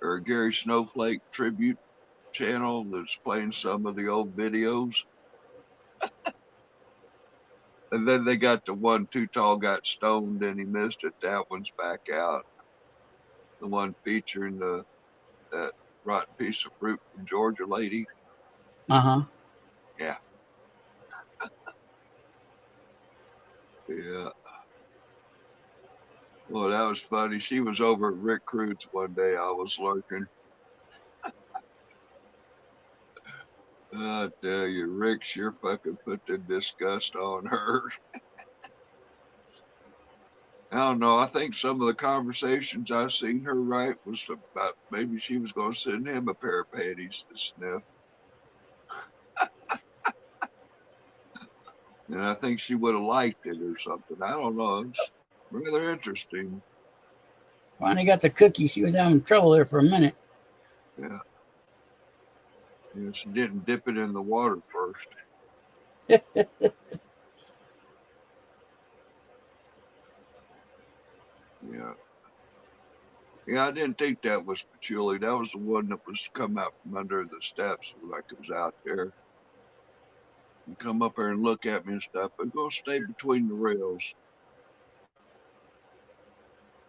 or Gary Snowflake tribute channel that's playing some of the old videos. And then they got the one Too Tall Got Stoned and he missed it. That one's back out. The one featuring that rotten piece of fruit from Georgia lady. Uh-huh. Yeah. Yeah. Well, that was funny. She was over at Rick Crude's one day. I was lurking. I tell you, Rick sure fucking put the disgust on her. I don't know. I think some of the conversations I seen her write was about maybe she was going to send him a pair of panties to sniff. And I think she would have liked it or something. I don't know. It's rather interesting. Finally got the cookie. She was having trouble there for a minute. Yeah. Yeah, she didn't dip it in the water first. Yeah. Yeah, I didn't think that was Patchouli. That was the one that was come out from under the steps like it was out there. And come up there and look at me and stuff, but go stay between the rails.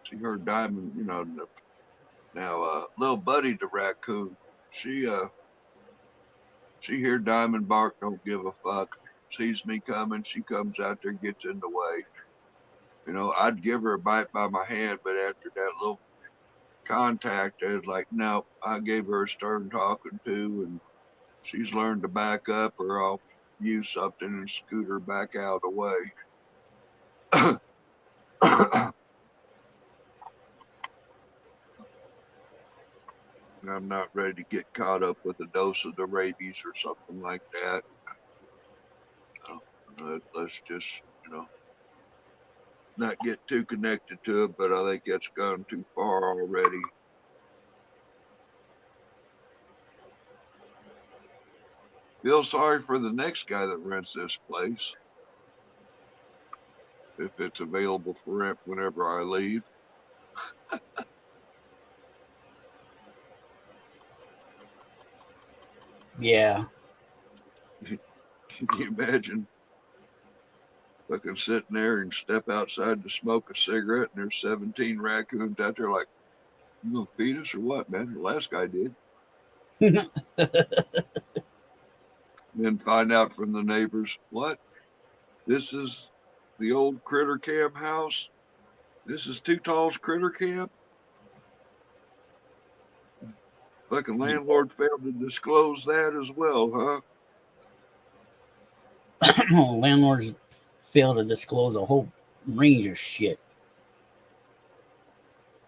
See her Diamond, you know, now little Buddy the raccoon, she hear Diamond bark, don't give a fuck. Sees me coming, she comes out there, gets in the way. You know, I'd give her a bite by my hand, but after that little contact, I was like, no, I gave her a stern talking to, and she's learned to back up, or I'll use something and scoot her back out of the way. I'm not ready to get caught up with a dose of the rabies or something like that. Let's just, you know, not get too connected to it, but I think it's gone too far already. Feel sorry for the next guy that rents this place. If it's available for rent whenever I leave. Yeah. Can you imagine fucking sitting there and step outside to smoke a cigarette and there's 17 raccoons out there like, you gonna feed us or what, man? The last guy did. Then find out from the neighbors, what? This is the old Critter Camp house? This is Too Tall's Critter Camp? Fucking landlord failed to disclose that as well, huh? Landlords fail to disclose a whole range of shit.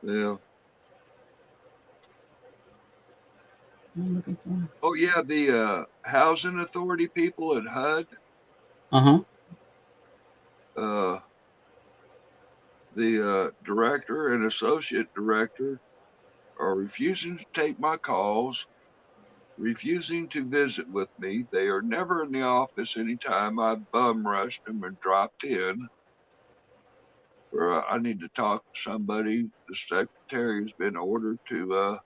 Yeah. I'm looking for. Oh yeah, the housing authority people at HUD. The director and associate director are refusing to take my calls, refusing to visit with me. They are never in the office anytime I bum rushed them and dropped in. Or I need to talk to somebody. The secretary has been ordered to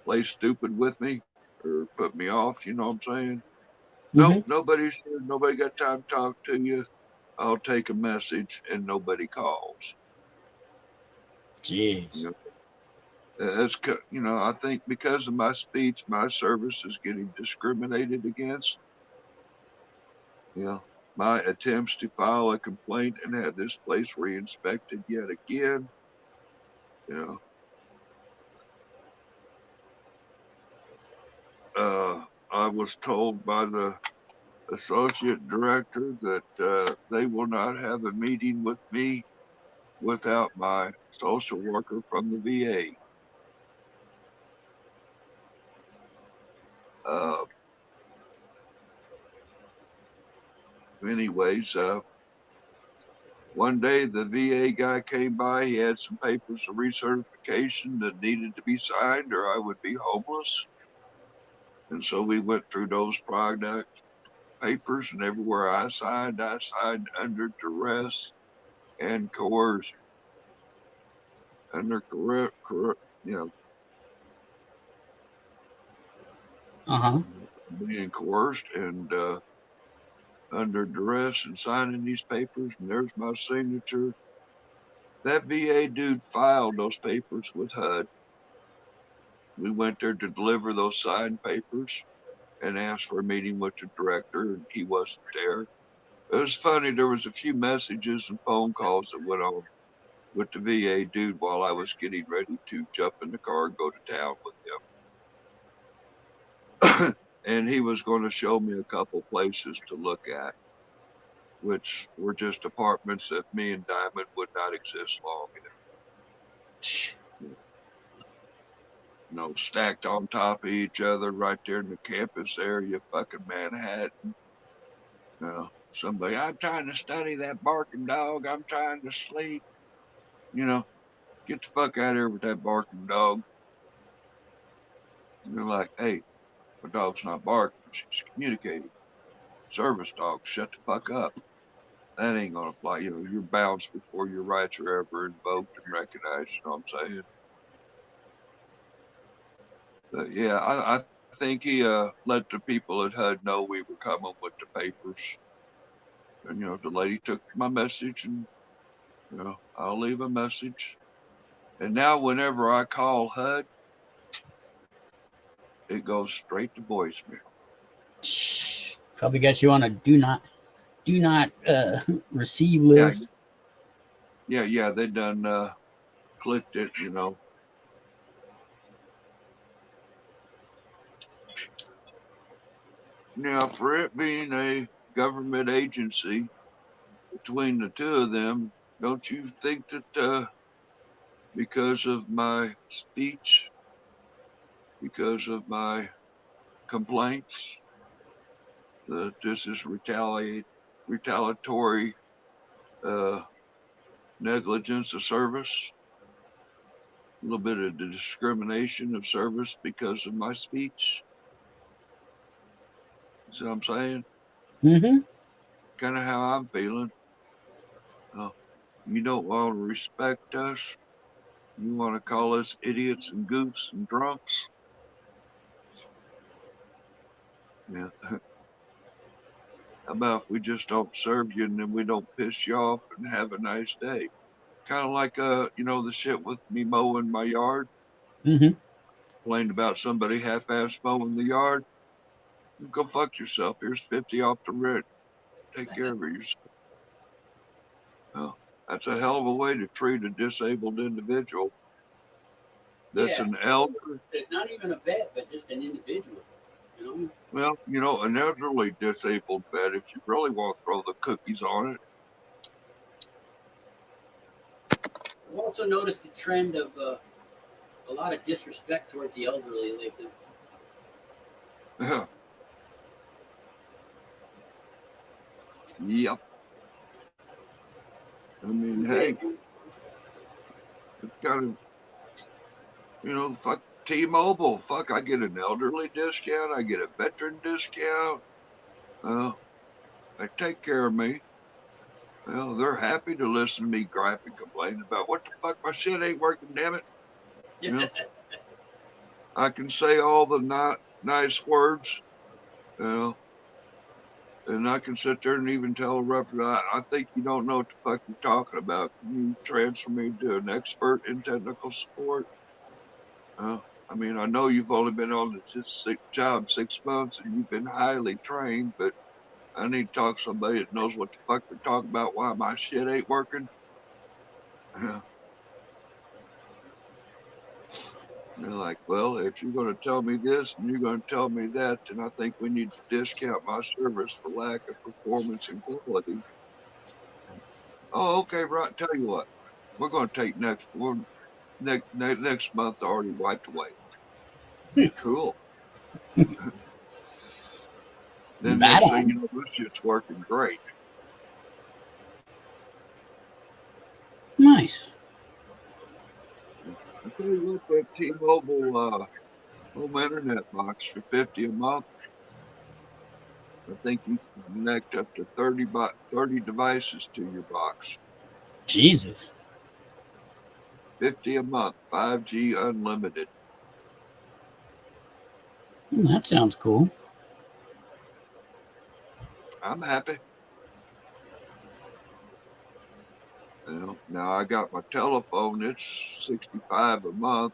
play stupid with me or put me off. You know what I'm saying? Nope, nobody's here. Nobody got time to talk to you. I'll take a message and nobody calls. Jeez. You know, that's, you know, I think because of my speech, my service is getting discriminated against. You know, my attempts to file a complaint and have this place re-inspected yet again. You know, I was told by the associate director that they will not have a meeting with me without my social worker from the VA. Anyways, one day the VA guy came by. He had some papers of recertification that needed to be signed, or I would be homeless. And so we went through those product papers, and everywhere I signed under duress and coercion. Under being coerced and under duress and signing these papers, and there's my signature. That VA dude filed those papers with HUD. We went there to deliver those signed papers and asked for a meeting with the director, and he wasn't there. It was funny. There was a few messages and phone calls that went on with the VA dude while I was getting ready to jump in the car and go to town with him. And he was going to show me a couple places to look at, which were just apartments that me and Diamond would not exist long in. You know, stacked on top of each other right there in the campus area, fucking Manhattan. Somebody, I'm trying to study that barking dog. I'm trying to sleep. You know, get the fuck out of here with that barking dog. And they're like, hey, my dog's not barking. She's communicating. Service dog, shut the fuck up. That ain't gonna fly. You know, you're bounced before your rights are ever invoked and recognized. You know what I'm saying? But yeah, I think he let the people at HUD know we were coming with the papers. And, you know, the lady took my message and, you know, I'll leave a message. And now whenever I call HUD, it goes straight to voicemail. Probably got you on a do not receive list. Yeah, they done clicked it, you know. Now, for it being a government agency, between the two of them, don't you think that because of my speech, because of my complaints, that this is retaliatory negligence of service, a little bit of the discrimination of service because of my speech? See what I'm saying? Mm-hmm. Kind of how I'm feeling. You don't want to respect us. You want to call us idiots and goofs and drunks. Yeah. How about if we just don't serve you and then we don't piss you off and have a nice day? Kind of like, you know, the shit with me mowing my yard. Mm-hmm. Complained about somebody half-ass mowing the yard. Go fuck yourself. Here's 50 off the rent. Take care of yourself. Well, that's a hell of a way to treat a disabled individual. That's an elder. Not even a vet, but just an individual. You know? Well, you know, an elderly disabled vet, if you really want to throw the cookies on it. I've also noticed a trend of a lot of disrespect towards the elderly lately. Yeah. Yep. I mean, hey, it's kind of, you know, fuck T-Mobile. Fuck, I get an elderly discount. I get a veteran discount. They take care of me. Well, they're happy to listen to me gripe and complain about what the fuck, my shit ain't working, damn it. You know, I can say all the nice words, you know, and I can sit there and even tell a representative, I think you don't know what the fuck you're talking about. Can you transfer me to an expert in technical support? I mean, I know you've only been on the job 6 months and you've been highly trained, but I need to talk to somebody that knows what the fuck they're talking about, why my shit ain't working. They're like, well, if you're going to tell me this and you're going to tell me that, then I think we need to discount my service for lack of performance and quality. Oh, okay, right. Tell you what, we're going to take next month already wiped away. Cool. Then Bad next thing on. you know, this shit's working great. Nice. I tell you what, that T-Mobile home internet box for $50 a month. I think you can connect up to 30 devices to your box. Jesus. 50 a month, 5G unlimited. That sounds cool. I'm happy. Now I got my telephone. It's $65 a month,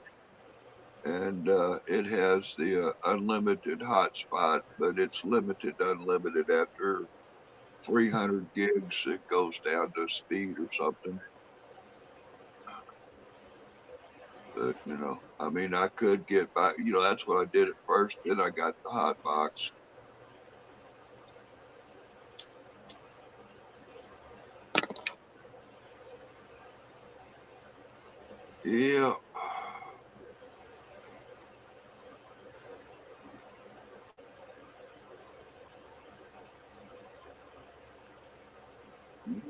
and it has the unlimited hotspot, but it's limited unlimited after 300 gigs. It goes down to speed or something. But I mean, I could get back. That's what I did at first. Then I got the hot box. Yeah.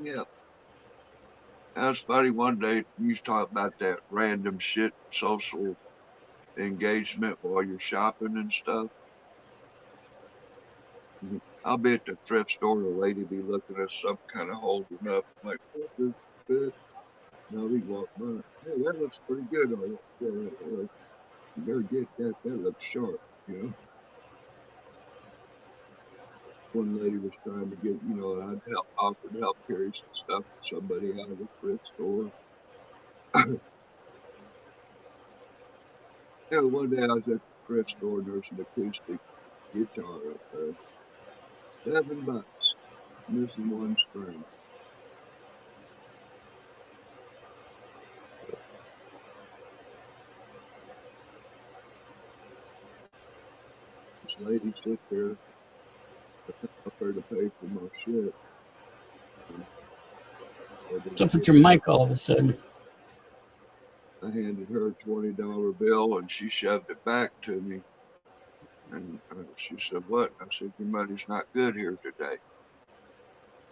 Yeah. That's funny. One day you was talking about that random shit social engagement while you're shopping and stuff. I'll be at the thrift store and a lady be looking at some kind of holding up. I'm like, what is this? Now we walk by. Hey, that looks pretty good. Oh, yeah, you better get that. That looks sharp. You know. One lady was trying to get, and I'd offered to help carry some stuff for somebody out of the thrift store. One day I was at the thrift store and there's an acoustic guitar up there. $7, missing one string. This lady sit there, up there to pay for my shit. What's up with your mic all of a sudden? I handed her a $20 bill and she shoved it back to me. And she said, "What?" I said, "Your money's not good here today."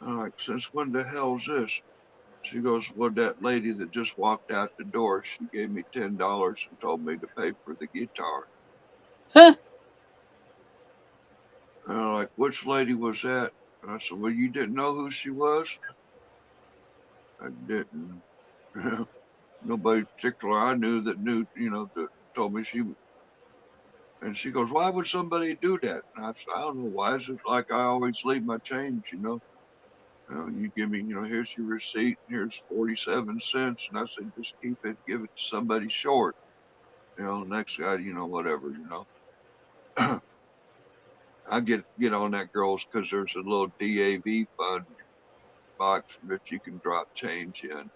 I'm like, "Since when the hell's this?" She goes, "Well, that lady that just walked out the door, she gave me $10 and told me to pay for the guitar." Huh? And I'm like, "Which lady was that?" And I said, "Well, you didn't know who she was?" I didn't. Nobody particular I knew that that told me she was. And she goes, "Why would somebody do that?" And I said, "I don't know. Why is it like I always leave my change? You give me, here's your receipt, here's 47 cents." And I said, "Just keep it, give it to somebody short. Next guy, whatever. I get on that girls because there's a little DAV fund box that you can drop change in.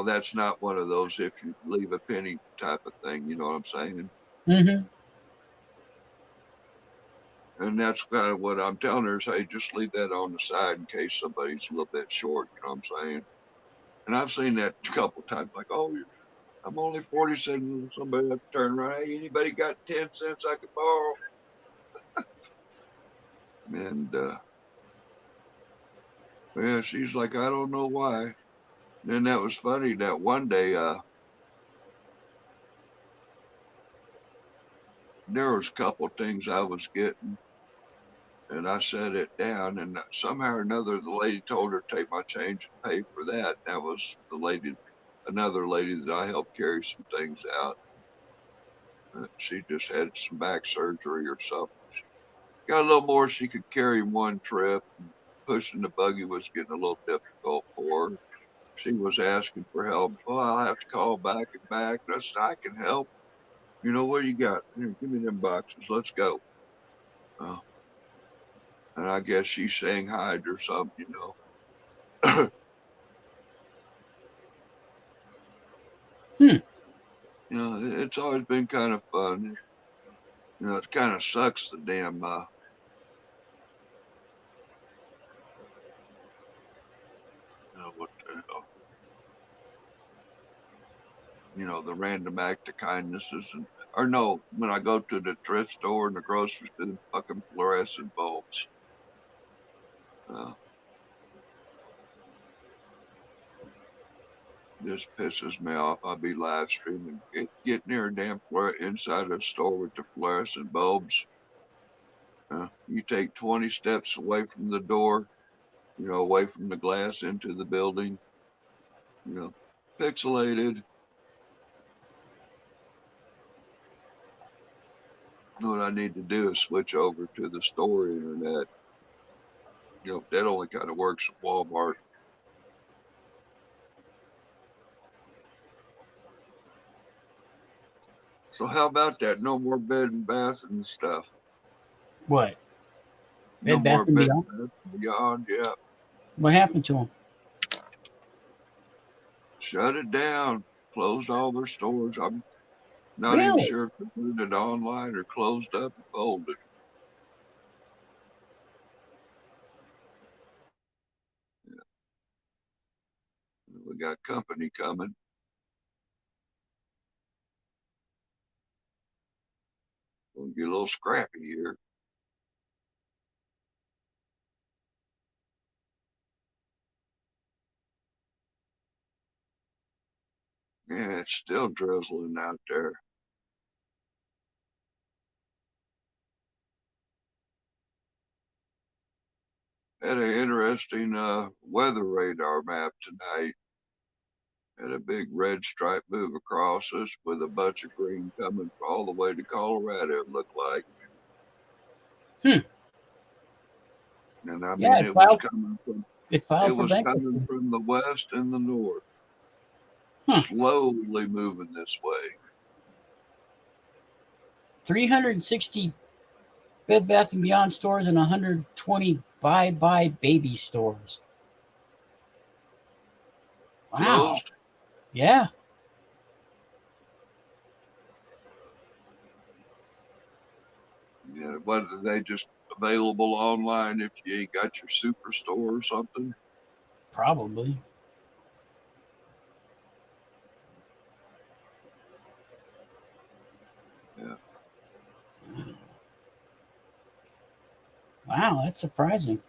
That's not one of those if you leave a penny type of thing. You know what I'm saying? Mm-hmm. And that's kind of what I'm telling her is, hey, just leave that on the side in case somebody's a little bit short. You know what I'm saying? And I've seen that a couple times, like, "Oh, I'm only 47. Somebody had to turn around. Hey, anybody got 10 cents I could borrow?" And yeah, she's like, "I don't know why." Then that was funny that one day, there was a couple things I was getting, and I set it down, and somehow or another, the lady told her to take my change and pay for that. That was another lady that I helped carry some things out. She just had some back surgery or something. She got a little more she could carry in one trip. Pushing the buggy was getting a little difficult for her. She was asking for help. "Well, I'll have to call back and back." And I said, "I can help. What do you got? Here, give me them boxes. Let's go." Uh, and I guess she's Shanghaied or something. Hmm. It's always been kind of fun. It kind of sucks the damn, what the hell, the random act of kindnesses or no, when I go to the thrift store and the grocery store, fucking fluorescent bulbs. Uh, this pisses me off. I'll be live streaming, get near a damn inside a store with the fluorescent bulbs. You take 20 steps away from the door, away from the glass into the building, pixelated. What I need to do is switch over to the store internet. That only kind of works at Walmart. So how about that? No more Bed and Bath and stuff. What? No Bed Bath more and Bed Beyond? and Bath Beyond. Yeah. What happened to them? Shut it down. Closed all their stores. I'm not even Really? sure if they're doing it online or closed up and folded. Yeah. We got company coming. We'll get a little scrappy here. Yeah, it's still drizzling out there. Had an interesting weather radar map tonight. Had a big red stripe move across us with a bunch of green coming all the way to Colorado, it looked like. And I mean, it was coming from the west and the north. Slowly moving this way. 360 Bed Bath & Beyond stores and 120 Bye Baby stores. Wow. Closed? Yeah. Yeah, whether they just available online if you ain't got your superstore or something? Probably. Yeah. Wow, that's surprising.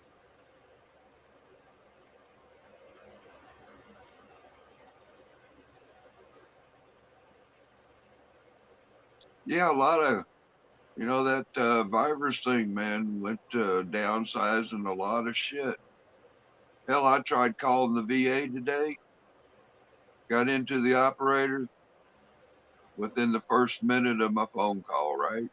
Yeah, a lot of, that virus thing, man, went downsizing a lot of shit. Hell, I tried calling the VA today, got into the operator within the first minute of my phone call, right?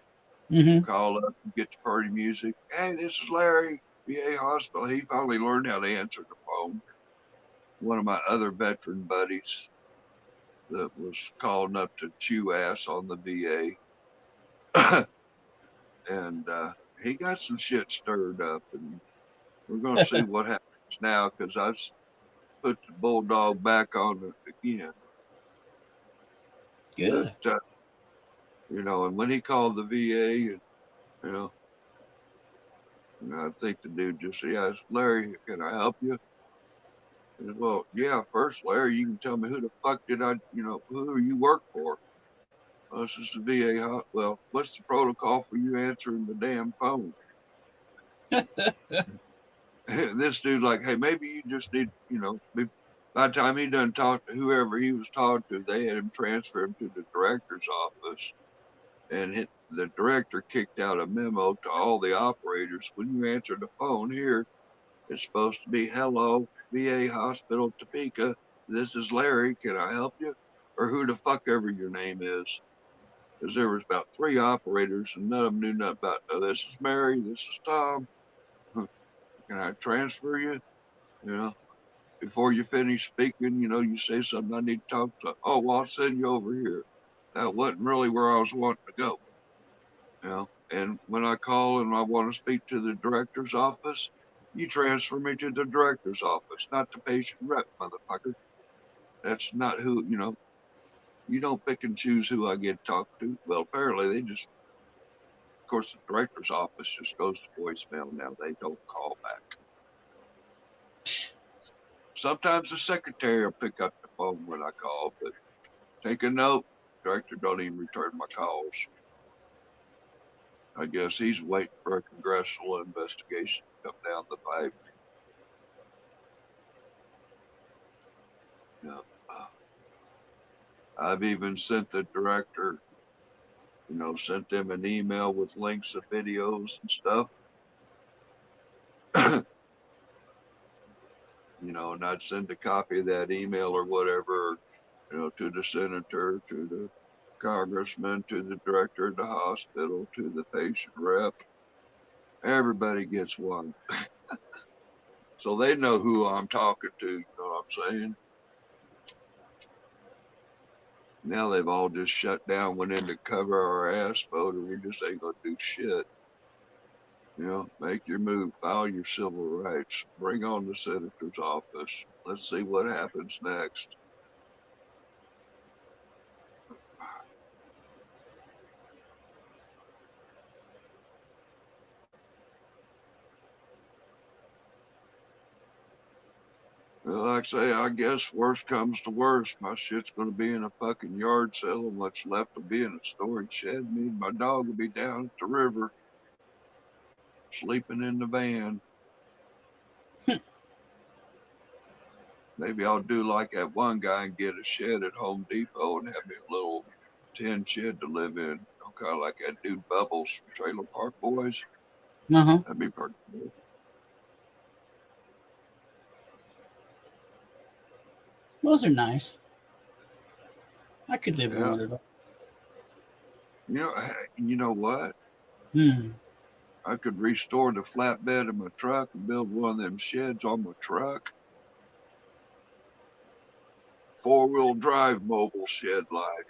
Mm-hmm. Call up and get the party music. Hey, this is Larry, VA hospital. He finally learned how to answer the phone. One of my other veteran buddies that was calling up to chew ass on the VA. And he got some shit stirred up, and we're going to see what happens now because I put the bulldog back on it again. Good. But, and when he called the VA, I think the dude just said, "Yeah, Larry, can I help you?" And, well, yeah, first, Larry, you can tell me who the fuck did who you work for? Oh, this is the VA. Well, what's the protocol for you answering the damn phone? This dude, like, hey, maybe you just need, by the time he done talked to whoever he was talking to, they had him transfer him to the director's office. And the director kicked out a memo to all the operators. When you answer the phone here, it's supposed to be, hello, VA Hospital Topeka. This is Larry. Can I help you? Or who the fuck ever your name is. Because there was about 3 operators and none of them knew nothing about, oh, this is Mary. This is Tom. Can I transfer you? Before you finish speaking, you say something I need to talk to. Oh, well, I'll send you over here. That wasn't really where I was wanting to go. And when I call and I want to speak to the director's office, you transfer me to the director's office, not the patient rep, motherfucker. That's not who, you don't pick and choose who I get talked to. Well, apparently they just, of course, the director's office just goes to voicemail now. They don't call back. Sometimes the secretary will pick up the phone when I call, but take a note, director don't even return my calls. I guess he's waiting for a congressional investigation to come down the pipe. You know, I've even sent the director, sent them an email with links of videos and stuff. And I'd send a copy of that email or whatever, to the senator, to the congressman, to the director of the hospital, to the patient rep. Everybody gets one. So they know who I'm talking to, you know what I'm saying? Now they've all just shut down, went in to cover our ass vote, and we just ain't gonna do shit. Make your move, file your civil rights, bring on the senator's office. Let's see what happens next. Like I say, I guess worst comes to worst, my shit's gonna be in a fucking yard sale, and what's left will be in a storage shed. Me and my dog will be down at the river, sleeping in the van. Maybe I'll do like that one guy and get a shed at Home Depot and have me a little tin shed to live in. Kind of like that dude Bubbles from Trailer Park Boys. Uh-huh. That'd be pretty cool. Those are nice. I could live in one of those. You know what? I could restore the flatbed of my truck and build one of them sheds on my truck. 4-wheel drive mobile shed like.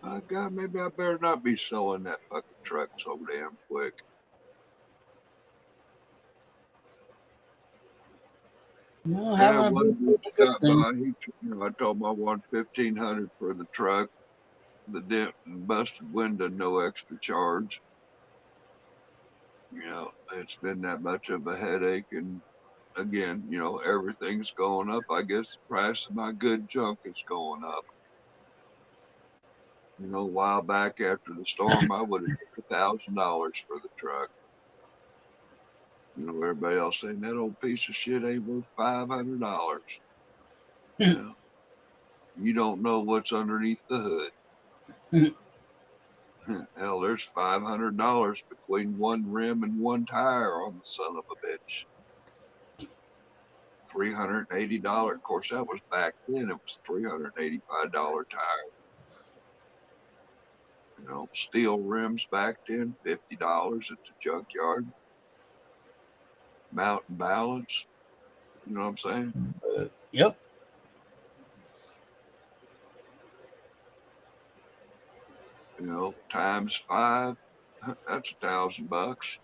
Oh God, maybe I better not be selling that fucking truck so damn quick. Well, Yeah, having a one vehicle dude is a good stopped thing. by. I told him I wanted $1,500 for the truck, the dent and busted window, no extra charge. It's been that much of a headache, and again, everything's going up. I guess the price of my good junk is going up. A while back after the storm, I would have took $1,000 for the truck. Everybody else saying that old piece of shit ain't worth $500. You don't know what's underneath the hood. Hell, there's $500 between one rim and one tire on the son of a bitch. $380. Of course, that was back then. It was $385 tire. Steel rims back then, $50 at the junkyard. Mountain balance. You know what I'm saying? Yep. Times 5, that's $1,000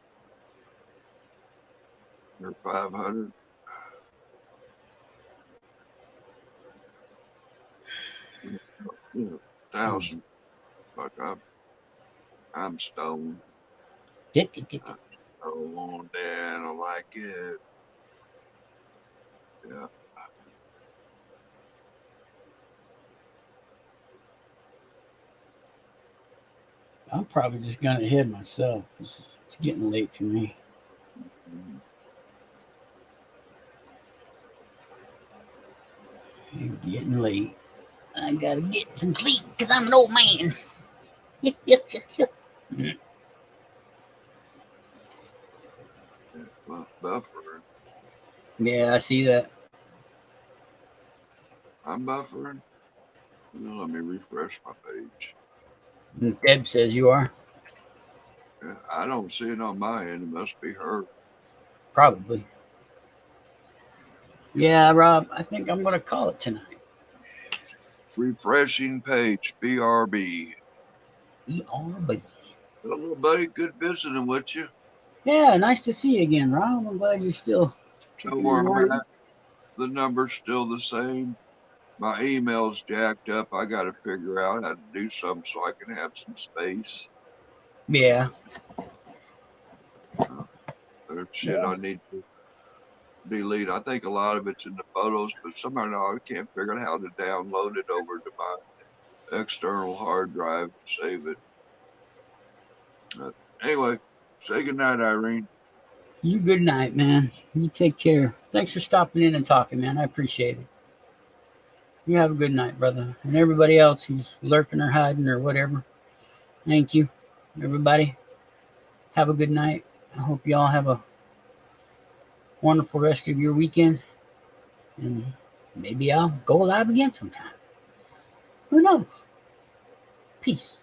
or 500. $1,000. Fuck, I'm stoned. Oh, Dad, I don't like it. Yeah. I'm probably just gonna head myself because it's getting late for me. It's getting late. I gotta get some sleep because I'm an old man. Well, buffering. Yeah, I see that. I'm buffering. Let me refresh my page. Deb says you are. Yeah, I don't see it on my end. It must be her. Probably. Yeah, Rob, I think I'm going to call it tonight. Refreshing page, BRB. BRB. Hello, buddy. Good visiting with you. Yeah, nice to see you again, Rob. I'm glad you're still Know where I'm at. The number's still the same. My email's jacked up. I got to figure out how to do something so I can have some space. Yeah. There's shit I need to delete. I think a lot of it's in the photos, but somehow I can't figure out how to download it over to my external hard drive to save it. Anyway, say goodnight, Irene. You good night, man. You take care. Thanks for stopping in and talking, man. I appreciate it. You have a good night, brother. And everybody else who's lurking or hiding or whatever. Thank you. Everybody, have a good night. I hope you all have a wonderful rest of your weekend. And maybe I'll go live again sometime. Who knows? Peace.